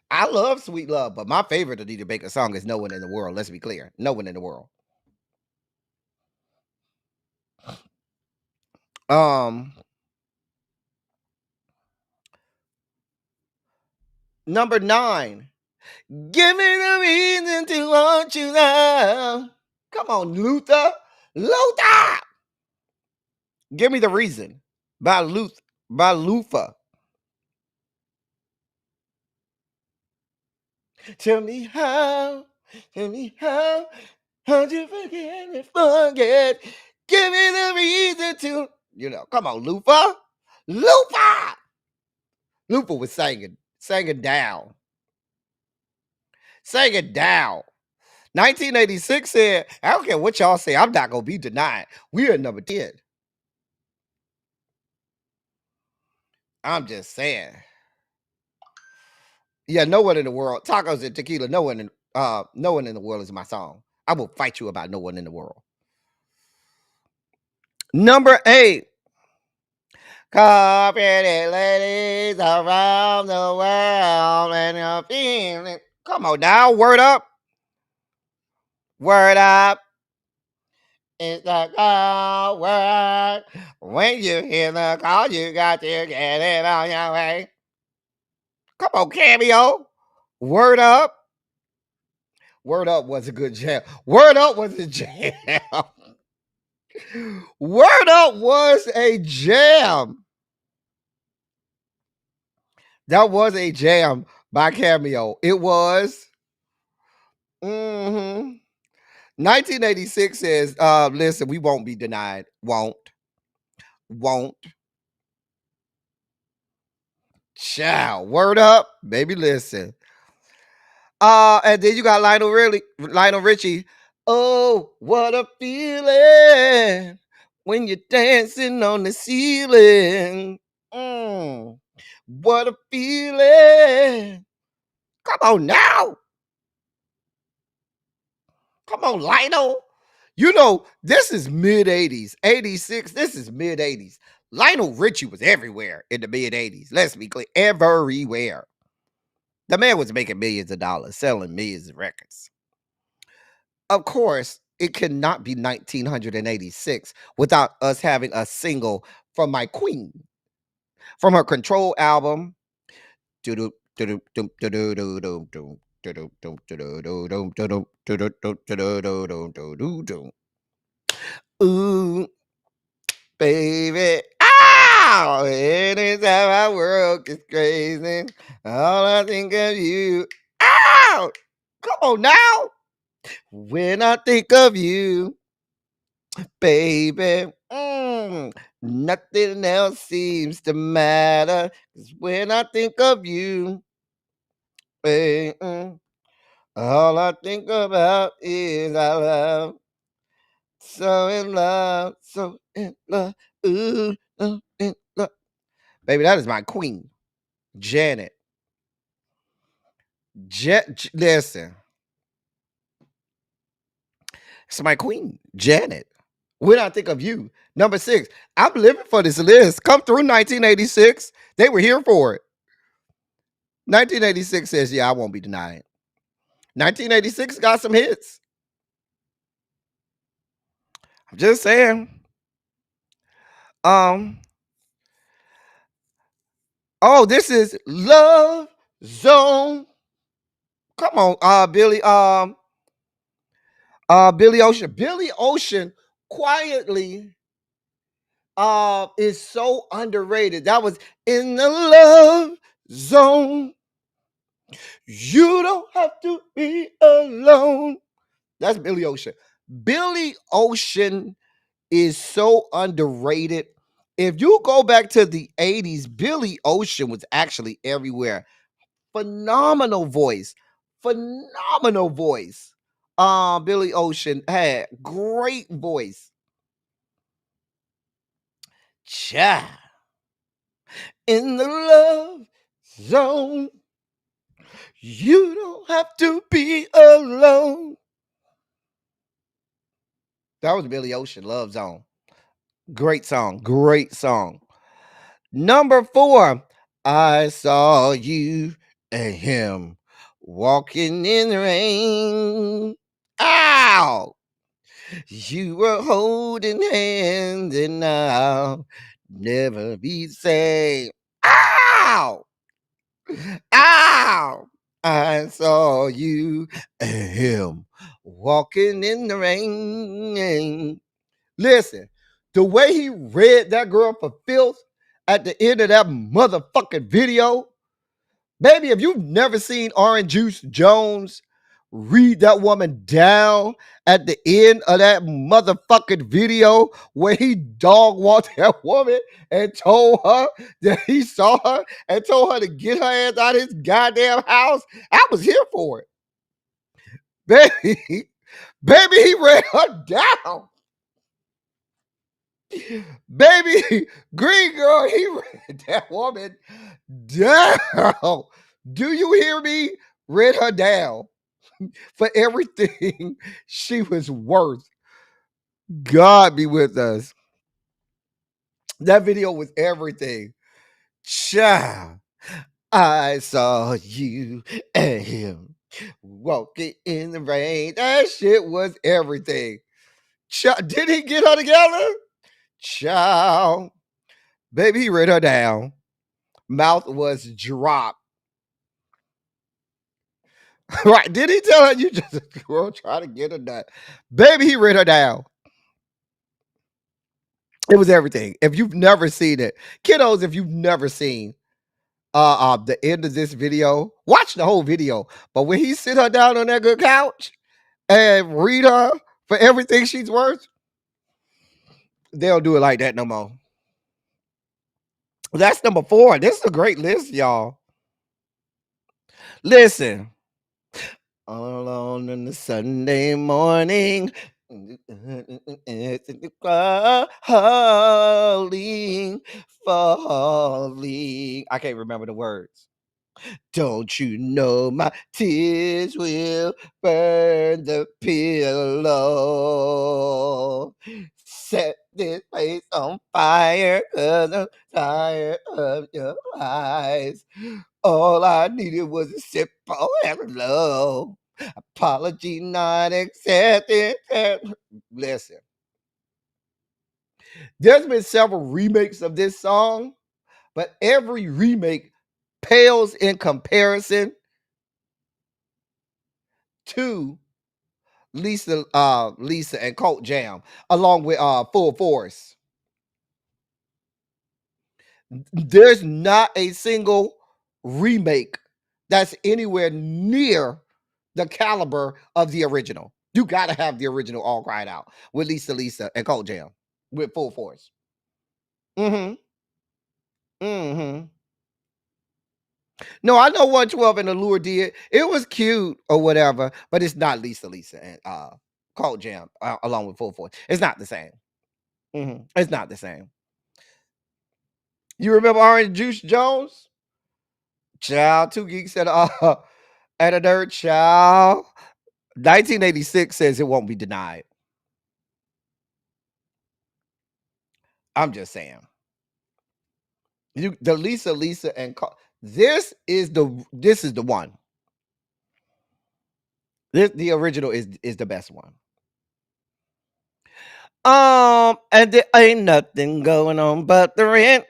I love Sweet Love, but my favorite Anita Baker song is No One in the World. Let's be clear. No One in the World. Number 9. Give me the reason to want you now. Come on, Luther. Luther. Give me the reason. By Luther. Tell me how. How'd you forget and forget? Give me the reason to. Come on, Luther. Luther. Luther was singing down. Singing down. 1986 said, I don't care what y'all say, I'm not going to be denied. We're at number 10. I'm just saying. Yeah, No One in the World. Tacos and Tequila, No One in the World is my song. I will fight you about No One in the World. Number 8. Call pretty ladies around the world and you're feeling. Come on now, word up. Word up. It's the call word. When you hear the call, you got to get it on your way. Come on, Cameo. Word up. Word up was a good jam. Word up was a jam. Word up was a jam. That was a jam by Cameo. It was. 1986 says, listen, we won't be denied. Won't. Child. Word up. Baby, listen. And then you got Lionel Richie. Oh, what a feeling when you're dancing on the ceiling. What a feeling. Come on now. Come on, Lionel. This is mid-80s. 86, this is mid-80s. Lionel Richie was everywhere in the mid-80s. Let's be clear. Everywhere. The man was making millions of dollars, selling millions of records. Of course, it cannot be 1986 without us having a single from my queen, from her Control album. Ooh, baby. Ow! Anytime my world gets crazy, all I think of you. Ow! Come on now. When I think of you, baby, nothing else seems to matter. 'Cause when I think of you, baby, all I think about is our love. So in love, so in love, ooh, in love. Baby, that is my queen, Janet. Listen, it's my queen, Janet. When I think of you, number 6. I'm living for this list. Come through 1986. They were here for it. 1986 says, yeah, I won't be denied. 1986 got some hits. I'm just saying. Oh, this is Love Zone. Come on, Billy Ocean. Billy Ocean quietly is so underrated. That was In the Love Zone. You don't have to be alone. That's Billy Ocean. Billy Ocean is so underrated. If you go back to the 80s, Billy Ocean was actually everywhere. Phenomenal voice. Phenomenal voice. Billy Ocean had great voice. Cha. In the love zone. You don't have to be alone. That was Billy Ocean, Love Zone. Great song. Great song. Number 4, I saw you and him walking in the rain. Ow! You were holding hands and I'll never be the same. Ow! Ow! I saw you and him walking in the rain. Listen, the way he read that girl for filth at the end of that motherfucking video, baby, if you've never seen Orange Juice Jones read that woman down at the end of that motherfucking video where he dog walked that woman and told her that he saw her and told her to get her ass out of his goddamn house, I was here for it. Baby, he read her down. Baby, Green Girl, he read that woman down. Do you hear me? Read her down for everything she was worth. God be with us. That video was everything. Child, I saw you and him walking in the rain. That shit was everything. Child, did he get her together? Child, baby, he read her down. Mouth was dropped. Right? Did he tell her you just a girl trying to get a nut? Baby, he read her down. It was everything. If you've never seen it, kiddos, if you've never seen the end of this video, watch the whole video. But when he sit her down on that good couch and read her for everything she's worth, they don't do it like that no more. That's number 4. This is a great list, y'all. Listen. All alone in the Sunday morning, falling. I can't remember the words. Don't you know my tears will burn the pillow? Set this place on fire, 'cause I'm tired of your lies. All I needed was a sip of hello. Apology not accepted. Listen, there's been several remakes of this song, but every remake pales in comparison to Lisa and Cult Jam, along with Full Force. There's not a single remake that's anywhere near the caliber of the original. You gotta have the original all cried out with Lisa and Cult Jam with Full Force. Mm-hmm. Mm-hmm. No, I know 112 and Allure did. It was cute or whatever, but it's not Lisa and Cult Jam along with Full Force. It's not the same. Mm-hmm. It's not the same. You remember Orange Juice Jones? Child, 2 Geeks at a nerd, child. 1986 says it won't be denied. I'm just saying. The Lisa and this is the one. The original is the best one. And there ain't nothing going on but the rent.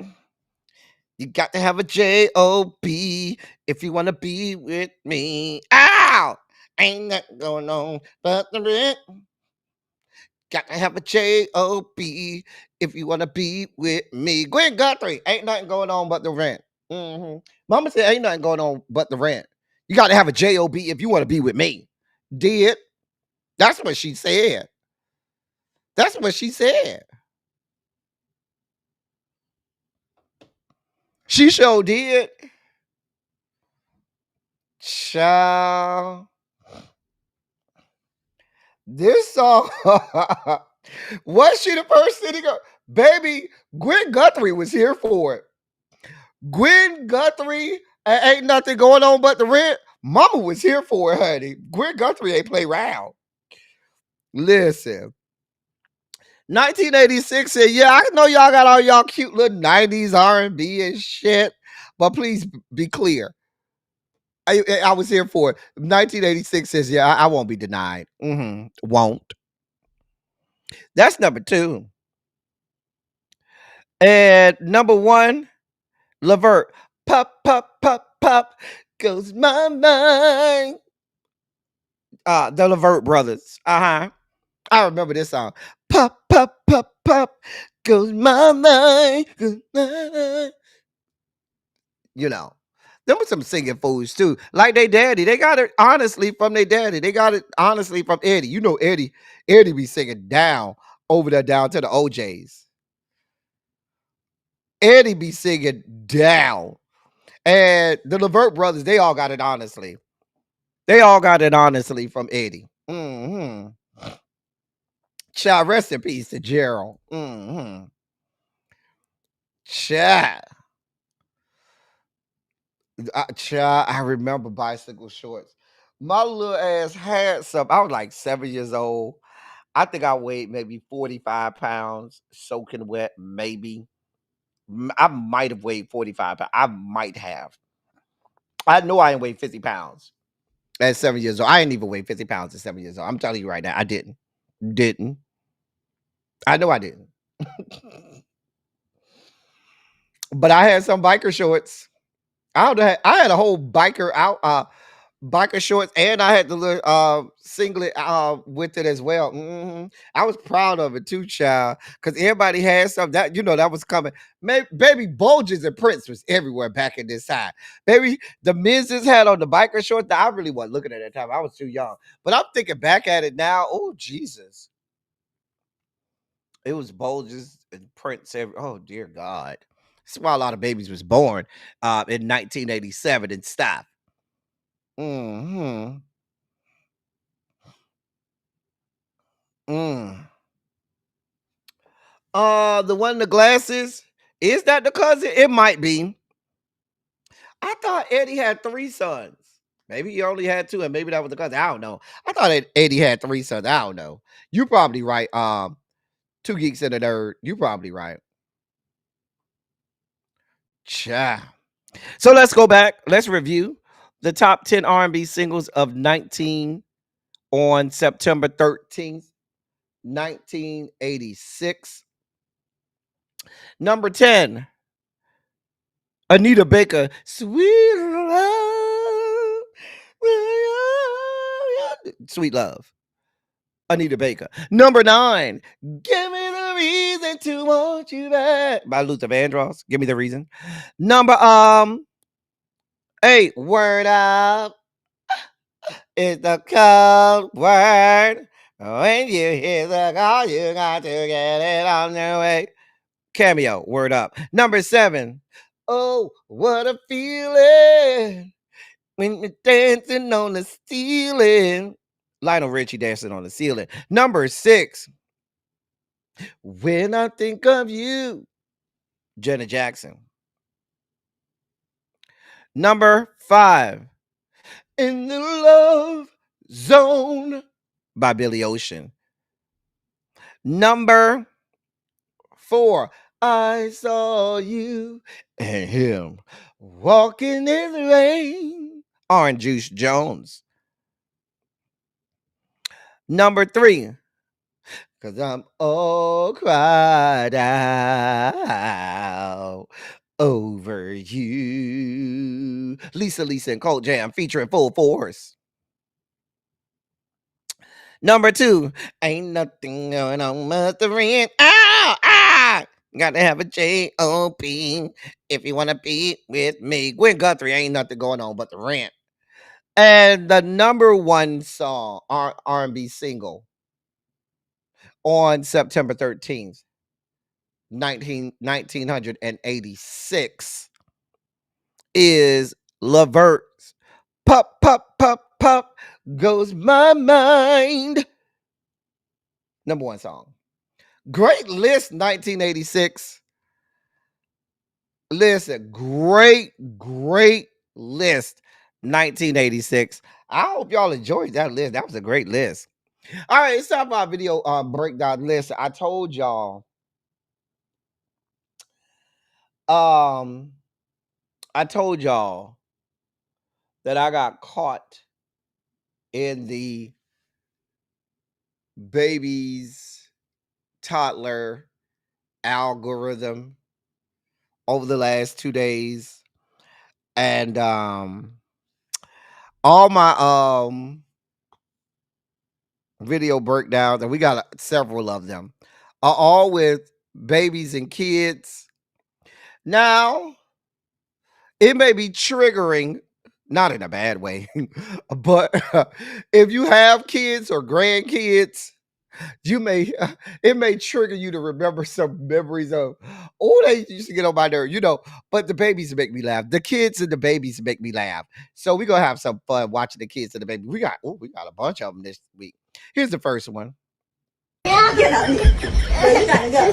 You got to have a J-O-B if you want to be with me. Ow! Ain't nothing going on but the rent. Got to have a J-O-B if you want to be with me. Gwen Guthrie, ain't nothing going on but the rent. Mm-hmm. Mama said ain't nothing going on but the rent. You got to have a J-O-B if you want to be with me. Did. That's what she said. That's what she said. She sure did. Child. This song. Was she the first city girl? Baby, Gwen Guthrie was here for it. Gwen Guthrie, ain't nothing going on but the rent. Mama was here for it, honey. Gwen Guthrie ain't play around. Listen. 1986 said, yeah, I know y'all got all y'all cute little 90s R&B and shit, but please be clear. I was here for it. 1986 says, yeah, I won't be denied. Mm-hmm. Won't. That's number 2. And number 1, Levert. Pop, pop, pop, pop goes my mind. The Levert brothers. Uh-huh. I remember this song. Pop, pop, pop, pop goes my mind. You know. There were some singing fools too. Like they daddy. They got it honestly from their daddy. They got it honestly from Eddie. You know Eddie be singing down over there down to the OJs. Eddie be singing down. And the Levert brothers, they all got it honestly. They all got it honestly from Eddie. Mm-hmm. Child, rest in peace to Gerald. Mm-hmm. Child. Child, I remember bicycle shorts. My little ass had some. I was like 7 years old. I think I weighed maybe 45 pounds, soaking wet, maybe. I might have weighed 45 pounds. I might have. I know I ain't weighed 50 pounds at 7 years old. I ain't even weighed 50 pounds at 7 years old. I'm telling you right now, I didn't. Didn't. I know I didn't. But I had some biker shorts. I had a whole biker shorts, and I had the little singlet with it as well. Mm-hmm. I was proud of it too, child, because everybody had something that that was coming. Baby, Bulges and Prince was everywhere back in this time. Baby, the Miz's had on the biker shorts. I really wasn't looking at that time. I was too young, but I'm thinking back at it now. Oh Jesus, it was Bulges and Prince. Oh dear God. That's why a lot of babies was born in 1987 and stuff. Mm-hmm. Mm. The one in the glasses, is that the cousin? It might be. I thought Eddie had 3 sons. Maybe he only had 2, and maybe that was the cousin. I don't know. I thought Eddie had 3 sons. I don't know. You probably right. Two Geeks and a Nerd. You probably right. Cha. So let's go back. Let's review the top 10 R&B singles of 19 on September 13th, 1986. Number 10, Anita Baker, Sweet Love. Sweet Love. Anita Baker. Number 9, Give Me the Reason to Want You Back by Luther Vandross. Give me the reason. Number 8, Word Up. It's the cold word. When you hear the call, you got to get it on your way. Cameo, Word Up. Number 7, Oh, what a feeling when you're dancing on the ceiling. Lionel Richie, Dancing on the Ceiling. Number 6, When I Think of You, Janet Jackson. Number 5, In the Love Zone by Billy Ocean. Number 4, I saw you and him walking in the rain. Orange Juice Jones. Number 3, Cause I'm all cried out over you. Lisa and Colt Jam featuring Full Force. Number 2, Ain't Nothing Going On But the Rent. Got to have a J-O-P if you want to be with me. Gwen Guthrie, Ain't Nothing Going On But the Rent. And the number 1 song, R&B single on September 13th, 1986 is Levert's Pop, Pop, Pop, Pop Goes My Mind. Number 1 song. Great list, 1986. Listen, great list, 1986. I hope y'all enjoyed that list. That was a great list. All right, it's time for our video breakdown list. I told y'all that I got caught in the baby's toddler algorithm over the last 2 days. And all my video breakdowns, and we got several of them, are all with babies and kids. Now, it may be triggering, not in a bad way, but if you have kids or grandkids, it may trigger you to remember some memories of, they used to get on my nerve, but the babies make me laugh. The kids and the babies make me laugh. So we're going to have some fun watching the kids and the babies. We got a bunch of them this week. Here's the first one. Get out. Where you trying to go?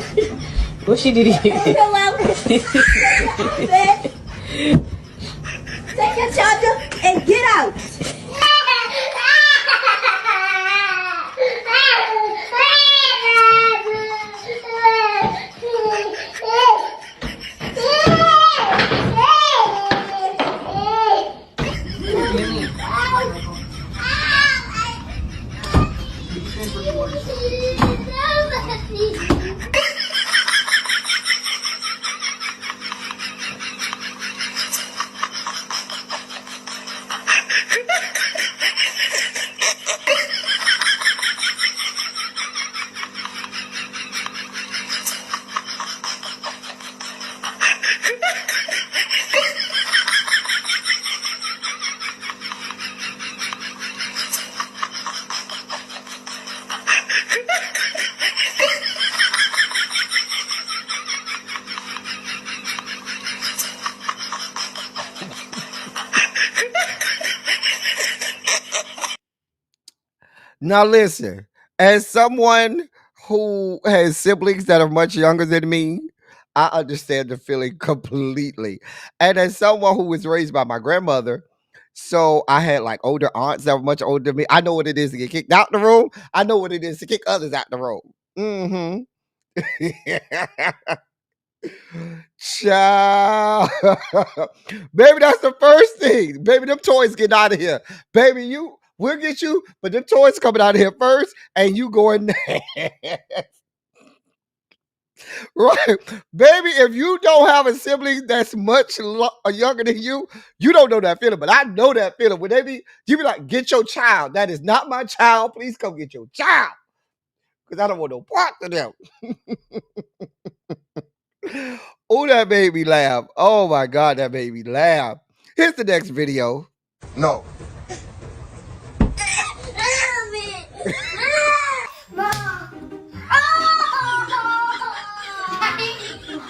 What she did here? Take your charger and get out. Now listen, as someone who has siblings that are much younger than me, I understand the feeling completely. And as someone who was raised by my grandmother, so I had like older aunts that were much older than me. I know what it is to get kicked out the room. I know what it is to kick others out the room. Child. Baby, that's the first thing. Baby, them toys get out of here. Baby, we'll get you, but them toys coming out of here first, and you going next. Right. Baby, if you don't have a sibling that's much younger than you, you don't know that feeling. But I know that feeling. When you be like, get your child. That is not my child. Please come get your child. Because I don't want no part of them. Oh, that made me laugh. Oh my God, that made me laugh. Here's the next video. No.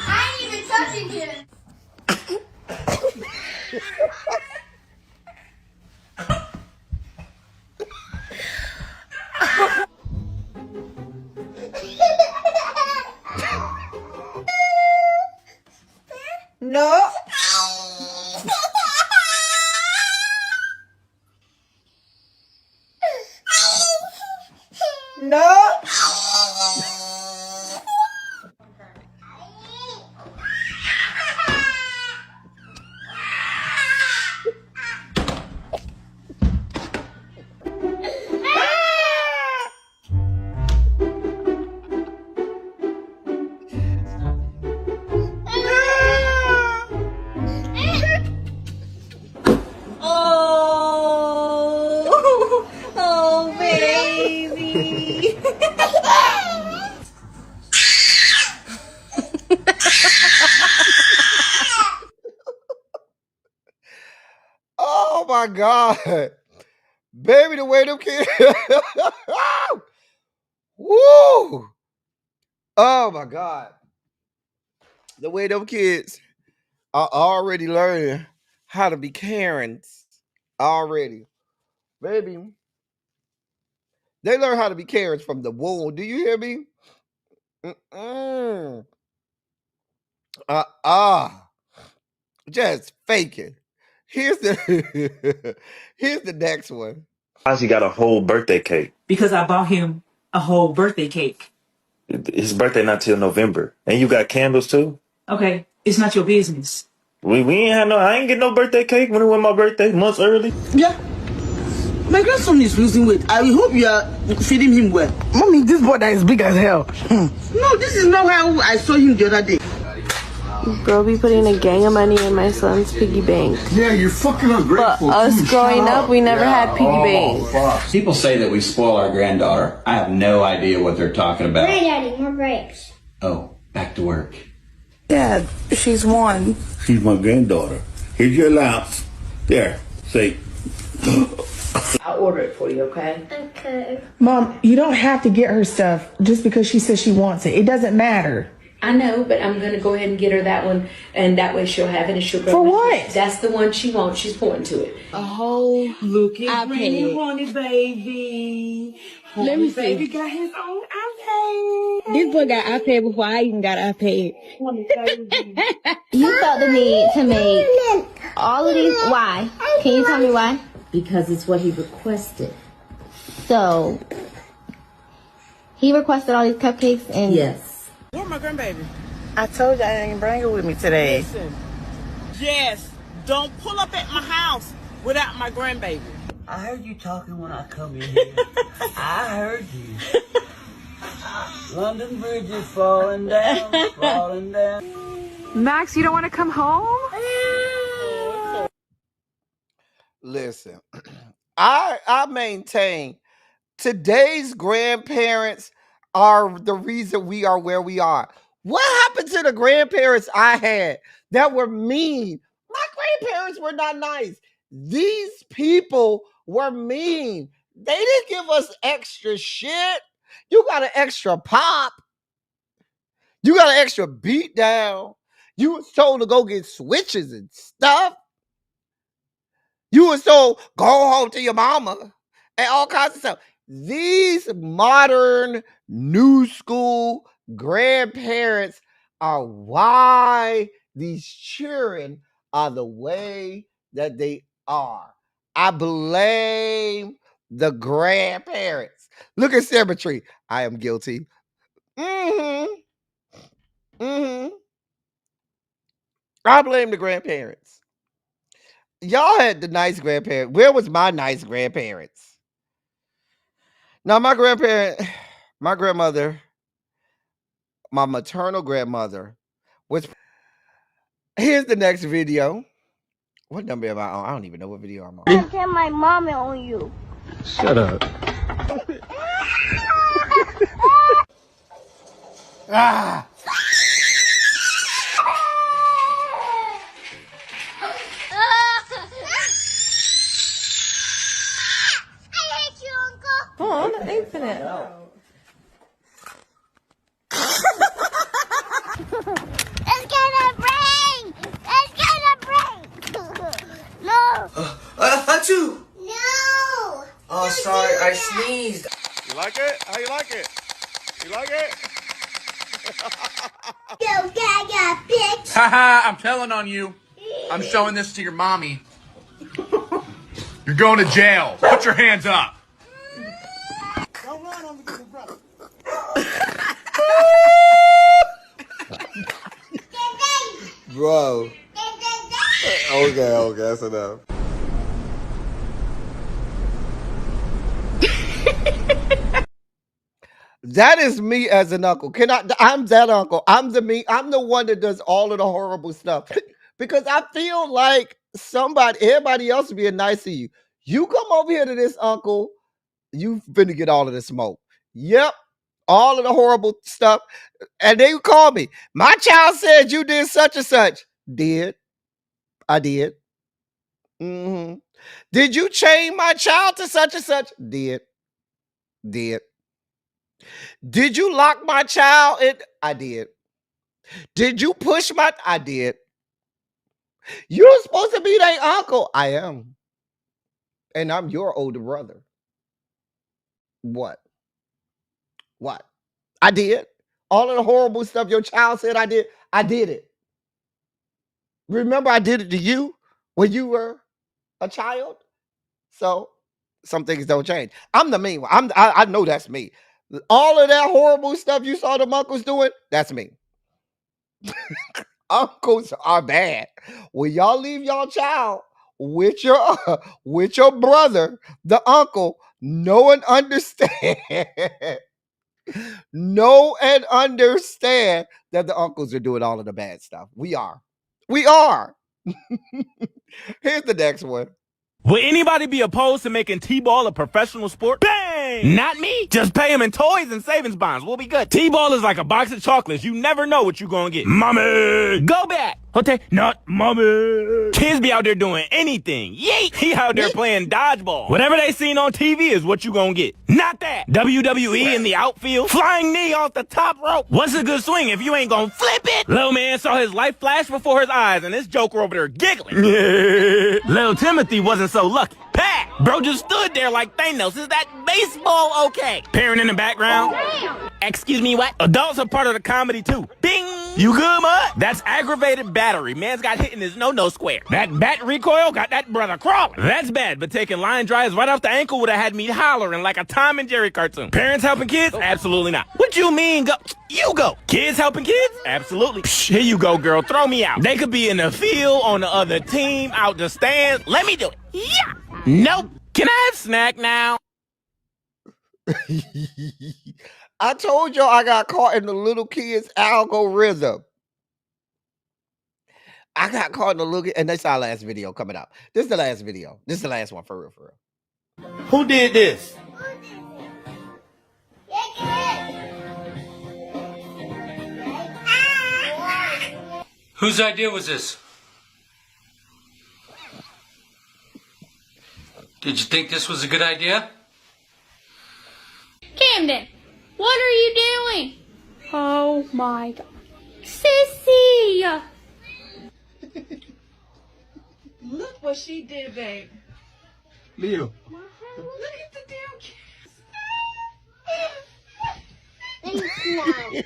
I ain't even touching him. No. No. Oh, baby. Oh my God. Baby, the way them kids. Woo. Oh my God. The way them kids are already learning how to be Karens. Already. Baby. They learn how to be Karens from the womb. Do you hear me? Just faking. Here's the here's the next one. He got a whole birthday cake. Because I bought him a whole birthday cake. His birthday not till November. And you got candles too? Okay, it's not your business. We ain't had I ain't get no birthday cake when it was my birthday, months early. Yeah. My grandson is losing weight. I hope you are feeding him well. Mommy, this boy that is big as hell. No, this is not how I saw him the other day. Bro be putting a gang of money in my son's piggy bank. Yeah, you're fucking ungrateful. But us growing up, we never had piggy banks. People say that we spoil our granddaughter. I have no idea what they're talking about. Granddaddy, more grapes. Oh, back to work. Dad, she's one. She's my granddaughter. Here's your allowance. There, say. I'll order it for you, okay? Okay. Mom, you don't have to get her stuff just because she says she wants it. It doesn't matter. I know, but I'm gonna go ahead and get her that one, and that way she'll have it, and she'll go. For what? That's the one she wants. She's pointing to it. A whole Look at iPad. Honey baby. Let me see. Baby got his own iPad. This boy got iPad before I even got iPad. You felt the need to make all of these. Why? Can you tell me why? Because it's what he requested. So, he requested all these cupcakes and... Yes. Where's my grandbaby? I told you I didn't bring her with me today. Listen. Yes, don't pull up at my house without my grandbaby. I heard you talking when I come in here. I heard you. London Bridge is falling down, falling down. Max, you don't want to come home? Listen, I maintain today's grandparents are the reason we are where we are. What happened to the grandparents I had that were mean? My grandparents were not nice. These people were mean. They didn't give us extra shit. You got an extra pop. You got an extra beat down. You was told to go get switches and stuff. You was told go home to your mama and all kinds of stuff. These modern new school grandparents are why these children are the way that they are. I blame the grandparents. Look at Cemetery. I am guilty. Mm-hmm. I blame the grandparents. Y'all had the nice grandparents. Where was my nice grandparents? Now, my grandmother, my maternal grandmother, was. Here's the next video. What number am I on? I don't even know what video I'm on. I tell my mom on you. Shut up. Ah! Come on, open it. It's gonna break! It's gonna break! No! Achoo! No! Oh, sorry, I sneezed. You like it? How you like it? You like it? Yo, Gaga, bitch! Haha, I'm telling on you. I'm showing this to your mommy. You're going to jail. Put your hands up. Don't run on me, brother. Bro. Okay, that's enough. That is me as an uncle. I'm that uncle. I'm the one that does all of the horrible stuff. Because I feel like everybody else is being nice to you. You come over here to this uncle, you finna get all of the smoke. Yep. All of the horrible stuff. And they call me. My child said you did such and such. Did. I did. Mm-hmm. Did you chain my child to such and such? Did. Did you lock my child in? I did. Did you push I did. You're supposed to be their uncle. I am. And I'm your older brother. What? I did. All of the horrible stuff your child said I did it. Remember, I did it to you when you were a child. So some things don't change. I'm the mean one. I know that's me. All of that horrible stuff you saw the uncles doing, that's me. Uncles are bad. When y'all leave y'all child with your brother, the uncle, know and understand. Know and understand that the uncles are doing all of the bad stuff. We are. Here's the next one. Would anybody be opposed to making T-ball a professional sport? Bang! Not me. Just pay them in toys and savings bonds. We'll be good. T-ball is like a box of chocolates. You never know what you're going to get. Mommy! Go back. Okay, not mommy. Kids be out there doing anything. Yeet! He out there playing dodgeball. Whatever they seen on TV is what you gonna get. Not that. WWE in the outfield. Flying knee off the top rope. What's a good swing if you ain't gonna flip it? Little man saw his life flash before his eyes and this joker over there giggling. Little Timothy wasn't so lucky. Pat! Bro just stood there like Thanos. Is that baseball okay? Parent in the background. Excuse me, what? Adults are part of the comedy too. Bing! You good, mud? That's aggravated battery. Man's got hit in his no-no square. That bat recoil got that brother crawling. That's bad, but taking line drives right off the ankle would have had me hollering like a Tom and Jerry cartoon. Parents helping kids? Absolutely not. What you mean go? You go. Kids helping kids? Absolutely. Psh, here you go, girl. Throw me out. They could be in the field, on the other team, out the stands. Let me do it. Yeah. Nope. Can I have snack now? I told y'all I got caught in the little kids algorithm. I got caught in the little kid, and that's our last video coming out. This is the last video. This is the last one for real, for real. Who did this? Whose idea was this? Did you think this was a good idea? Camden, what are you doing? Oh my God. Sissy! Look what she did, babe. Leo. Look at the damn kids.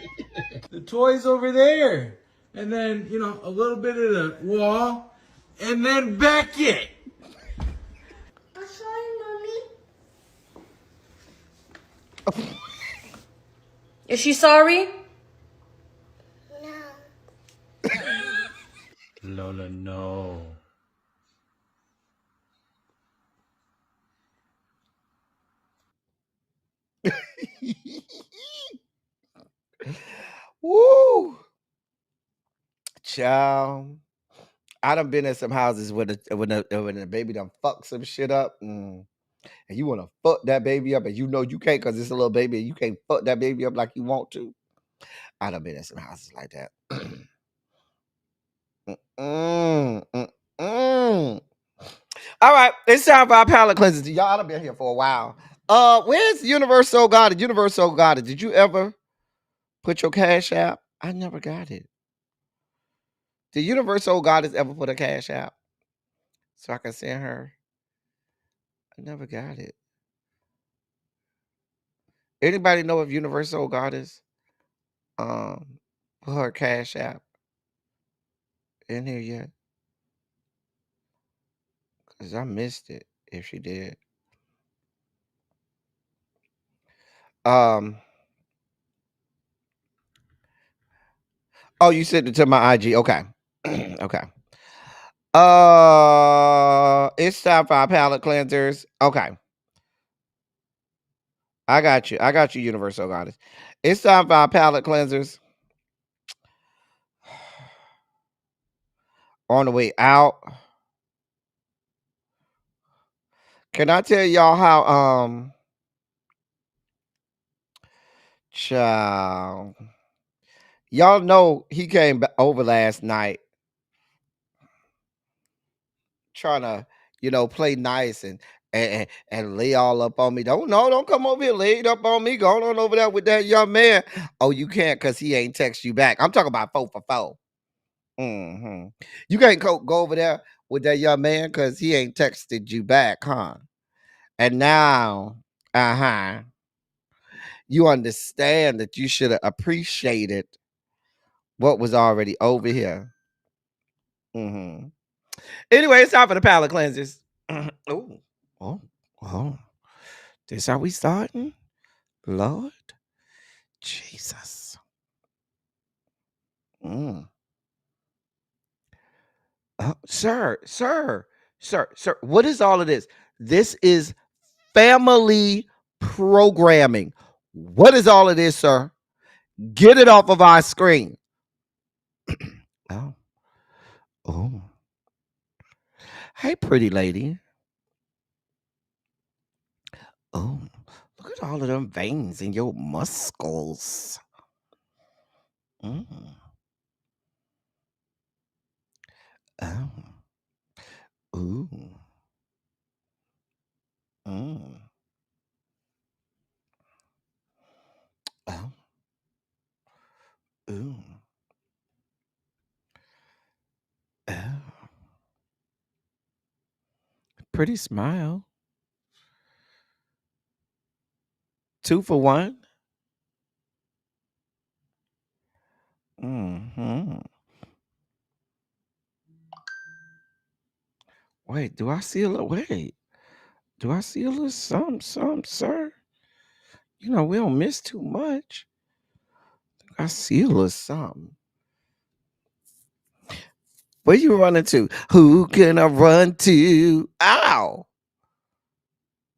The toy's over there. And then, you know, a little bit of the wall. And then back it. I'm sorry, Mommy. Is she sorry? No. Lola, no. Woo! Child. I done been in some houses when the baby done fuck some shit up. And you want to fuck that baby up, and you know you can't because it's a little baby, and you can't fuck that baby up like you want to. I done been in some houses like that. All right, it's time for our palate cleanses. Y'all done been here for a while. Where's Universal God? Universal God, did you ever put your Cash App? I never got it. Did Universal Goddess ever put a Cash App so I can send her? I never got it. Anybody know if Universal Goddess put her Cash App in here yet? Because I missed it if she did. Oh, you sent it to my IG. Okay. Okay. It's time for our palate cleansers. Okay. I got you. I got you, Universal Goddess. It's time for our palate cleansers. On the way out. Can I tell y'all how child, y'all know he came over last night trying to, play nice and lay all up on me. Don't come over here, lay it up on me. Go on over there with that young man. Oh, you can't because he ain't text you back. I'm talking about 4 for 4. You can't go over there with that young man because he ain't texted you back, huh? And now, you understand that you should have appreciated what was already over here. Anyway, it's time for the palate cleansers. Oh. This how we starting? Lord Jesus. Sir. What is all of this? This is family programming. What is all of this, sir? Get it off of our screen. Oh. Hey, pretty lady. Oh, look at all of them veins in your muscles. Oh. Ooh. Oh. Ooh. Pretty smile. 2 for 1. Wait, do I see a little? Wait, do I see a little something, sir? We don't miss too much. I see a little something. Where you running to? Who can I run to? Ow!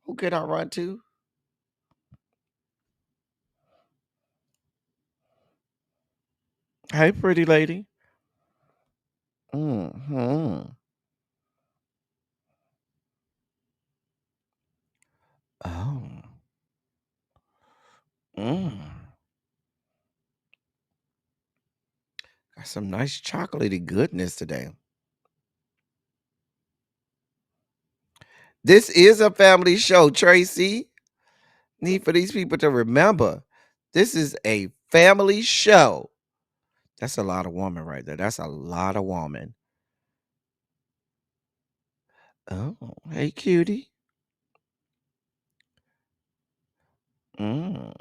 Who can I run to? Hey, pretty lady. Oh. Got some nice chocolatey goodness today. This is a family show, Tracy. Need for these people to remember. This is a family show. That's a lot of woman right there. That's a lot of woman. Oh, hey, cutie. Oh.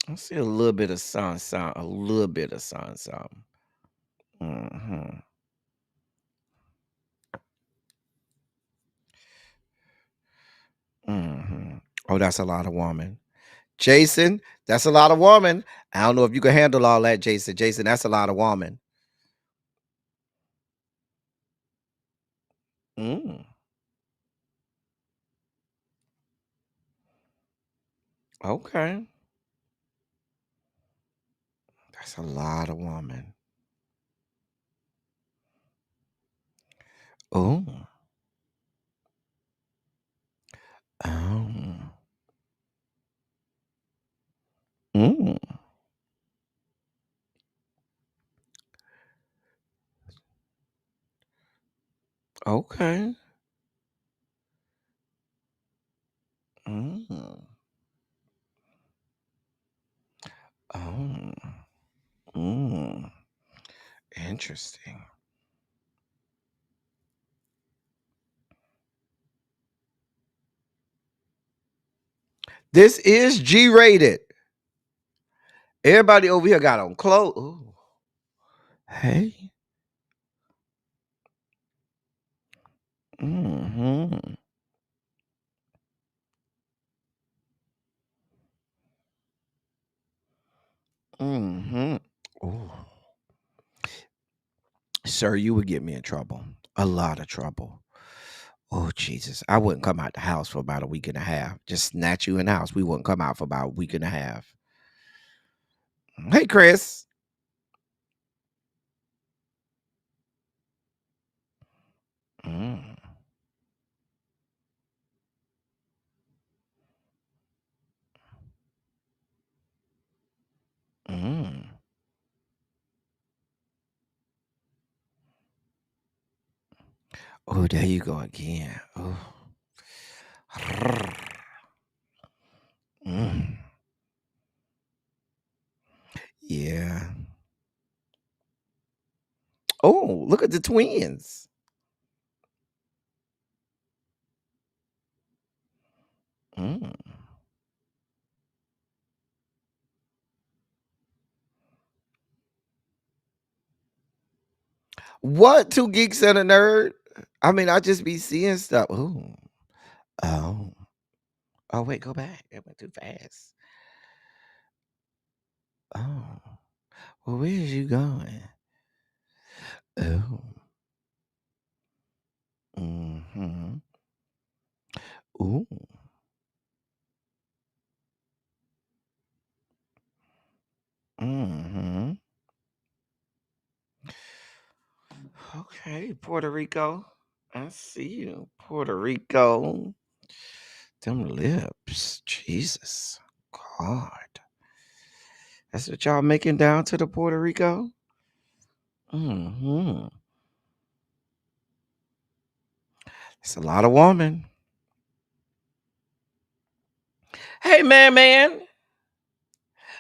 I see a little bit of sun, a little bit of sun. Oh, that's a lot of woman. Jason, that's a lot of woman. I don't know if you can handle all that, Jason. Jason, that's a lot of woman. Mm. Okay. That's a lot of woman. Oh. Oh. Mm. Okay. Mm. Oh. Mm. Interesting. This is G-rated. Everybody over here got on clothes. Ooh. Hey. Mm-hmm. Mm-hmm. Oh. Sir, you would get me in trouble. A lot of trouble. Oh, Jesus. I wouldn't come out the house for about a week and a half. Just snatch you in the house. We wouldn't come out for about a week and a half. Hey, Chris. Mm. Mm. Oh, there you go again. Oh. Mm. Yeah. Oh, look at the twins. Mm. What? Two geeks and a nerd? I mean, I just be seeing stuff. Ooh. Oh. Oh, wait, go back. It went too fast. Oh. Well, where is you going? Oh. Mm-hmm. Ooh. Mm-hmm. Okay, Puerto Rico. I see you. Puerto Rico. Them lips. Jesus. God. That's what y'all making down to the Puerto Rico? Mm-hmm. It's a lot of woman. Hey, man.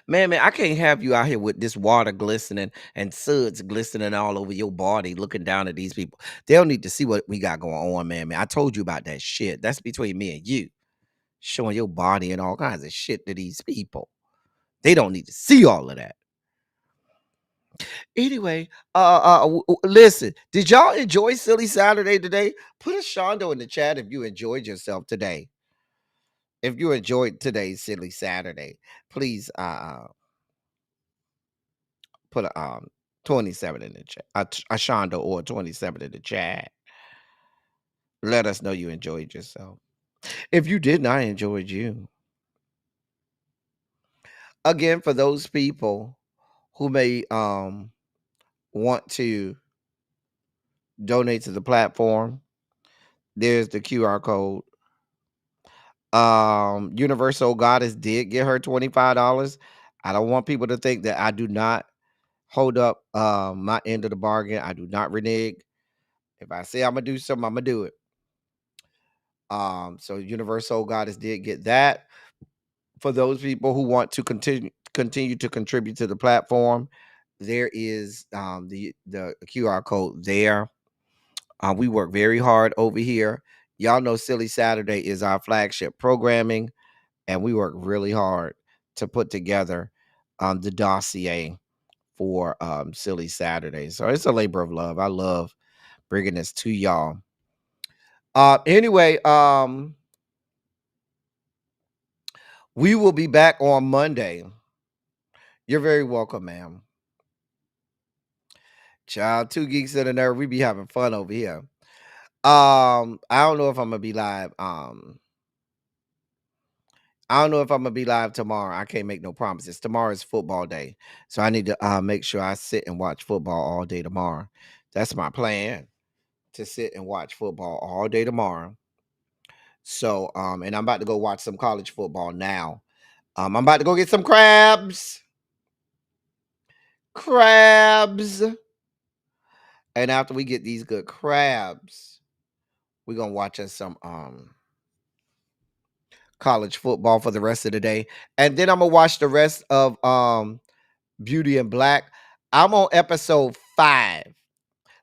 Man, I can't have you out here with this water glistening and suds glistening all over your body looking down at these people. They don't need to see what we got going on, man. I told you about that shit. That's between me and you. Showing your body and all kinds of shit to these people. They don't need to see all of that. Anyway, listen, did y'all enjoy Silly Saturday today? Put a shondo in the chat if you enjoyed yourself today. If you enjoyed today's Silly Saturday, please put a 27 in the chat. A shondo or a 27 in the chat. Let us know you enjoyed yourself. If you didn't, I enjoyed you. Again, for those people who may want to donate to the platform, there's the QR code. Universal Goddess did get her $25. I don't want people to think that I do not hold up my end of the bargain. I do not renege. If I say I'm gonna do something, I'm gonna do it. So Universal Goddess did get that. For those people who want to continue to contribute to the platform, there is the QR code there. We work very hard over here. Y'all know Silly Saturday is our flagship programming, and we work really hard to put together the dossier for Silly Saturday. So it's a labor of love. I love bringing this to y'all. Anyway, We will be back on Monday. You're very welcome, ma'am. Child, 2 geeks and a nerd. We be having fun over here. I don't know if I'm gonna be live. I don't know if I'm gonna be live tomorrow. I can't make no promises. Tomorrow is football day, so I need to make sure I sit and watch football all day tomorrow. That's my plan, to sit and watch football all day tomorrow. So, and I'm about to go watch some college football now. I'm about to go get some crabs. And after we get these good crabs, we're gonna watch us some college football for the rest of the day. And then I'm gonna watch the rest of Beauty and Black. I'm on episode 5.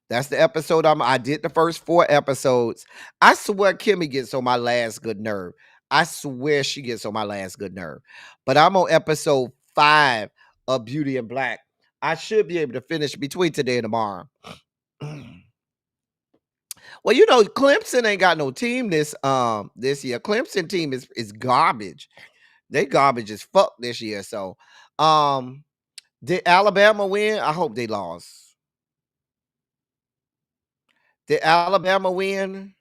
That's the episode I did the first 4 episodes. I swear Kimmy gets on my last good nerve. I swear she gets on my last good nerve. But I'm on episode 5 of Beauty and Black. I should be able to finish between today and tomorrow. Well, you know, Clemson ain't got no team this year. Clemson team is garbage. They garbage as fuck this year. So did Alabama win? I hope they lost. Did Alabama win?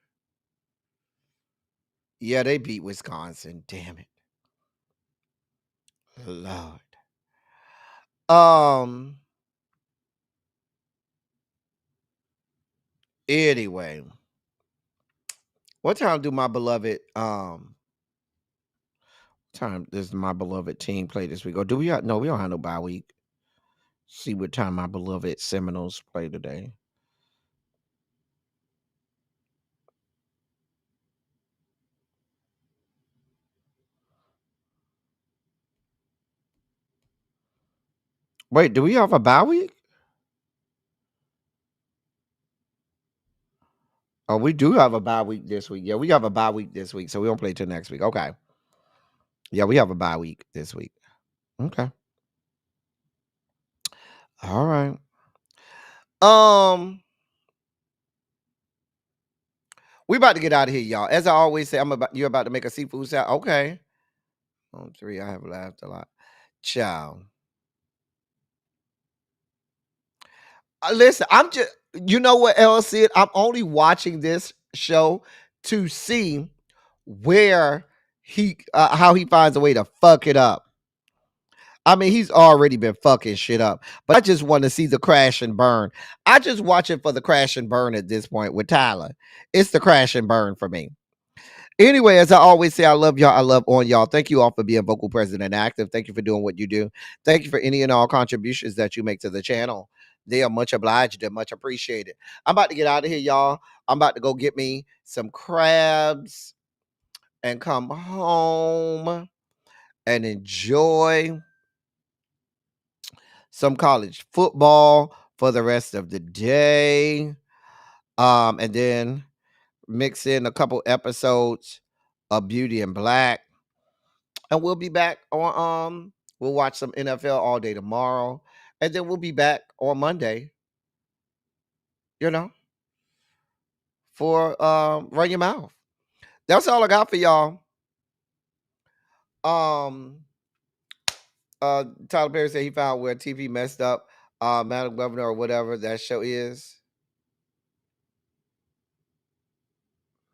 Yeah, they beat Wisconsin. Damn it. Lord. Anyway. What time do my beloved time does my beloved team play this week? Or do we have no, we don't have no bye week. See what time my beloved Seminoles play today. Wait, do we have a bye week? Oh, we do have a bye week this week. Yeah, we have a bye week this week, so we don't play till next week. Okay. Yeah, we have a bye week this week. Okay. All right. We about to get out of here, y'all. As I always say, you're about to make a seafood salad. Okay. On 3, I have laughed a lot. Ciao. Listen, I'm just, you know what else is? I'm only watching this show to see where how he finds a way to fuck it up. I mean, he's already been fucking shit up, but I just want to see the crash and burn. I just watch it for the crash and burn at this point with Tyler. It's the crash and burn for me. Anyway, as I always say, I love y'all. I love on y'all. Thank you all for being vocal, present, and active. Thank you for doing what you do. Thank you for any and all contributions that you make to the channel. They are much obliged and much appreciated. I'm about to get out of here, y'all. I'm about to go get me some crabs and come home and enjoy some college football for the rest of the day. And then mix in a couple episodes of Beauty and Black. And we'll be back on we'll watch some NFL all day tomorrow. And then we'll be back on Monday, you know, for Run Your Mouth. That's all I got for y'all. Tyler Perry said he found where TV messed up. Madam Governor or whatever that show is.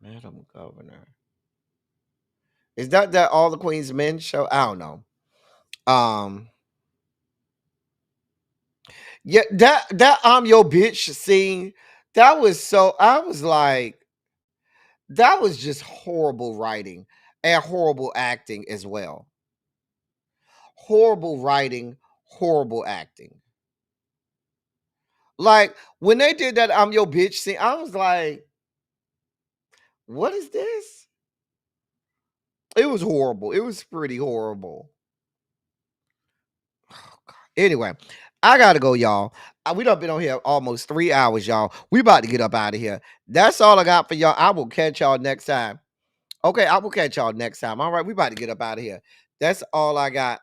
Madam Governor. Is that All the Queen's Men show? I don't know. Yeah, that I'm your bitch scene, that was so, I was like, that was just horrible writing and horrible acting as well. Horrible writing, horrible acting. Like when they did that I'm your bitch scene, I was like, what is this? It was horrible. It was pretty horrible. Oh, God. Anyway, I gotta go, y'all. We done been on here almost 3 hours, y'all. We about to get up out of here. That's all I got for y'all. I will catch y'all next time. Okay, I will catch y'all next time. All right, we about to get up out of here. That's all I got.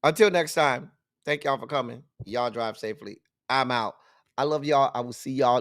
Until next time, thank y'all for coming. Y'all drive safely. I'm out. I love y'all. I will see y'all